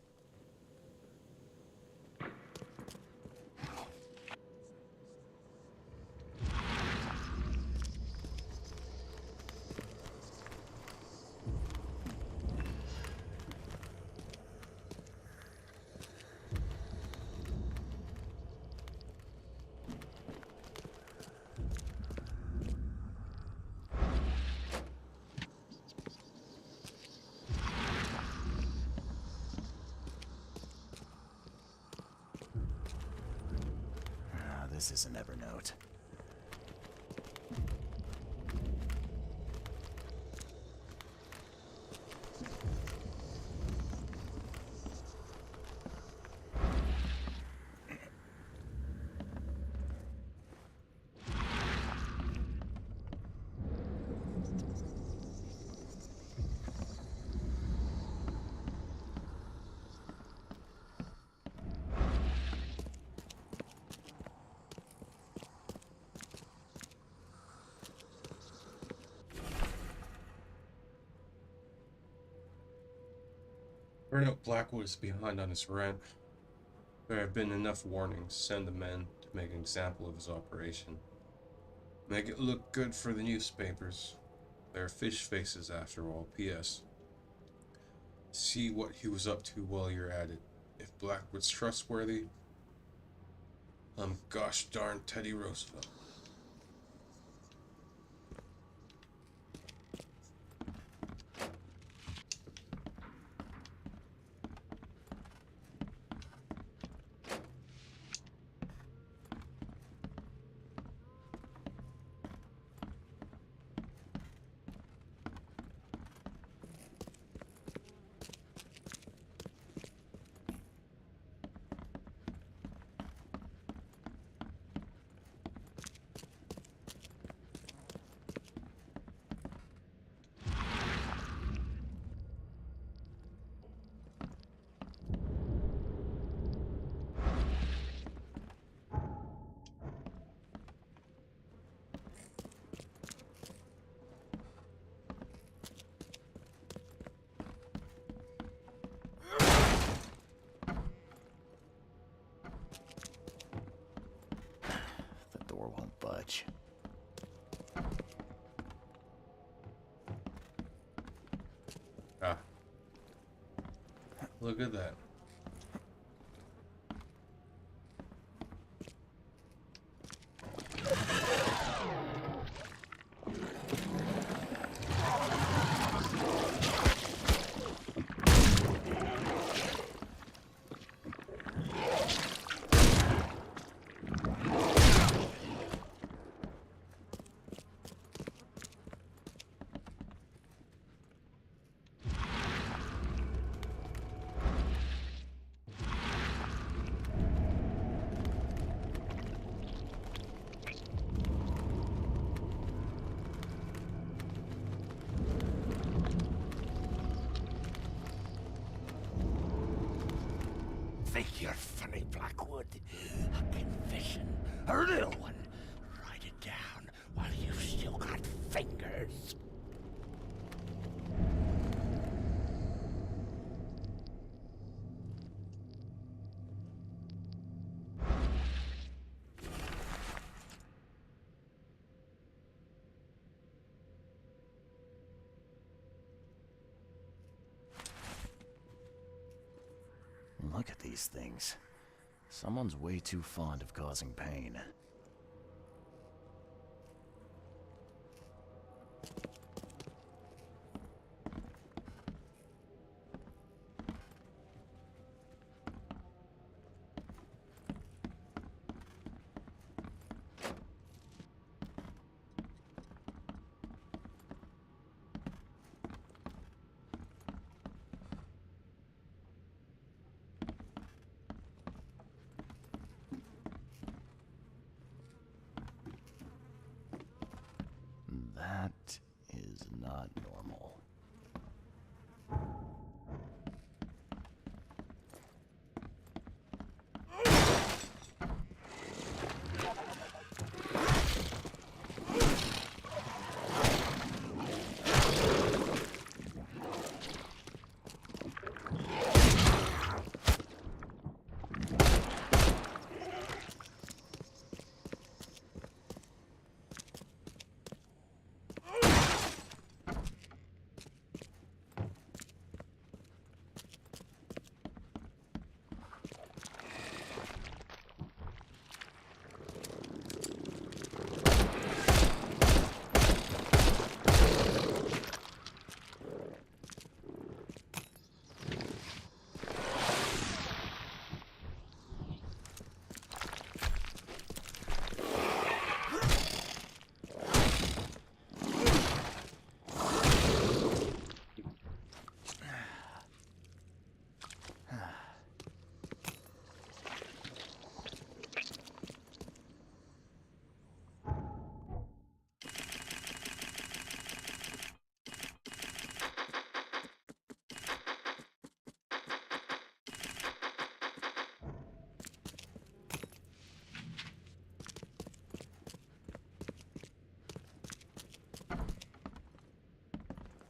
This isn't Evernote. Colonel Blackwood is behind on his rent. There have been enough warnings. Send the men to make an example of his operation. Make it look good for the newspapers. They're fish faces after all. P.S. See what he was up to while you're at it. If Blackwood's trustworthy, I'm gosh darn Teddy Roosevelt. The door won't budge. Ah. Look at that. Think you're funny, Blackwood? A confession, a little one. Write it down while you've still got fingers. Look at these things. Someone's way too fond of causing pain. That is not normal.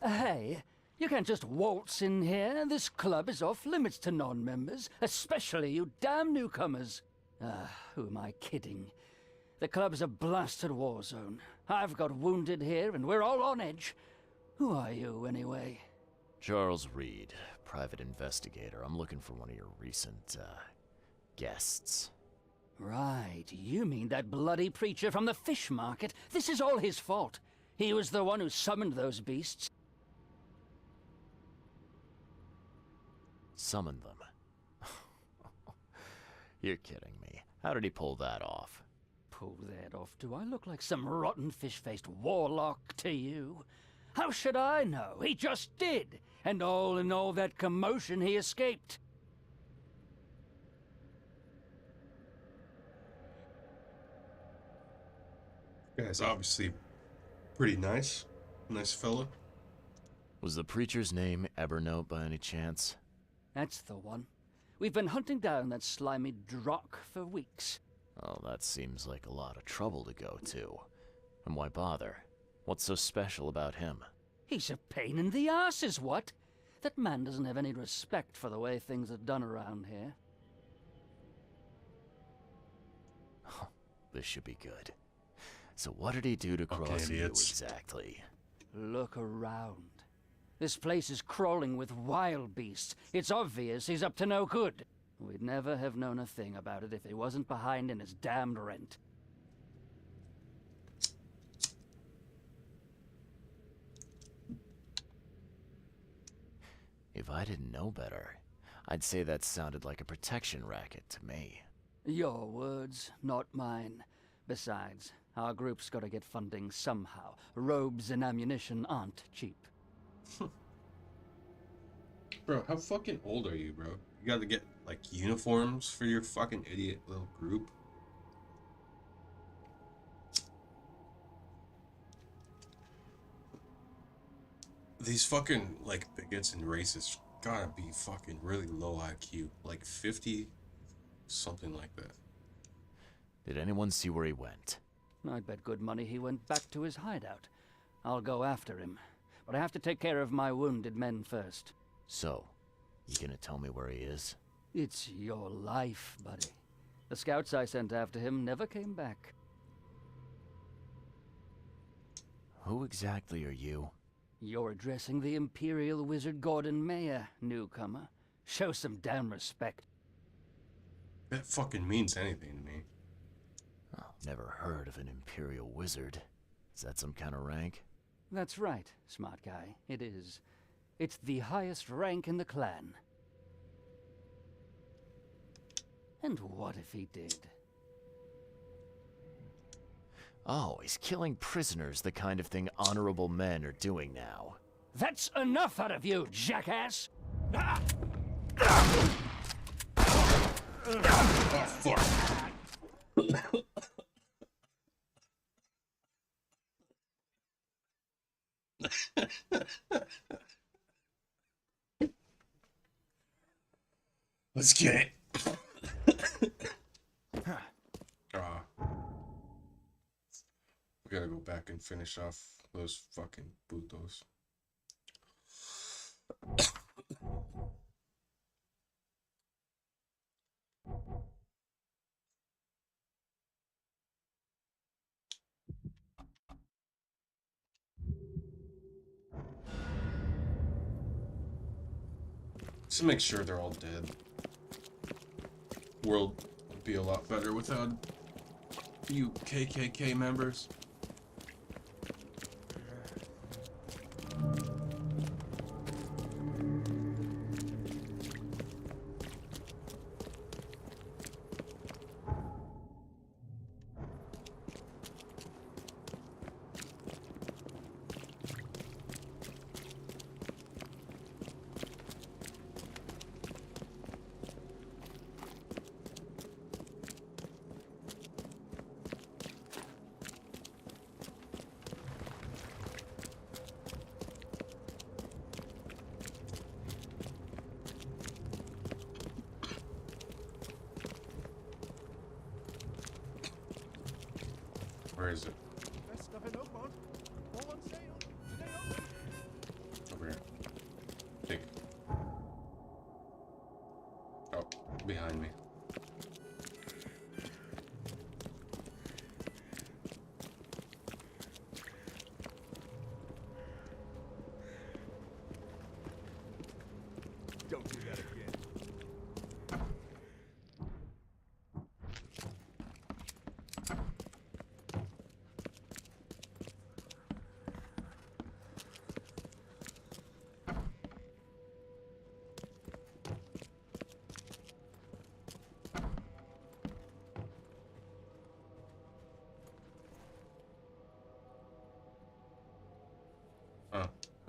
Hey, You can't just waltz in here. This club is off limits to non-members, especially you damn newcomers. Who am I kidding? The club's a blasted war zone. I've got wounded here, and we're all on edge. Who are you, anyway? Charles Reed, private investigator. I'm looking for one of your recent, guests. Right, you mean that bloody preacher from the fish market? This is all his fault. He was the one who summoned those beasts. Summoned them? You're kidding me. How did he pull that off? Pull that off? Do I look like some rotten fish-faced warlock to you? How should I know? He just did. And all in all that commotion, he escaped. Guy's obviously pretty nice. Nice fella. Was the preacher's name Evernote by any chance? That's the one. We've been hunting down that slimy drock for weeks. Oh, that seems like a lot of trouble to go to. And why bother? What's so special about him? He's a pain in the arse, is what? That man doesn't have any respect for the way things are done around here. This should be good. So what did he do to cross you exactly? Look around. This place is crawling with wild beasts. It's obvious he's up to no good. We'd never have known a thing about it if he wasn't behind in his damned rent. If I didn't know better, I'd say that sounded like a protection racket to me. Your words, not mine. Besides, our group's gotta get funding somehow. Robes and ammunition aren't cheap. Bro, how fucking old are you, bro? You gotta get, like, uniforms for your fucking idiot little group? These fucking, like, bigots and racists gotta be fucking really low IQ. Like 50, something like that. Did anyone see where he went? I'd bet good money he went back to his hideout. I'll go after him, but I have to take care of my wounded men first. So, you gonna tell me where he is? It's your life, buddy. The scouts I sent after him never came back. Who exactly are you? You're addressing the Imperial Wizard Gordon Mayer, newcomer. Show some damn respect. That fucking means anything to me. Oh, never heard of an Imperial Wizard. Is that some kind of rank? That's right, smart guy. It is. It's the highest rank in the clan. And what if he did? Oh, he's killing prisoners, the kind of thing honorable men are doing now. That's enough out of you, jackass! Oh, fuck. Let's get it. We gotta go back and finish off those fucking putos. Just to make sure they're all dead. World would be a lot better without you KKK members. Where is it? Over here.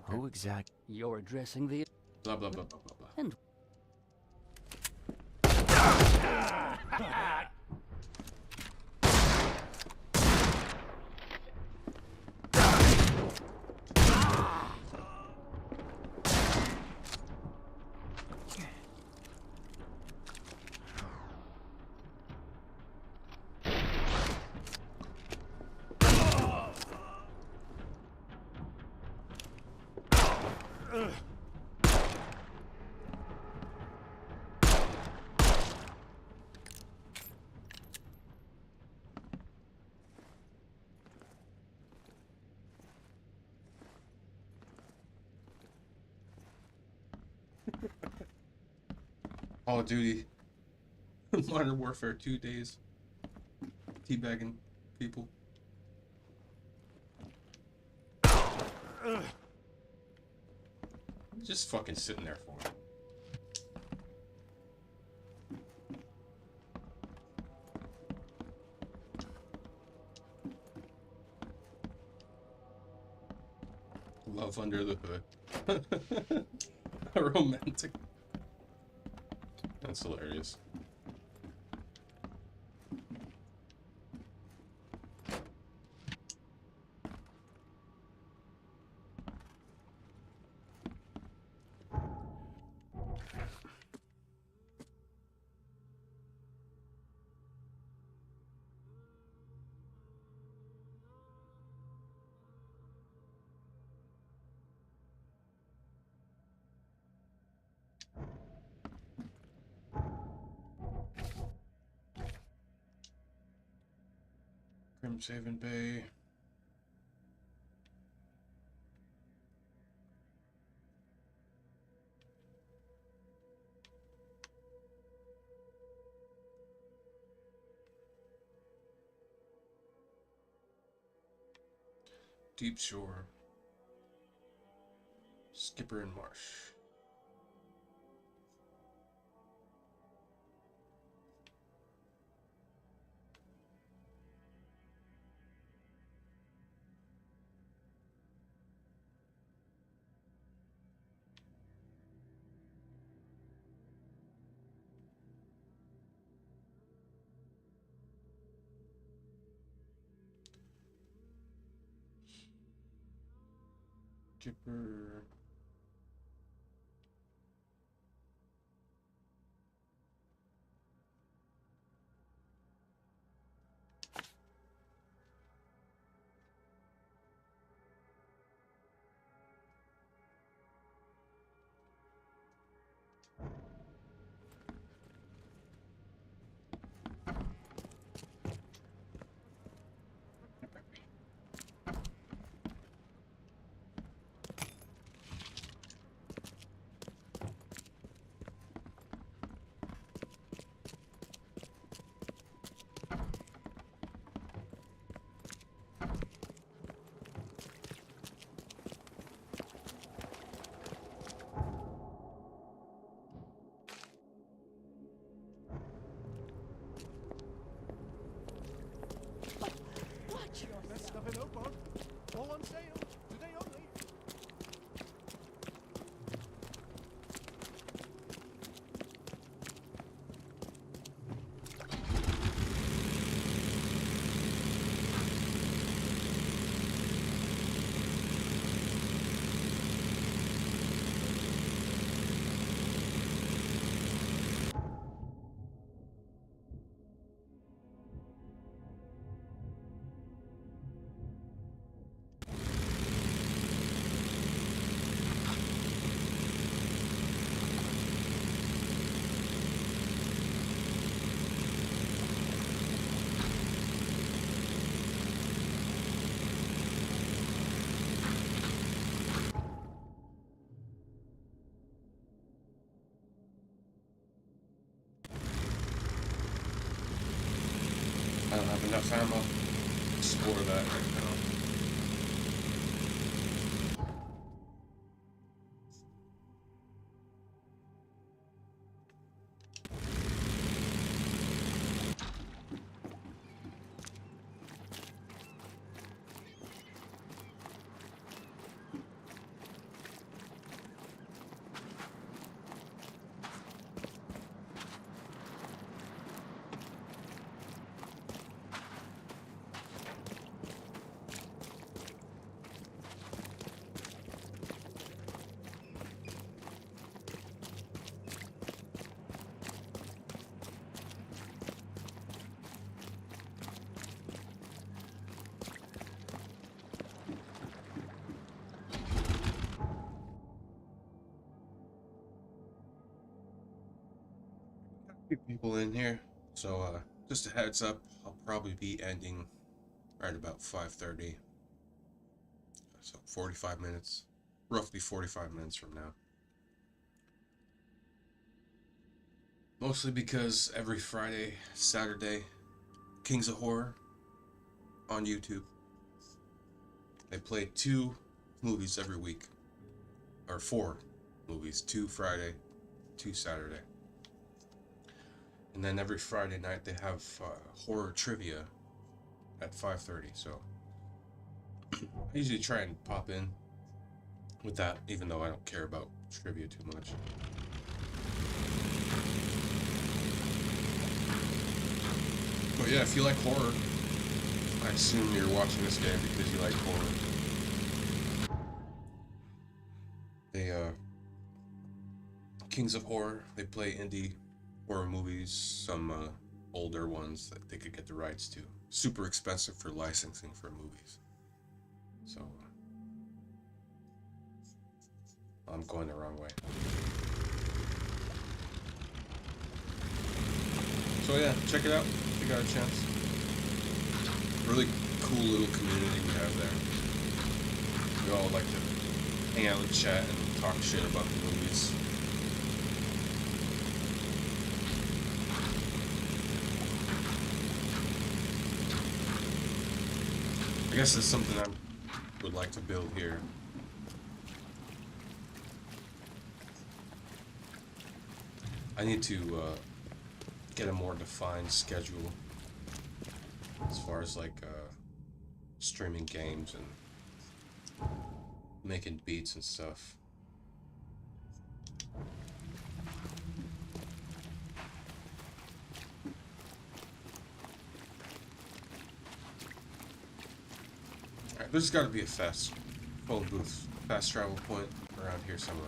Who exact? You're addressing the... Blah, blah, blah, blah, blah, blah. And... Call of Duty. Modern Warfare 2 days. Teabagging people. Just fucking sitting there for it. Love under the hood. A romantic. That's hilarious. Grim Saving Bay. Deep Shore. Skipper and Marsh. Skipper. All on sale. Today only. I don't have enough ammo to score that right now. few people in here. So just a heads up, I'll probably be ending right about 5:30. So 45 minutes, roughly 45 minutes from now. Mostly because every Friday, Saturday, Kings of Horror on YouTube. They play 2 movies every week. Or 4 movies. 2 Friday, 2 Saturday. And then every Friday night they have horror trivia at 5:30. So I usually try and pop in with that, even though I don't care about trivia too much. But yeah, if you like horror, I assume you're watching this game because you like horror. They, Kings of Horror, they play indie horror movies, some older ones that they could get the rights to. Super expensive for licensing for movies. So, I'm going the wrong way. So yeah, check it out if you got a chance. Really cool little community we have there. We all like to hang out and chat and talk shit about the movies. I guess that's something I would like to build here. I need to get a more defined schedule as far as like streaming games and making beats and stuff. Alright, there's got to be a fast phone booth, fast travel point around here somewhere.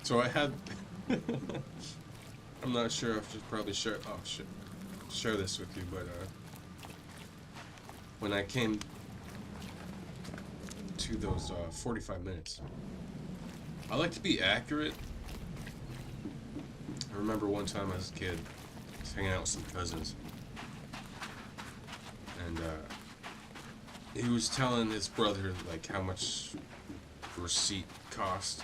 So I had, I'm not sure if I should probably share this with you, but when I came to those 45 minutes, I like to be accurate. I remember one time as a kid, I was hanging out with some cousins, and he was telling his brother like how much receipt cost.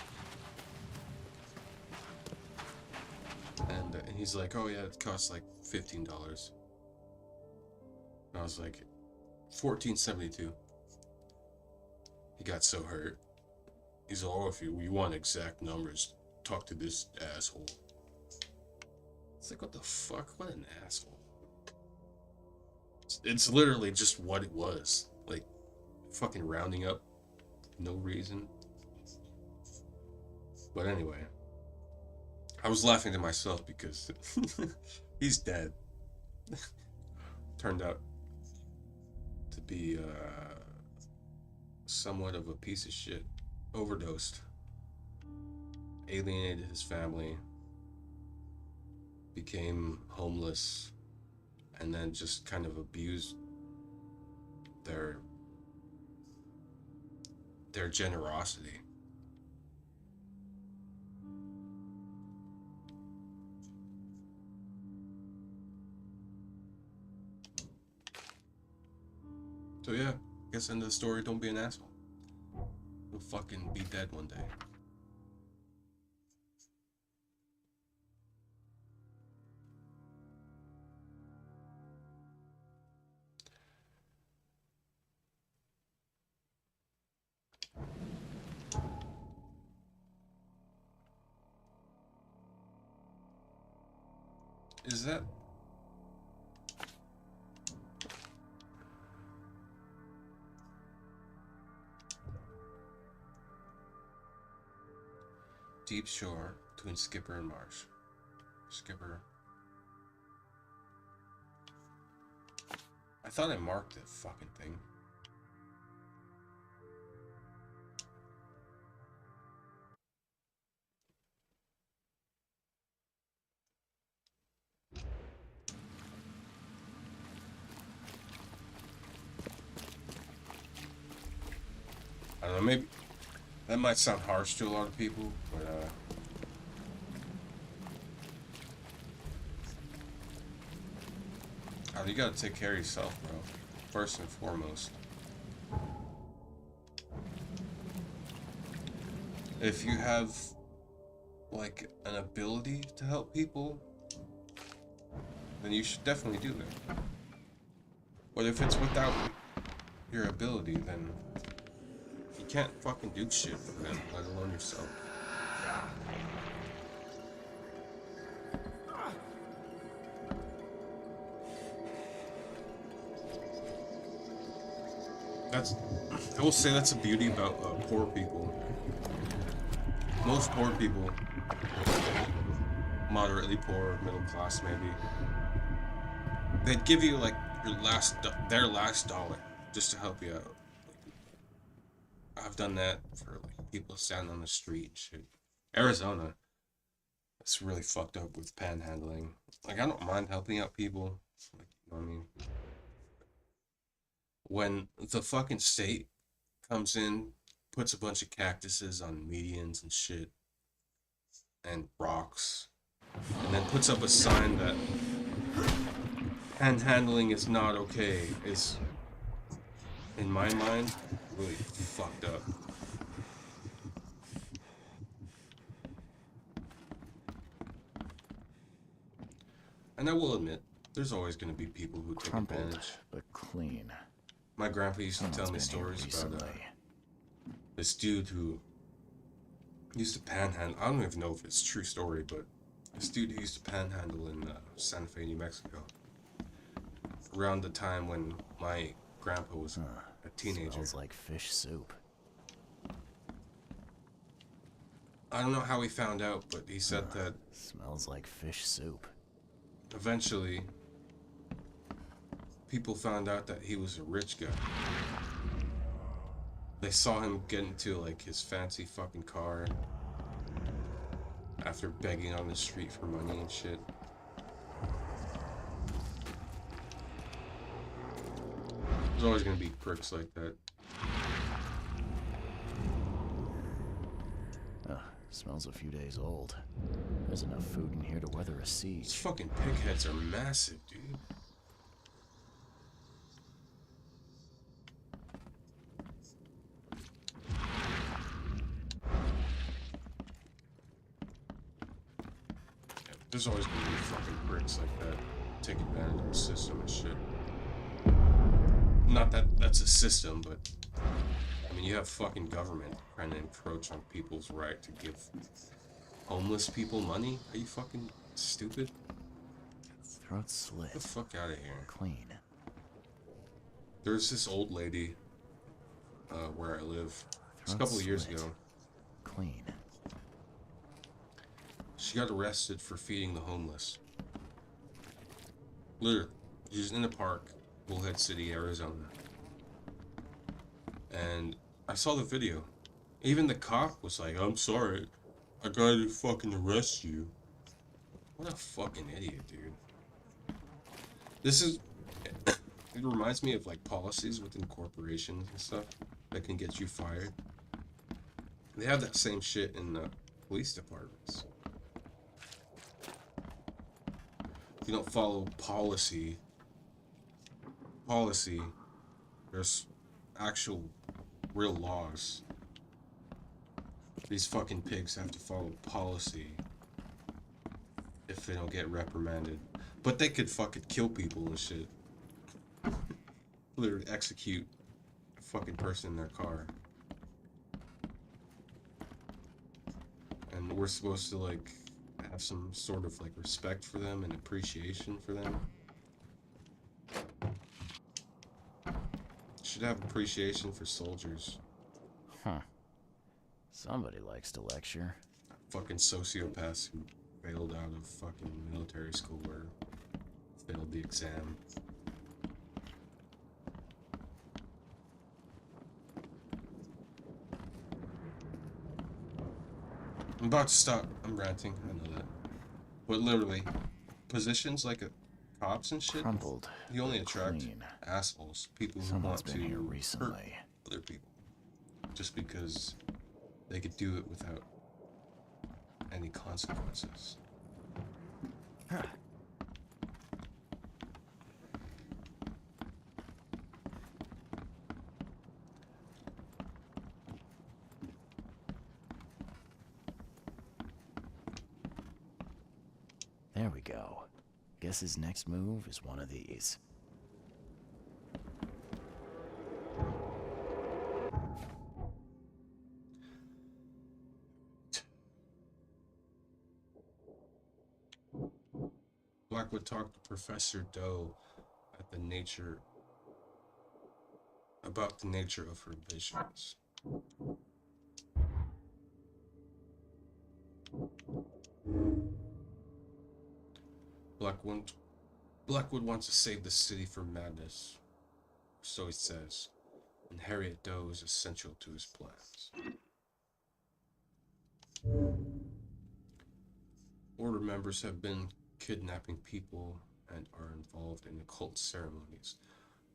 And he's like, oh yeah, it costs like $15. And I was like, $14.72. He got so hurt. He's like, oh, if you want exact numbers, talk to this asshole. It's like, what the fuck? What an asshole. It's literally just what it was. Like, fucking rounding up, no reason. But anyway. I was laughing to myself because he's dead. Turned out to be somewhat of a piece of shit. Overdosed. Alienated his family. Became homeless. And then just kind of abused their generosity. So yeah, I guess end of the story, don't be an asshole. You'll fucking be dead one day. Is that... Deep shore between Skipper and Marsh. Skipper. I thought I marked the fucking thing. I don't know, maybe that might sound harsh to a lot of people, but you gotta take care of yourself, bro. First and foremost. If you have, like, an ability to help people, then you should definitely do it. But if it's without your ability, then you can't fucking do shit for them, let alone yourself. I will say that's the beauty about poor people. Most poor people, moderately poor, middle class maybe, they'd give you like their last dollar just to help you out. I've done that for like people standing on the street and shit. Arizona, it's really fucked up with panhandling. Like, I don't mind helping out people, like, you know what I mean? When the fucking state comes in, puts a bunch of cactuses on medians and shit, and rocks, and then puts up a sign that panhandling is not okay, is, in my mind, really fucked up. And I will admit, there's always going to be people who take advantage. But clean. My grandpa used to tell me stories about this dude who used to panhandle. I don't even know if it's a true story, but this dude who used to panhandle in Santa Fe, New Mexico, around the time when my grandpa was a teenager. Smells like fish soup. I don't know how he found out, but he said that smells like fish soup. Eventually, people found out that he was a rich guy. They saw him get into like his fancy fucking car after begging on the street for money and shit. There's always gonna be pricks like that. Smells a few days old. There's enough food in here to weather a siege. These fucking pig heads are massive, dude. There's always gonna be fucking pricks like that. Take advantage of the system and shit. Not that that's a system, but I mean, you have fucking government trying to encroach on people's right to give homeless people money? Are you fucking stupid? Throat slit. Get the fuck out of here. Clean. There's this old lady where I live. It's a couple of years ago. Clean. She got arrested for feeding the homeless. Literally, she's in a park, Bullhead City, Arizona. And I saw the video. Even the cop was like, "I'm sorry, I gotta fucking arrest you." What a fucking idiot, dude. This is... It reminds me of like policies within corporations and stuff that can get you fired. They have that same shit in the police departments. If you don't follow policy, there's actual real laws. These fucking pigs have to follow policy if they don't get reprimanded. But they could fucking kill people and shit. Literally execute a fucking person in their car. And we're supposed to like have some sort of like respect for them and appreciation for them. Should have appreciation for soldiers. Huh. Somebody likes to lecture. Fucking sociopaths who failed out of fucking military school or failed the exam. I'm about to stop. I'm ranting. I know that. But literally, positions like cops and shit, Crumpled, you only attract clean. assholes. People who Someone's want been to here hurt recently. other people. Just because they could do it without any consequences. There we go. Guess his next move is one of these. Blackwood talked to Professor Doe about the nature of her visions. Blackwood wants to save the city from madness, so he says, and Harriet Doe is essential to his plans. Order members have been kidnapping people and are involved in occult ceremonies,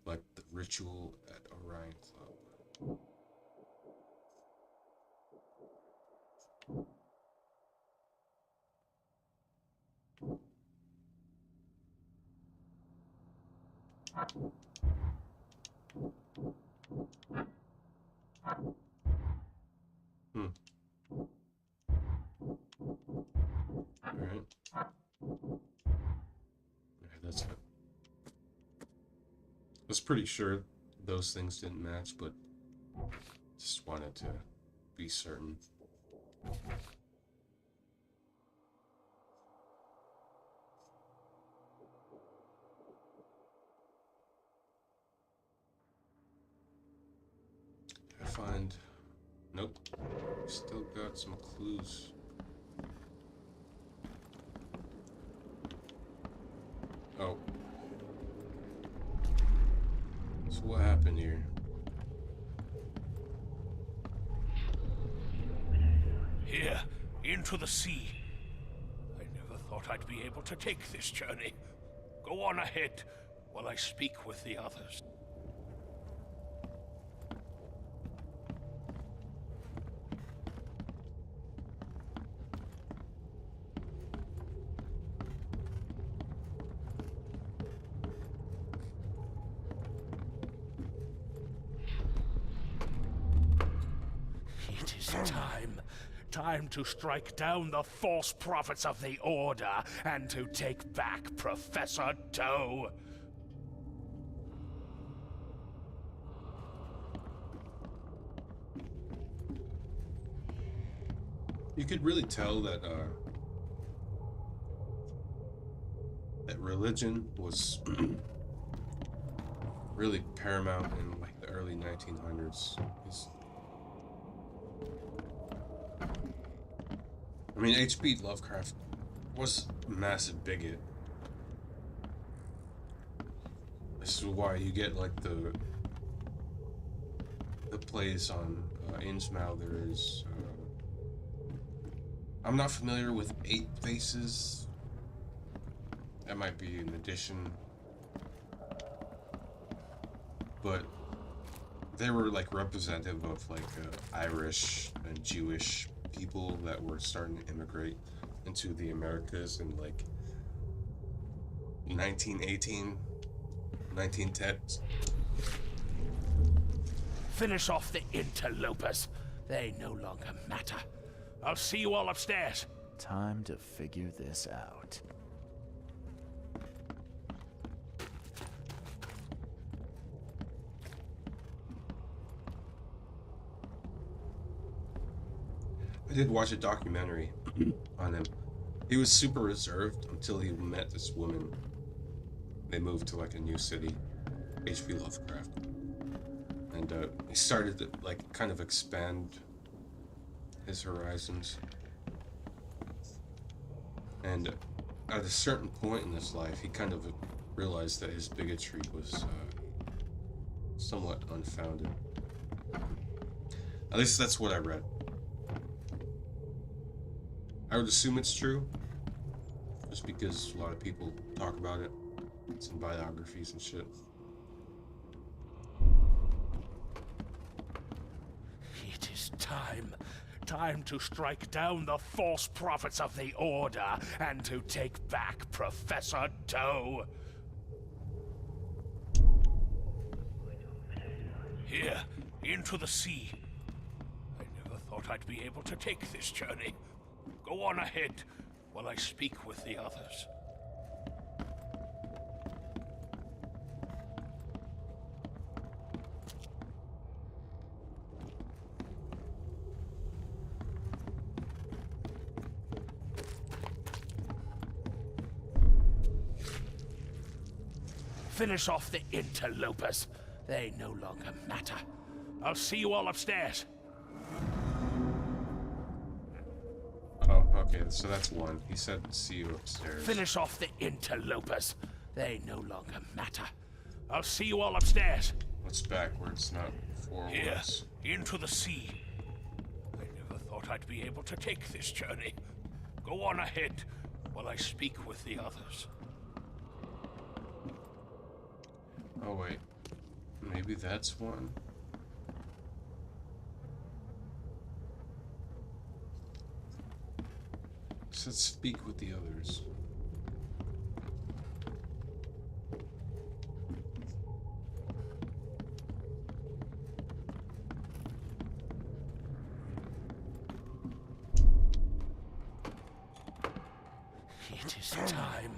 like the ritual at Orion Club. Alright. Okay, that's it. I was pretty sure those things didn't match, but just wanted to be certain. I find... Nope. Still got some clues. Oh. So what happened here? Here, into the sea. I never thought I'd be able to take this journey. Go on ahead while I speak with the others. It is time. Time to strike down the false prophets of the Order and to take back Professor Doe. You could really tell that that religion was really paramount in like the early 1900s. I mean, H.P. Lovecraft was a massive bigot. This is why you get like the plays on Innsmouth. There is. I'm not familiar with Eight Faces. That might be an addition, but they were like representative of like Irish and Jewish people that were starting to immigrate into the Americas in like 1918, 1910s. Finish off the interlopers. They no longer matter. I'll see you all upstairs. Time to figure this out. I did watch a documentary on him. He was super reserved until he met this woman. They moved to like a new city, H.P. Lovecraft, and he started to like kind of expand his horizons. And at a certain point in his life, he kind of realized that his bigotry was somewhat unfounded. At least that's what I read. I would assume it's true, just because a lot of people talk about it. It's in biographies and shit. It is time. Time to strike down the false prophets of the Order and to take back Professor Doe. Here, into the sea. I never thought I'd be able to take this journey. Go on ahead while I speak with the others. Finish off the interlopers. They no longer matter. I'll see you all upstairs. Oh, okay, so that's one. He said see you upstairs. Finish off the interlopers. They no longer matter. I'll see you all upstairs. What's backwards, not forwards? Here, into the sea. I never thought I'd be able to take this journey. Go on ahead while I speak with the others. Oh wait, maybe that's one. It said speak with the others. It is time.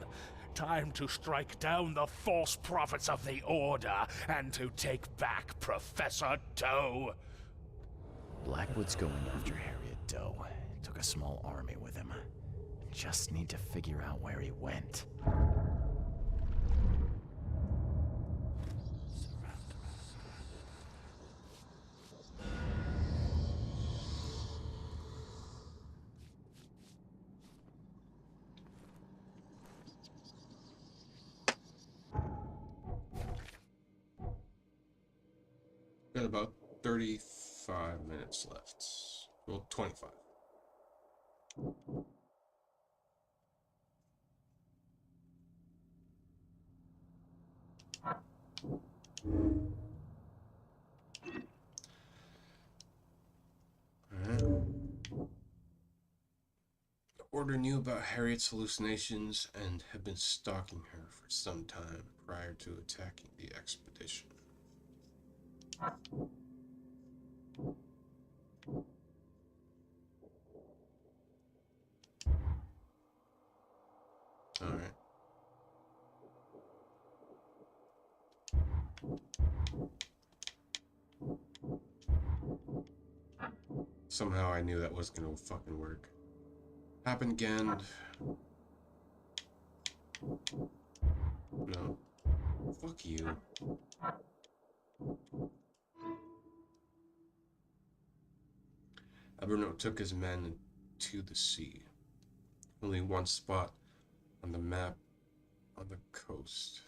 Time to strike down the false prophets of the Order and to take back Professor Doe. Blackwood's going after Harriet Doe. Took a small army with him. Just need to figure out where he went. Got about 35 minutes left. Well, 25. Alright. The Order knew about Harriet's hallucinations and had been stalking her for some time prior to attacking the expedition. Alright. Somehow I knew that wasn't gonna fucking work. Happen again. No. Fuck you. Aberno took his men to the sea. Only one spot on the map on the coast.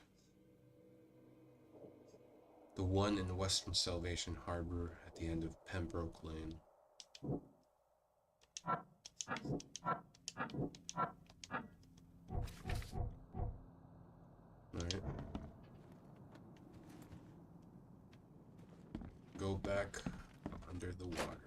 The one in Western Salvation Harbor at the end of Pembroke Lane. Alright. Go back under the water.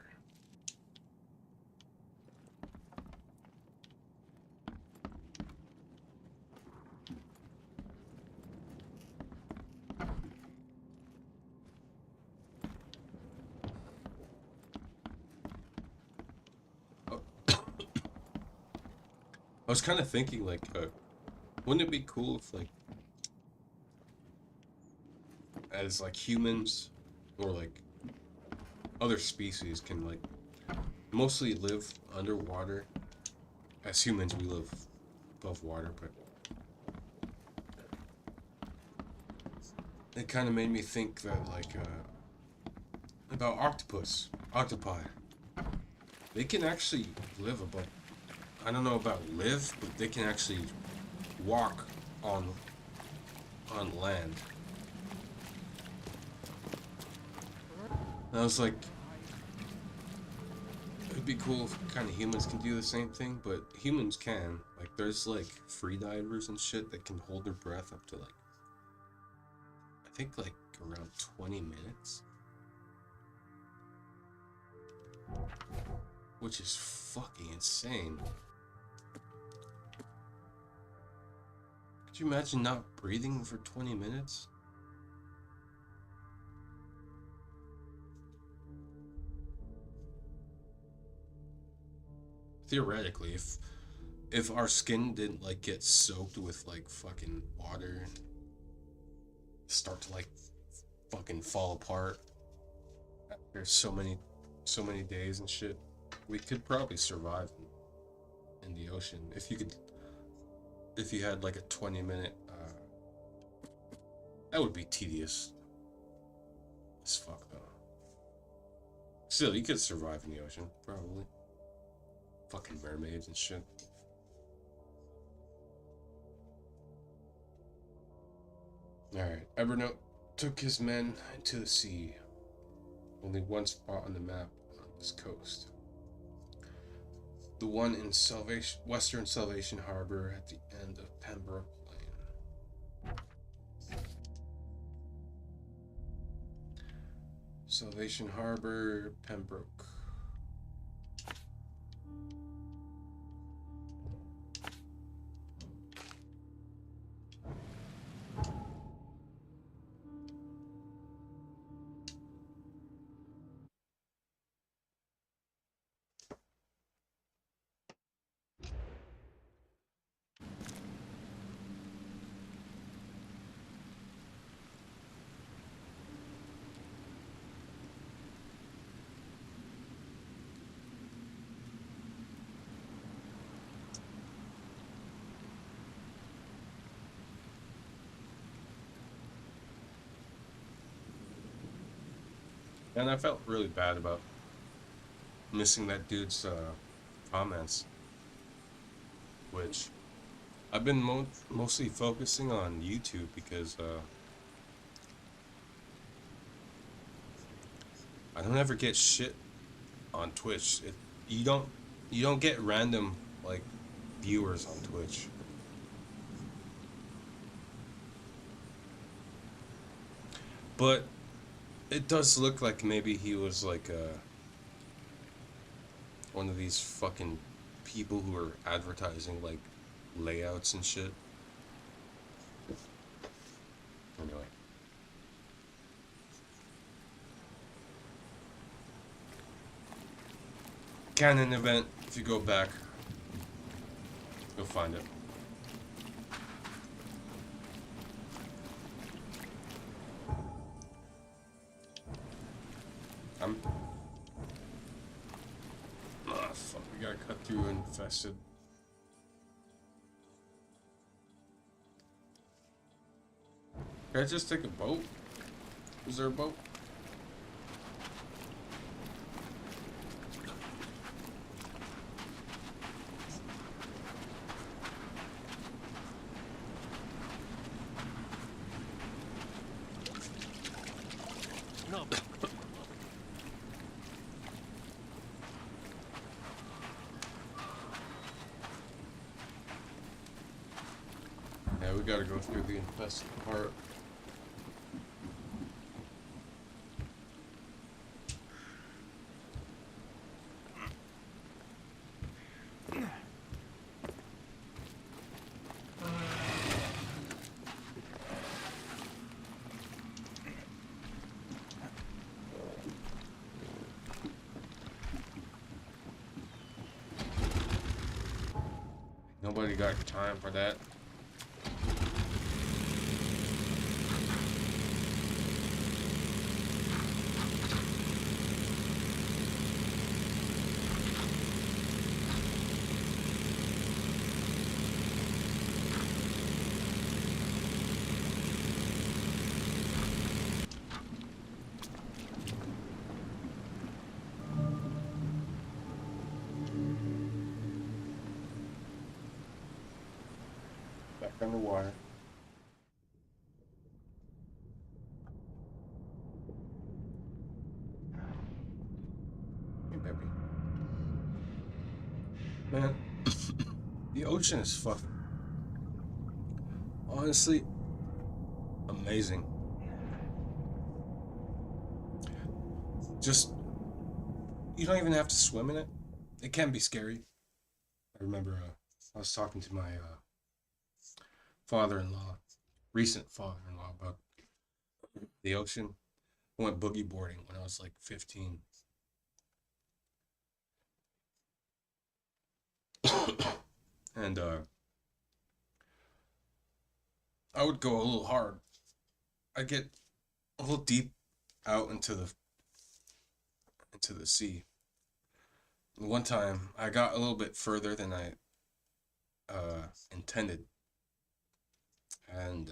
I was kind of thinking, like, wouldn't it be cool if, like, as, like, humans or, like, other species can, like, mostly live underwater, as humans, we live above water, but it kind of made me think that, like, about octopi. They can actually live above. I don't know about live, but they can actually walk on land. And I was like, it'd be cool if kind of humans can do the same thing, but humans can. Like, there's like free divers and shit that can hold their breath up to like, I think like around 20 minutes. Which is fucking insane. Could you imagine not breathing for 20 minutes? Theoretically, if our skin didn't like get soaked with like fucking water and start to like fucking fall apart after so many days and shit, we could probably survive in the ocean if you had like a 20-minute that would be tedious as fuck though. Still, you could survive in the ocean probably. Fucking mermaids and shit. Alright, Evernote took his men into the sea. Only one spot on the map on this coast. The one in Western Salvation Harbor at the end of Pembroke Lane. Salvation Harbor, Pembroke. And I felt really bad about missing that dude's comments, which I've been mostly focusing on YouTube because I don't ever get shit on Twitch. You don't get random like viewers on Twitch. But it does look like maybe he was like one of these fucking people who are advertising like layouts and shit. Anyway. Canon event, if you go back, you'll find it. Ah, fuck, we gotta cut through infested. Can I just take a boat? Is there a boat? No. Yeah, we gotta go through the infested part. Nobody got time for that. underwater. Hey, baby. Man, the ocean is fucking honestly amazing. Just, you don't even have to swim in it. It can be scary. I remember I was talking to my father-in-law, recent father-in-law, about the ocean. I went boogie boarding when I was like 15. And I would go a little hard. I'd get a little deep out into the sea. And one time I got a little bit further than I intended, and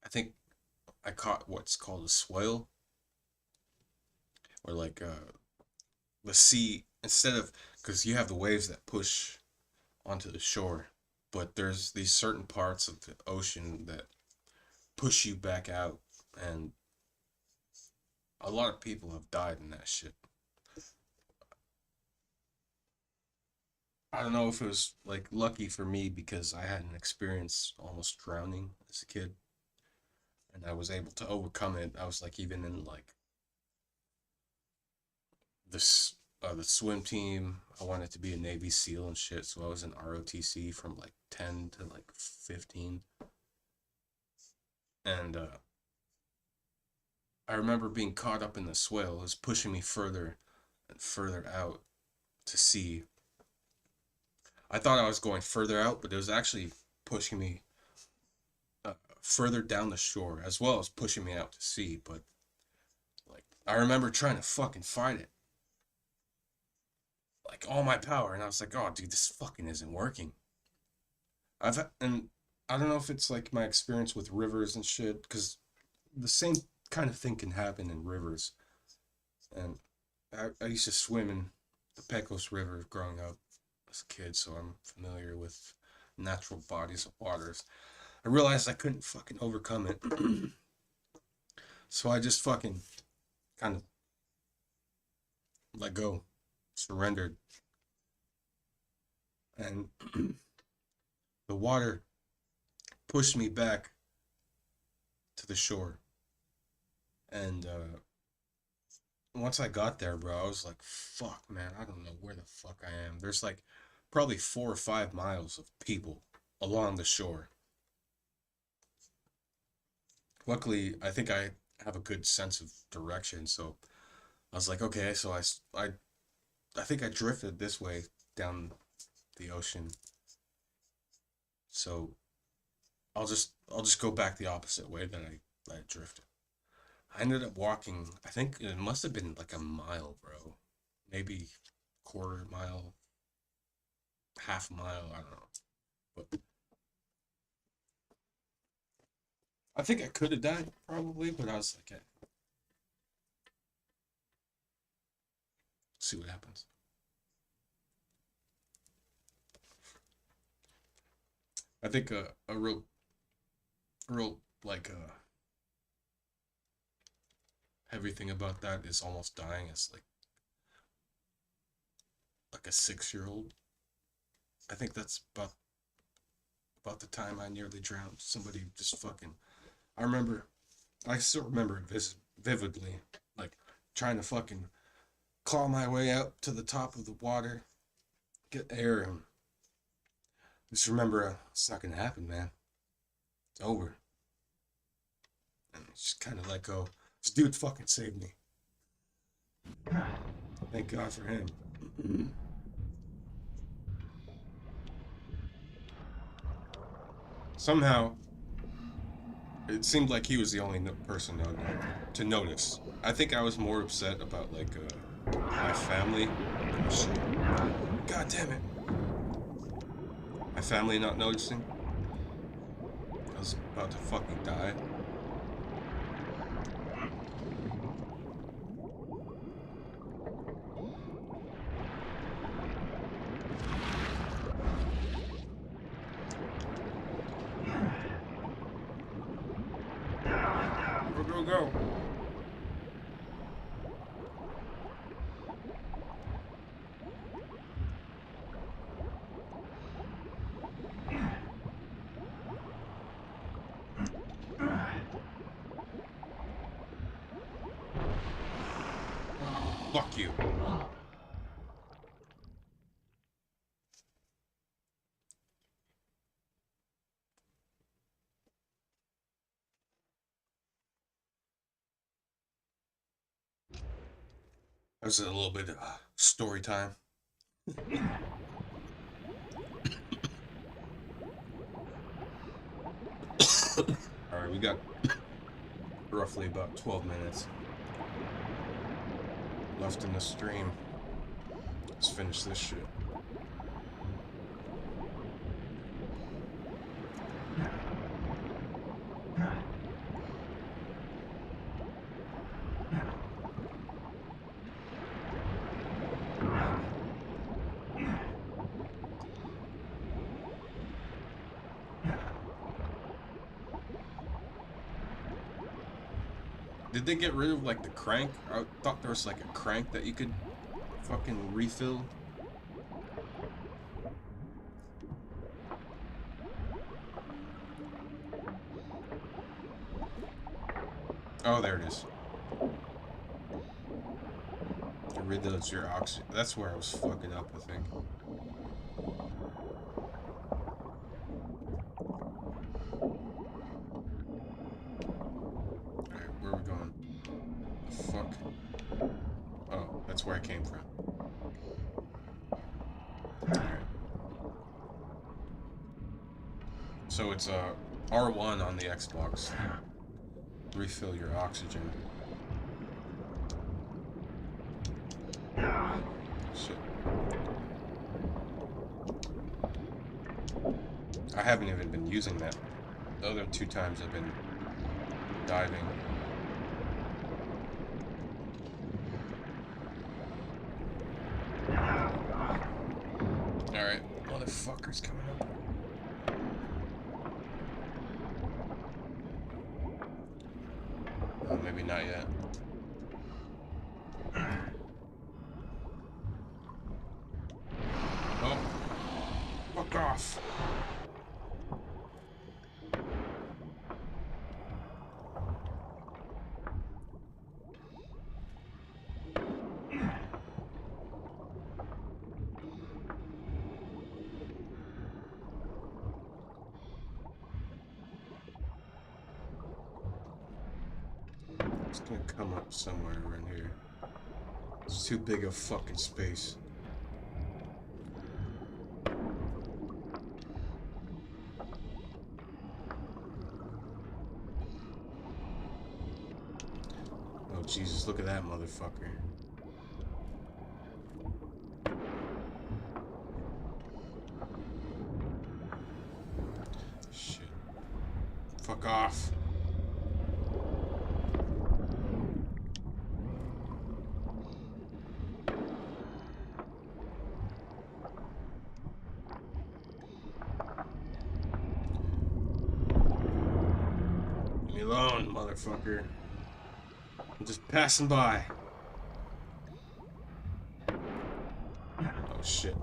I think I caught what's called a swale, or like the sea, instead of, because you have the waves that push onto the shore, but there's these certain parts of the ocean that push you back out, and a lot of people have died in that shit. I don't know if it was like lucky for me because I had an experience almost drowning as a kid, and I was able to overcome it. I was like even in like this the swim team. I wanted to be a Navy SEAL and shit, so I was in ROTC from like 10 to like 15. And I remember being caught up in the swale. It was pushing me further and further out to sea. I thought I was going further out, but it was actually pushing me further down the shore, as well as pushing me out to sea. But like, I remember trying to fucking fight it, like all my power, and I was like, oh dude, this fucking isn't working. And I don't know if it's like my experience with rivers and shit, because the same kind of thing can happen in rivers. And I used to swim in the Pecos River growing up as a kid, so I'm familiar with natural bodies of waters. I realized I couldn't fucking overcome it. So I just fucking kind of let go, surrendered. And the water pushed me back to the shore. And once I got there, bro, I was like, fuck, man, I don't know where the fuck I am. There's like probably 4 or 5 miles of people along the shore. Luckily, I think I have a good sense of direction, so I was like, okay, so I think I drifted this way down the ocean. So I'll just go back the opposite way that I drifted. I ended up walking, I think it must have been like a mile, bro. Maybe quarter mile, half a mile, I don't know. But I think I could have died, probably, but I was like, hey, see what happens. I think a real like heavy thing about that is almost dying as like a 6-year-old. I think that's about the time I nearly drowned. Somebody just fucking, I still remember it vividly, like trying to fucking claw my way out to the top of the water, get air, and just remember it's not gonna happen, man. It's over. And just kind of let go. This dude fucking saved me. Thank God for him. Somehow, it seemed like he was the only person to notice. I think I was more upset about like my family. Shit. God damn it. My family not noticing. I was about to fucking die. Fuck you. That was a little bit of story time. Alright, we got roughly about 12 minutes left in the stream. Let's finish this shit. Did they get rid of like the crank? I thought there was like a crank that you could fucking refill. Oh, there it is. Get rid of your oxygen. That's where I was fucking up, I think. Where I came from. Alright. So it's R1 on the Xbox. Refill your oxygen. Shit. I haven't even been using that. The other 2 times I've been diving. Alright, motherfuckers coming up. Oh, maybe not yet. Oh, fuck off. It's gonna come up somewhere around here. It's too big of fucking space. Oh Jesus, look at that motherfucker. Shit. Fuck off. Alone, motherfucker. I'm just passing by. Oh shit.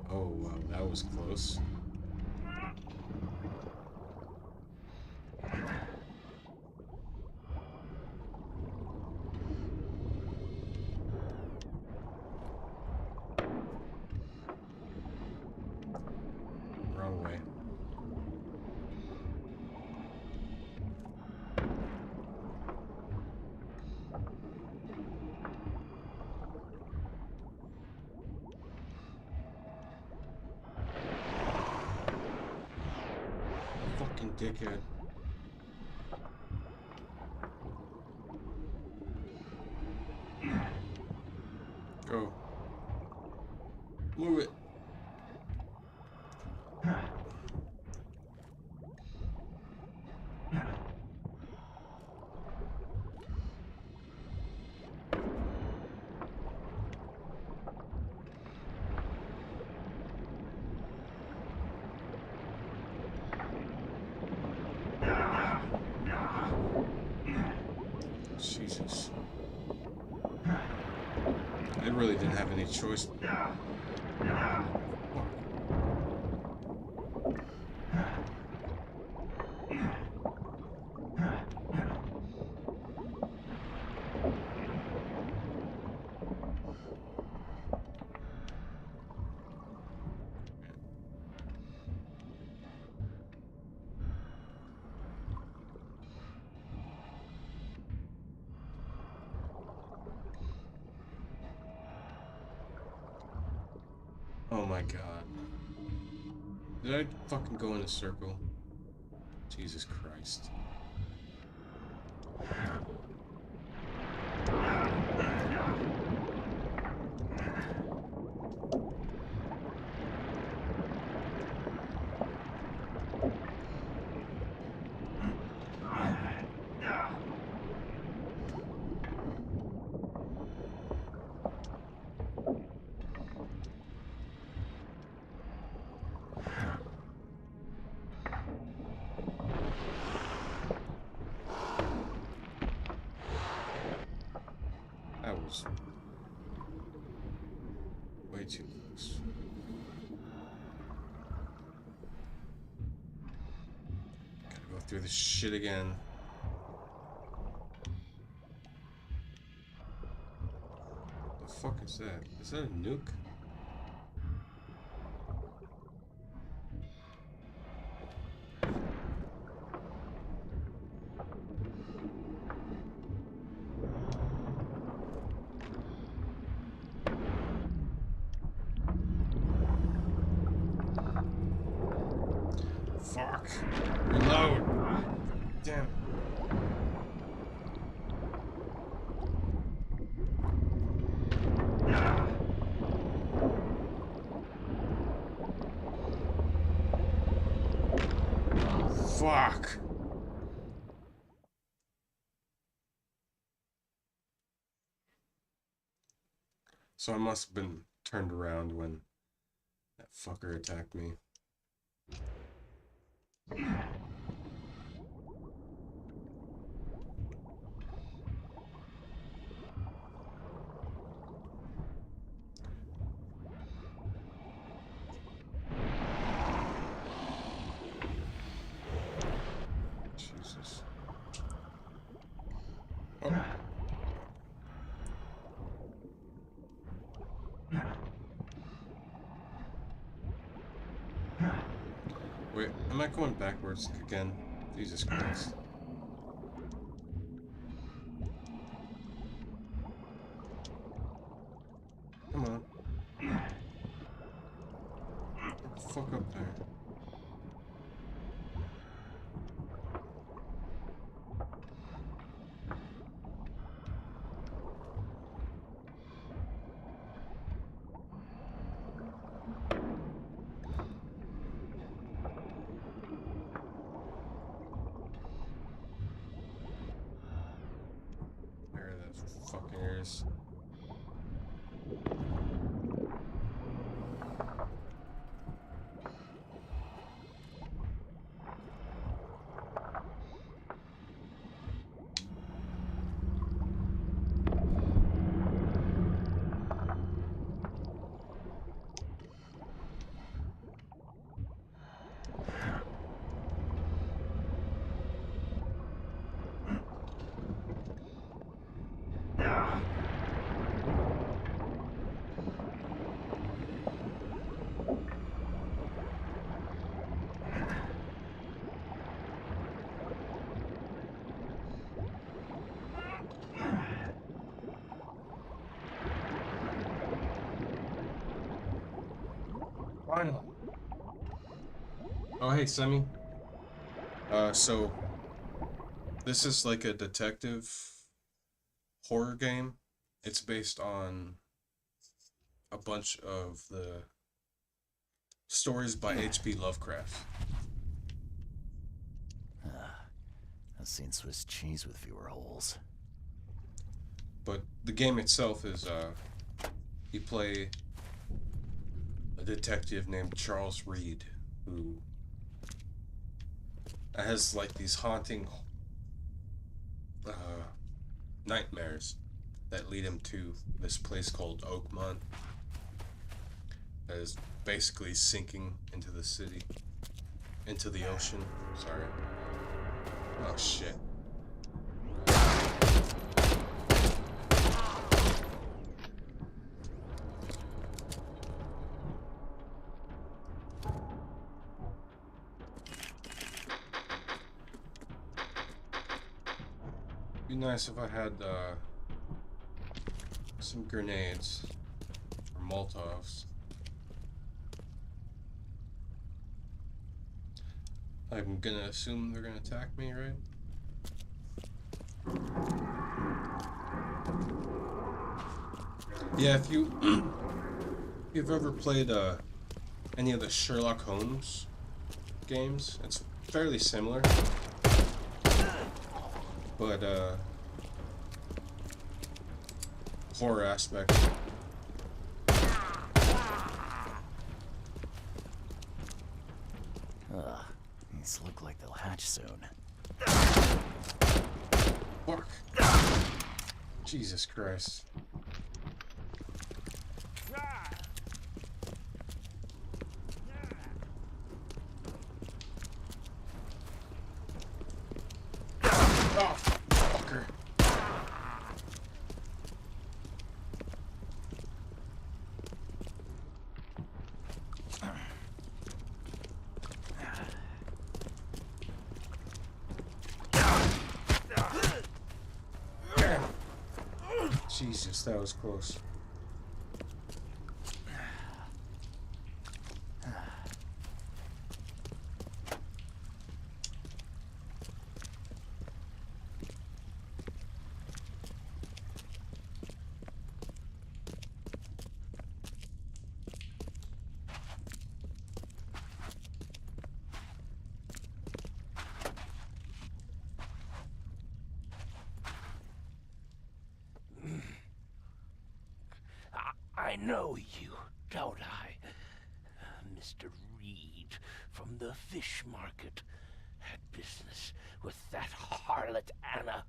Oh wow, that was close. Wrong way. Fucking dickhead. Go. Move it. Jesus. I really didn't have any choice. my god. Did I fucking go in a circle? Jesus Christ. That was way too close. Gotta go through this shit again. The fuck is that? Is that a nuke? Fuck. Reload. Damn. Fuck. So I must have been turned around when that fucker attacked me. Jesus. Oh. Wait, am I going backwards again? Jesus Christ. Come on. Get the fuck up there. There that fucking is. Fine. Oh, hey, Semi. So this is like a detective horror game. It's based on a bunch of the stories by H.P. Lovecraft. I've seen Swiss cheese with fewer holes. But the game itself is, you play a detective named Charles Reed, who has like these haunting nightmares that lead him to this place called Oakmont that is basically sinking into the city, into the ocean. Sorry. Oh shit. Be nice if I had some grenades or Molotovs. I'm gonna assume they're gonna attack me, right? Yeah, if you've ever played any of the Sherlock Holmes games, it's fairly similar. But horror aspect. These look like they'll hatch soon. Fuck. Jesus Christ. Oh, fucker. Jesus, that was close. I know you, don't I? Mr. Reed from the fish market had business with that harlot Anna.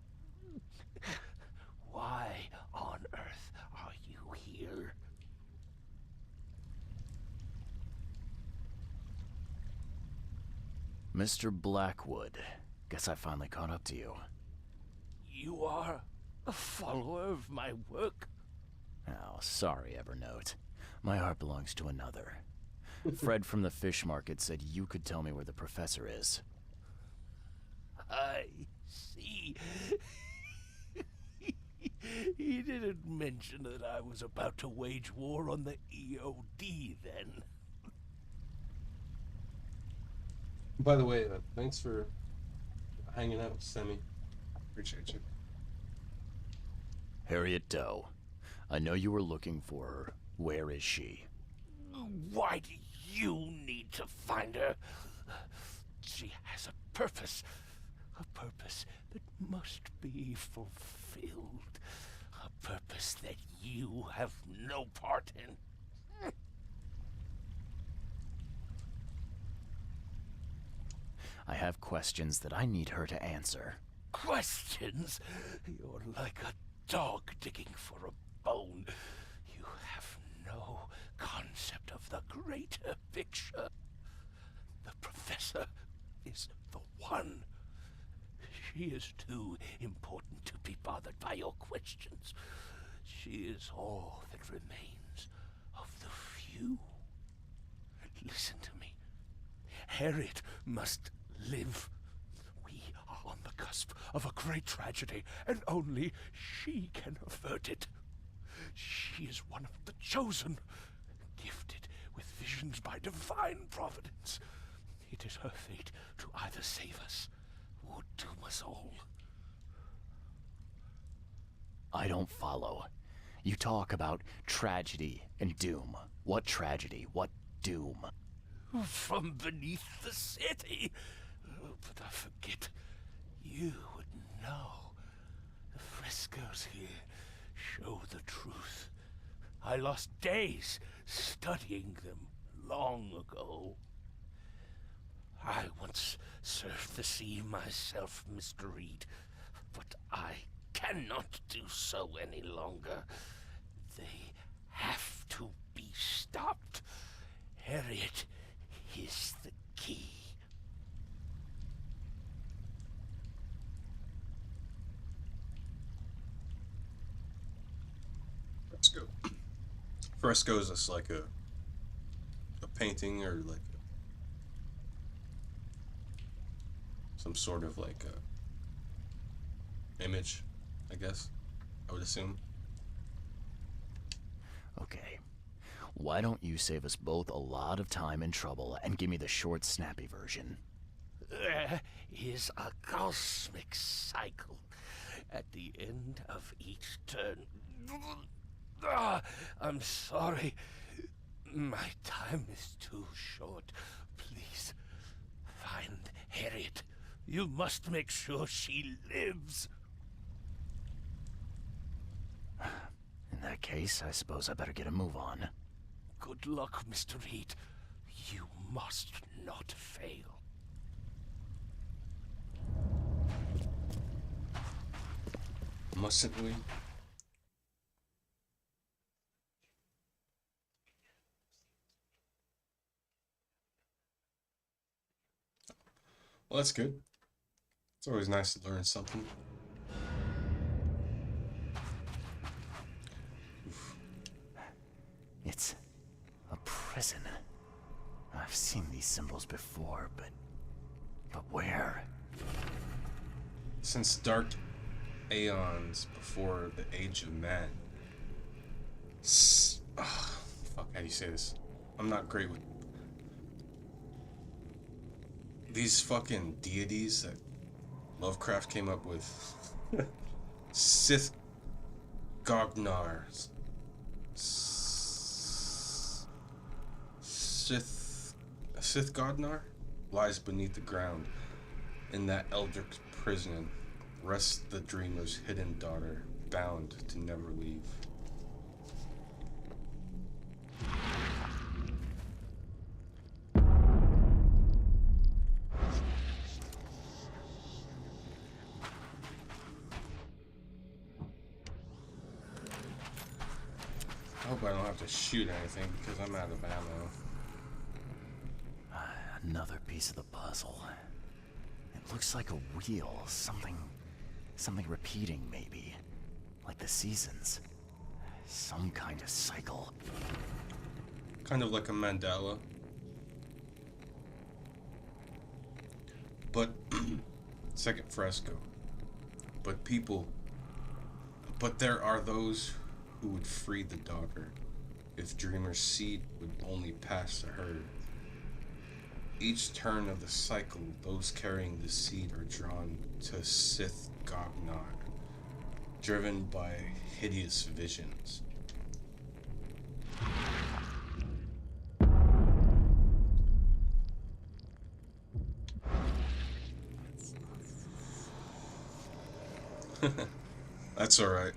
Why on earth are you here? Mr. Blackwood, guess I finally caught up to you. You are a follower of my work? Oh, sorry, Evernote. My heart belongs to another. Fred from the fish market said you could tell me where the professor is. I see. He didn't mention that I was about to wage war on the EOD then. By the way, thanks for hanging out, Semi. Appreciate you. Harriet Doe. I know you were looking for her. Where is she? Why do you need to find her? She has a purpose that must be fulfilled. A purpose that you have no part in. I have questions that I need her to answer. Questions? You're like a dog digging for a bone. You have no concept of the greater picture. The professor is the one. She is too important to be bothered by your questions. She is all that remains of the few. Listen to me. Harriet must live. We are on the cusp of a great tragedy, and only she can avert it. She is one of the chosen, gifted with visions by divine providence. It is her fate to either save us or doom us all. I don't follow. You talk about tragedy and doom. What tragedy? What doom? From beneath the city. But I forget. You would know. The frescoes here show the truth. I lost days studying them long ago. I once surfed the sea myself, Mr. Reed, but I cannot do so any longer. They have to be stopped. Harriet is the key. Fresco. Fresco is just like a painting or like some sort of like a image, I guess. I would assume. Okay. Why don't you save us both a lot of time and trouble and give me the short, snappy version? There is a cosmic cycle at the end of each turn. I'm sorry. My time is too short. Please, find Harriet. You must make sure she lives. In that case, I suppose I better get a move on. Good luck, Mr. Reed. You must not fail. Mustn't we? Well, that's good. It's always nice to learn something. It's a prison. I've seen these symbols before, but where? Since dark aeons before the age of man. Fuck, how do you say this? I'm not great with these fucking deities that Lovecraft came up with. Sith Gognars. Sith Godnar lies beneath the ground. In that eldritch prison rests the dreamer's hidden daughter, bound to never leave. I hope I don't have to shoot anything because I'm out of ammo. Another piece of the puzzle. It looks like a wheel, something repeating maybe. Like the seasons. Some kind of cycle. Kind of like a mandala. But, second fresco. But there are those who would free the daughter if Dreamer's seed would only pass to her. Each turn of the cycle, those carrying the seed are drawn to Sith Gognar, driven by hideous visions. That's alright.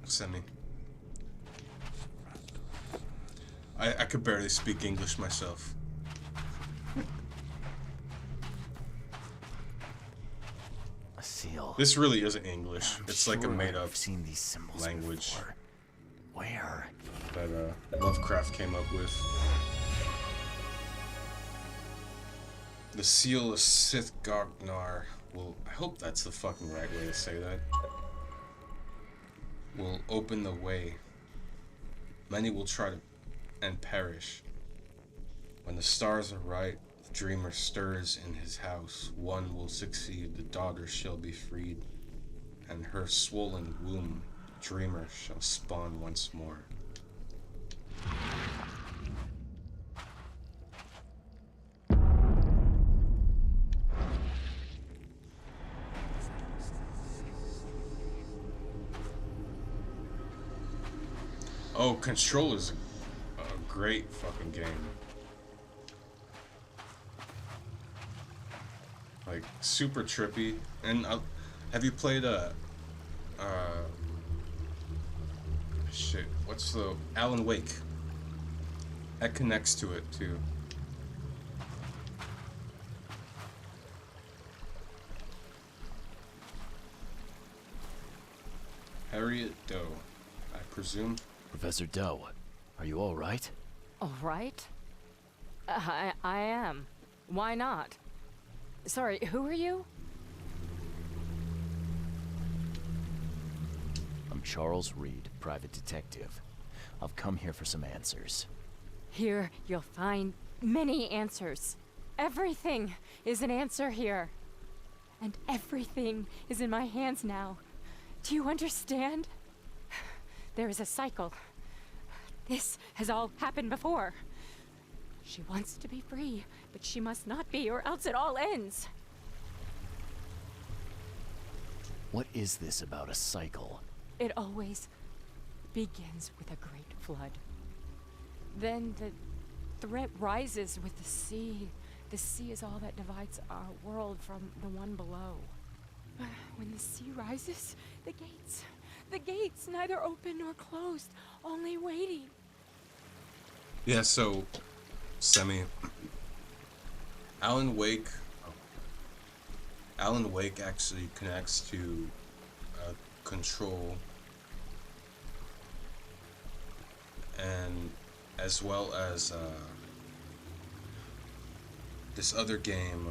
Semi. I could barely speak English myself. A seal. This really isn't English. I'm it's like a sure made-up I've seen these symbols language before. Where? That Lovecraft came up with. The seal of Sith Gognar will, I hope that's the fucking right way to say that, will open the way. Many will try to and perish. When the stars are right, the dreamer stirs in his house. One will succeed, the daughter shall be freed, and her swollen womb, the dreamer shall spawn once more. Oh, Control is a great fucking game. Like, super trippy. And have you played shit, what's the Alan Wake? That connects to it too. Harriet Doe, I presume. Professor Doe, are you all right? All right. I am. Why not? Sorry, who are you? I'm Charles Reed, private detective. I've come here for some answers. Here, you'll find many answers. Everything is an answer here. And everything is in my hands now. Do you understand? There is a cycle. This has all happened before. She wants to be free, but she must not be, or else it all ends. What is this about a cycle? It always begins with a great flood. Then the threat rises with the sea. The sea is all that divides our world from the one below. When the sea rises, the gates, neither open nor closed, only waiting. Yeah, so, Alan Wake actually connects to Control, and as well as this other game.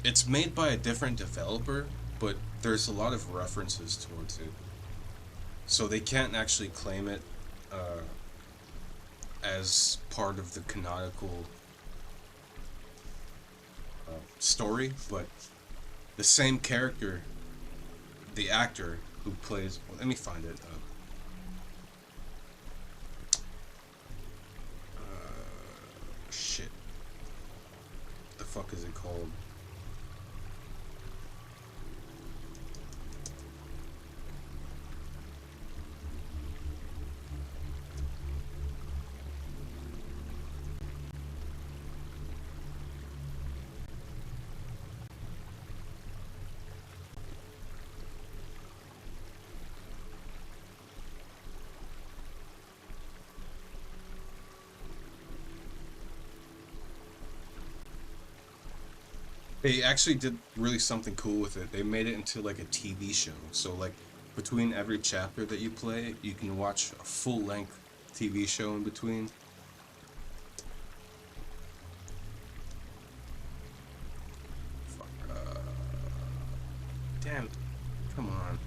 It's made by a different developer, but there's a lot of references towards it, so they can't actually claim it as part of the canonical story, but the same character, the actor who plays, well, let me find it. Shit. The fuck is it called? They actually did really something cool with it. They made it into like a TV show. So like between every chapter that you play, you can watch a full-length TV show in between. Fuck. Damn. Come on.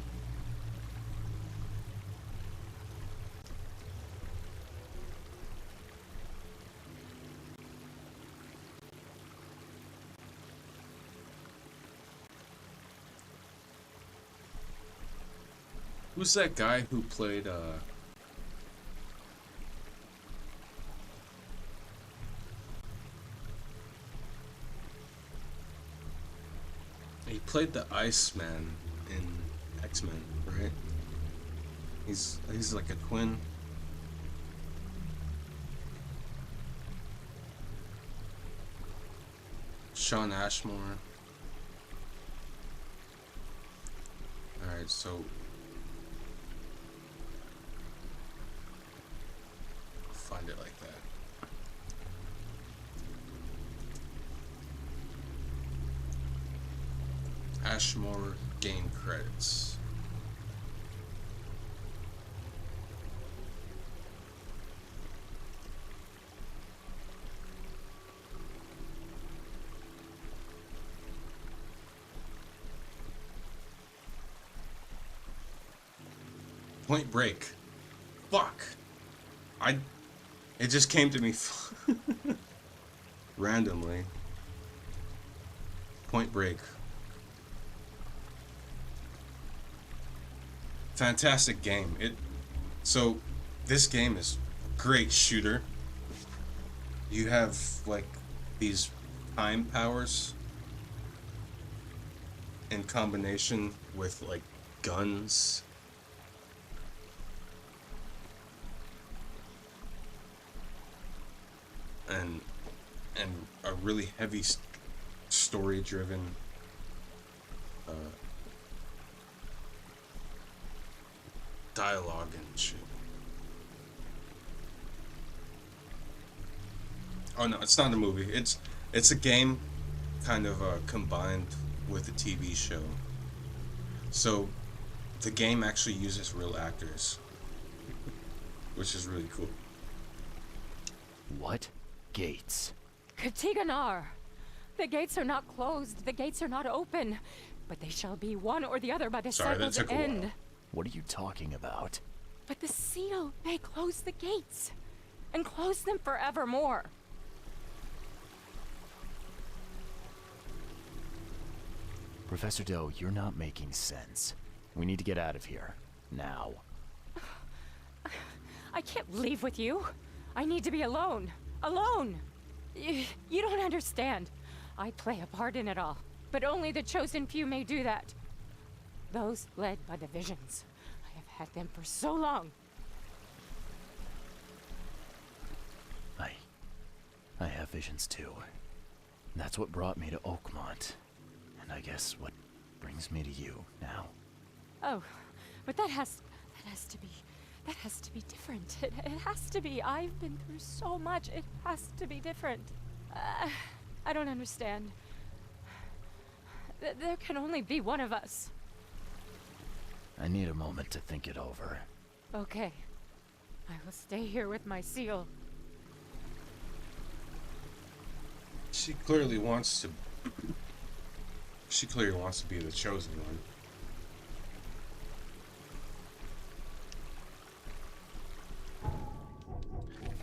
Who's that guy who played, he played the Iceman in X-Men, right? He's like a twin. Shawn Ashmore. Alright, so find it like that. Ashmore game credits. Point Break. Fuck. It just came to me randomly. Point Break. Fantastic game. So this game is a great shooter. You have like these time powers in combination with like guns. And a really heavy story-driven dialogue and shit. Oh no, it's not a movie. It's a game, kind of combined with a TV show. So the game actually uses real actors, which is really cool. What? Gates. Katiganar! The gates are not closed, the gates are not open, but they shall be one or the other by the cycle's end. What are you talking about? But the seal may close the gates, and close them forevermore. Professor Doe, you're not making sense. We need to get out of here. Now. I can't leave with you. I need to be alone. Alone! You don't understand. I play a part in it all, but only the chosen few may do that. Those led by the visions. I have had them for so long. I have visions too. And that's what brought me to Oakmont. And I guess what brings me to you now. Oh, but that has to be different. It has to be. I've been through so much. It has to be different. I don't understand. There can only be one of us. I need a moment to think it over. Okay. I will stay here with my seal. She clearly wants to be the chosen one.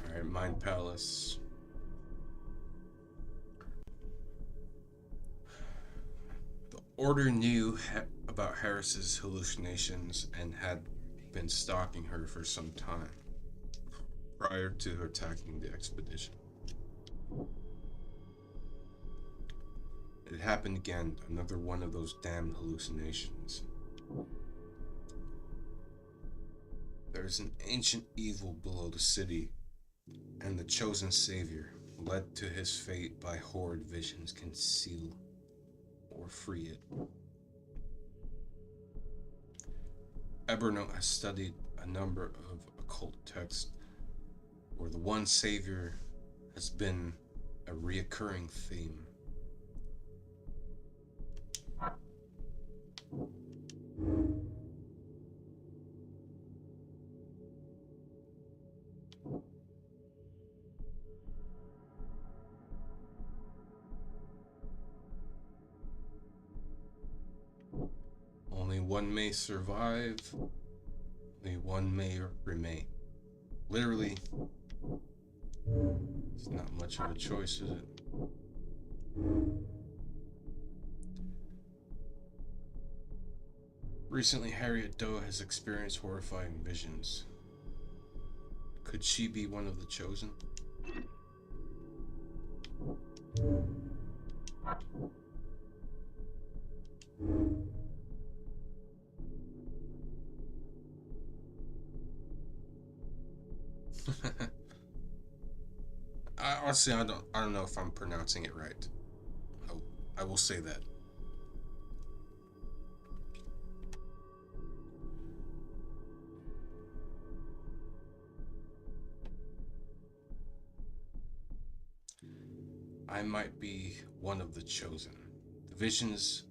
Alright, Mind Palace. The Order knew about Harris's hallucinations and had been stalking her for some time, prior to attacking the expedition. It happened again, another one of those damned hallucinations. There's an ancient evil below the city, and the chosen savior, led to his fate by horrid visions, can seal or free it. Ebernote has studied a number of occult texts where the one savior has been a reoccurring theme. Only one may survive, only one may remain. Literally, it's not much of a choice, is it? Recently, Harriet Doe has experienced horrifying visions. Could she be one of the chosen? Honestly, I don't know if I'm pronouncing it right. I will say that. I might be one of the chosen. The visions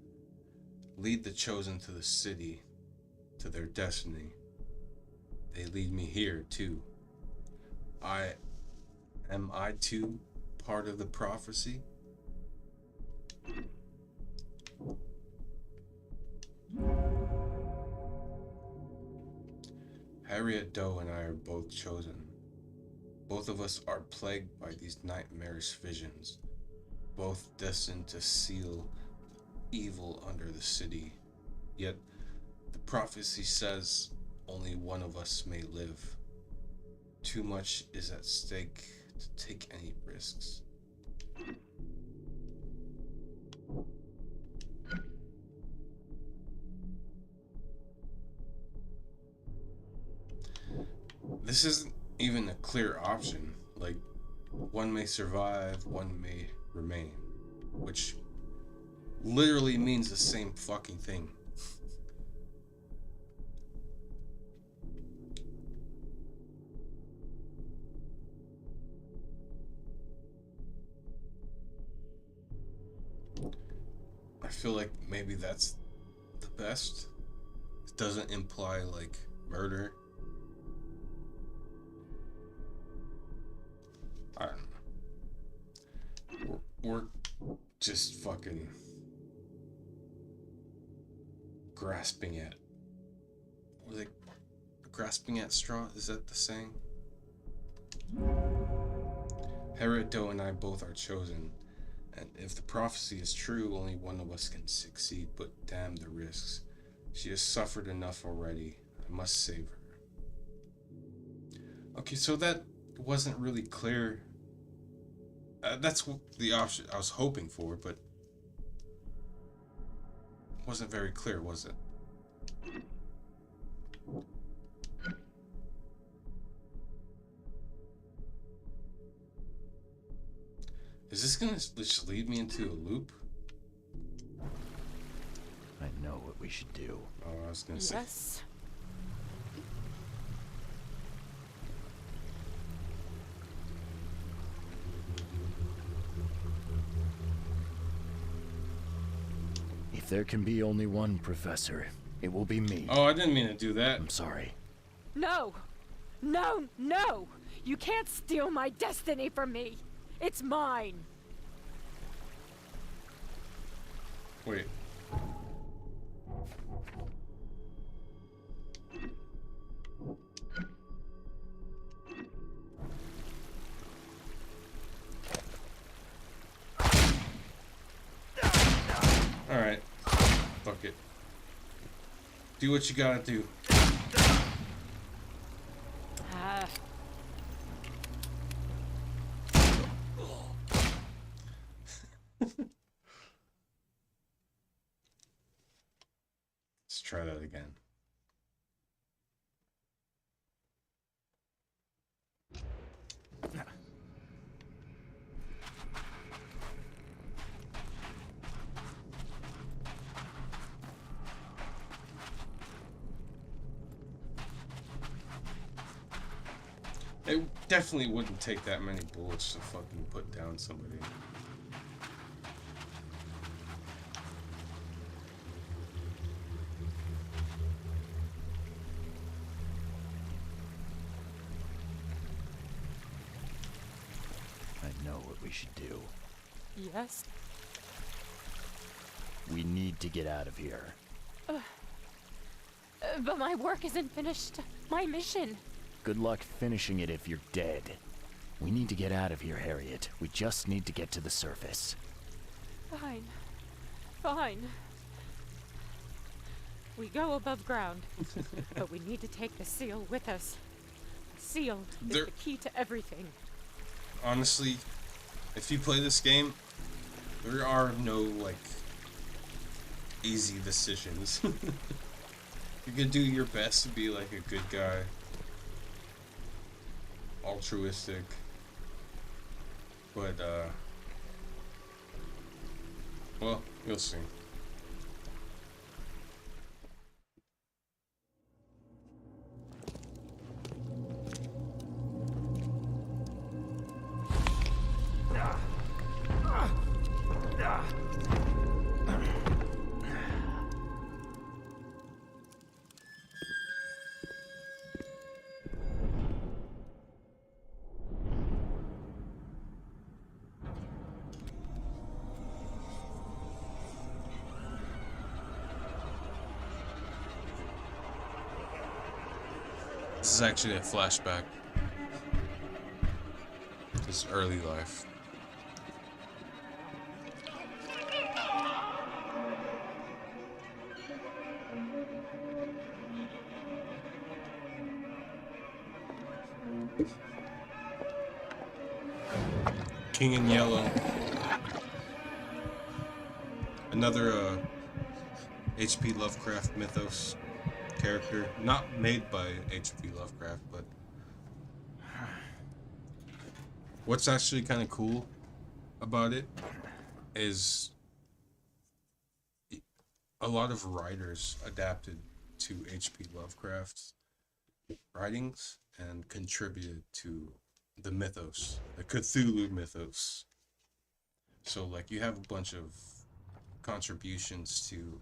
lead the chosen to the city, to their destiny. They lead me here too. Am I too part of the prophecy? Harriet Doe and I are both chosen. Both of us are plagued by these nightmarish visions, both destined to seal evil under the city. Yet, the prophecy says only one of us may live. Too much is at stake to take any risks. This isn't even a clear option. Like, one may survive, one may remain, which literally means the same fucking thing. I feel like maybe that's the best. It doesn't imply like murder. I don't know. We're just fucking grasping at. Was it grasping at straw? Is that the saying? Harriet Doe and I both are chosen. And if the prophecy is true, only one of us can succeed, but damn the risks. She has suffered enough already. I must save her. Okay, so that wasn't really clear. That's the option I was hoping for, but it wasn't very clear, was it? Is this gonna just lead me into a loop? I know what we should do. Oh, I was gonna say. Yes. If there can be only one professor, it will be me. Oh, I didn't mean to do that. I'm sorry. No! No, no! You can't steal my destiny from me! It's mine! Wait. Alright. Fuck it. Do what you gotta do. Let's try that again. It definitely wouldn't take that many bullets to fucking put down somebody. I know what we should do. Yes? We need to get out of here. But my work isn't finished. My mission. Good luck finishing it if you're dead. We need to get out of here, Harriet. We just need to get to the surface. Fine. Fine. We go above ground. But we need to take the seal with us. The seal is the key to everything. Honestly, if you play this game, there are no, like, easy decisions. You can do your best to be, like, a good guy. Altruistic. But, well, you'll see. This is actually a flashback. His early life. King in Yellow. Another H.P. Lovecraft mythos character, not made by H.P. Lovecraft, but what's actually kind of cool about it is a lot of writers adapted to H.P. Lovecraft's writings and contributed to the mythos, the Cthulhu mythos. So, like, you have a bunch of contributions to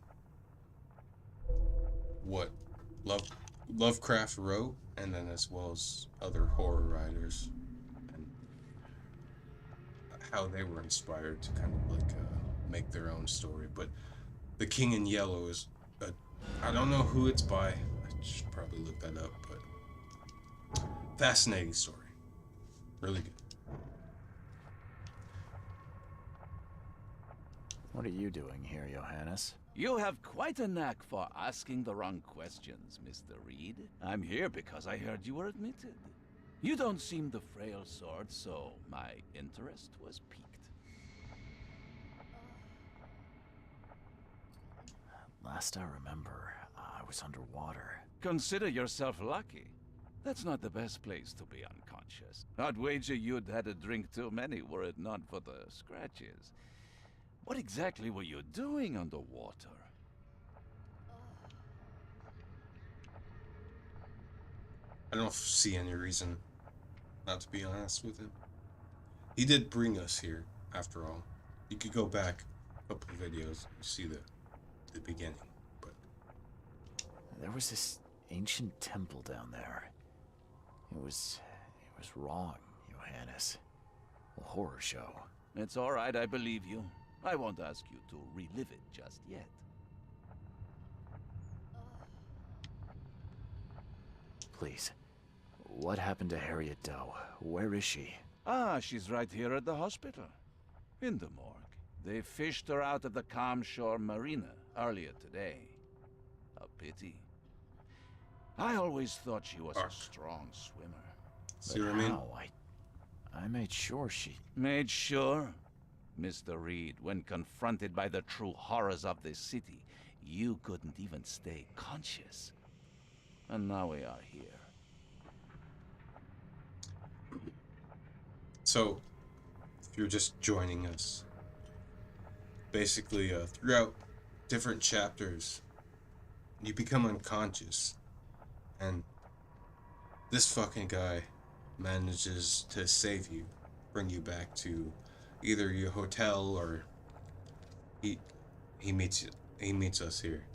what Lovecraft wrote, and then as well as other horror writers, and how they were inspired to kind of like make their own story. But The King in Yellow is I don't know who it's by. I should probably look that up, but fascinating story. Really good. What are you doing here, Johannes? You have quite a knack for asking the wrong questions, Mr. Reed. I'm here because I heard you were admitted. You don't seem the frail sort, so my interest was piqued. Last I remember, I was underwater. Consider yourself lucky. That's not the best place to be unconscious. I'd wager you'd had a drink too many were it not for the scratches. What exactly were you doing underwater? I don't see any reason not to be honest with him. He did bring us here, after all. You could go back a couple of videos and see the beginning, but There was this ancient temple down there. It was wrong, Johannes. A horror show. It's all right, I believe you. I won't ask you to relive it just yet. Please. What happened to Harriet Doe? Where is she? Ah, she's right here at the hospital. In the morgue. They fished her out of the Calm Shore Marina earlier today. A pity. I always thought she was a strong swimmer. See what I mean? I made sure she... Made sure? Mr. Reed, when confronted by the true horrors of this city, you couldn't even stay conscious. And now we are here. So, if you're just joining us, basically throughout different chapters, you become unconscious, and this fucking guy manages to save you, bring you back to either your hotel or he meets us here.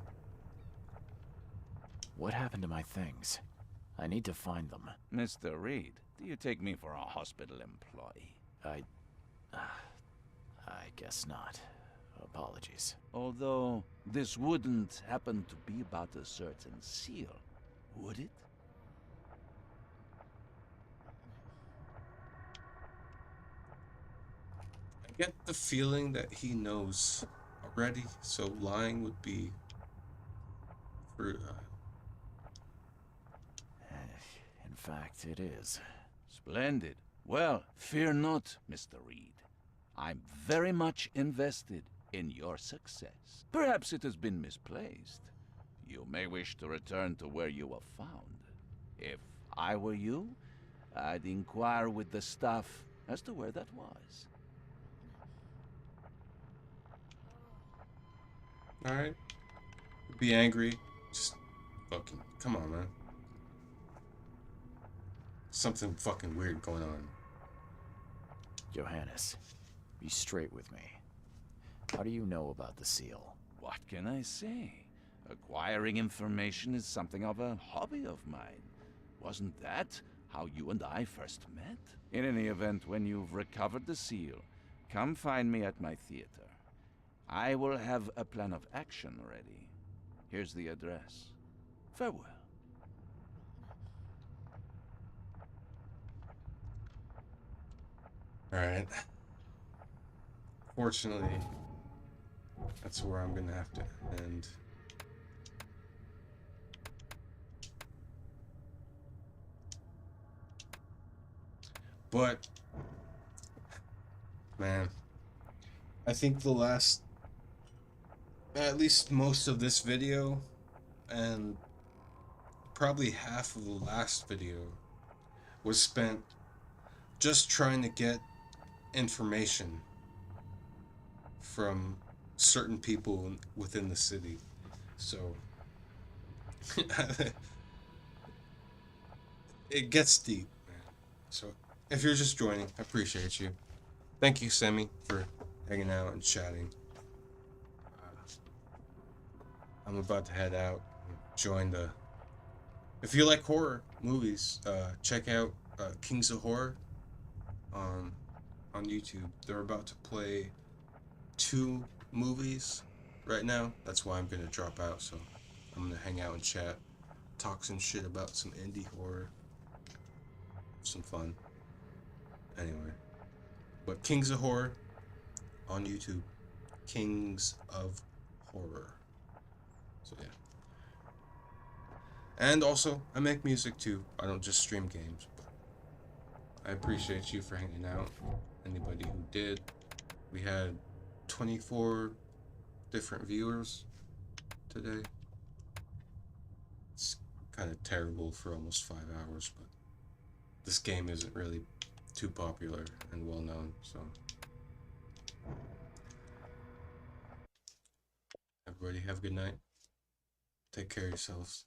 What happened to my things? I need to find them. Mr. Reed, do you take me for a hospital employee? I guess not. Apologies. Although, this wouldn't happen to be about a certain seal, would it? I get the feeling that he knows already, so lying would be for... In fact, it is. Splendid. Well, fear not, Mr. Reed. I'm very much invested in your success. Perhaps it has been misplaced. You may wish to return to where you were found. If I were you, I'd inquire with the staff as to where that was. Alright. Be angry. Just fucking... Come on, man. Something fucking weird going on. Johannes, be straight with me. How do you know about the seal? What can I say? Acquiring information is something of a hobby of mine. Wasn't that how you and I first met? In any event, when you've recovered the seal, come find me at my theater. I will have a plan of action ready. Here's the address. Farewell. Alright. Fortunately, that's where I'm gonna have to end. But, man, I think the last, at least most of this video, and probably half of the last video, was spent just trying to get information from certain people within the city. So it gets deep, man. So if you're just joining, I appreciate you. Thank you, Semi, for hanging out and chatting. I'm about to head out and join the... If you like horror movies, check out Kings of Horror on YouTube. They're about to play 2 movies right now. That's why I'm gonna drop out, so I'm gonna hang out and chat, talk some shit about some indie horror, some fun. Anyway, but Kings of Horror on YouTube. Kings of Horror. So yeah. And also, I make music too. I don't just stream games, but I appreciate you for hanging out. Anybody who did. We had 24 different viewers today. It's kind of terrible for almost 5 hours, but this game isn't really too popular and well known, so. Everybody have a good night. Take care of yourselves.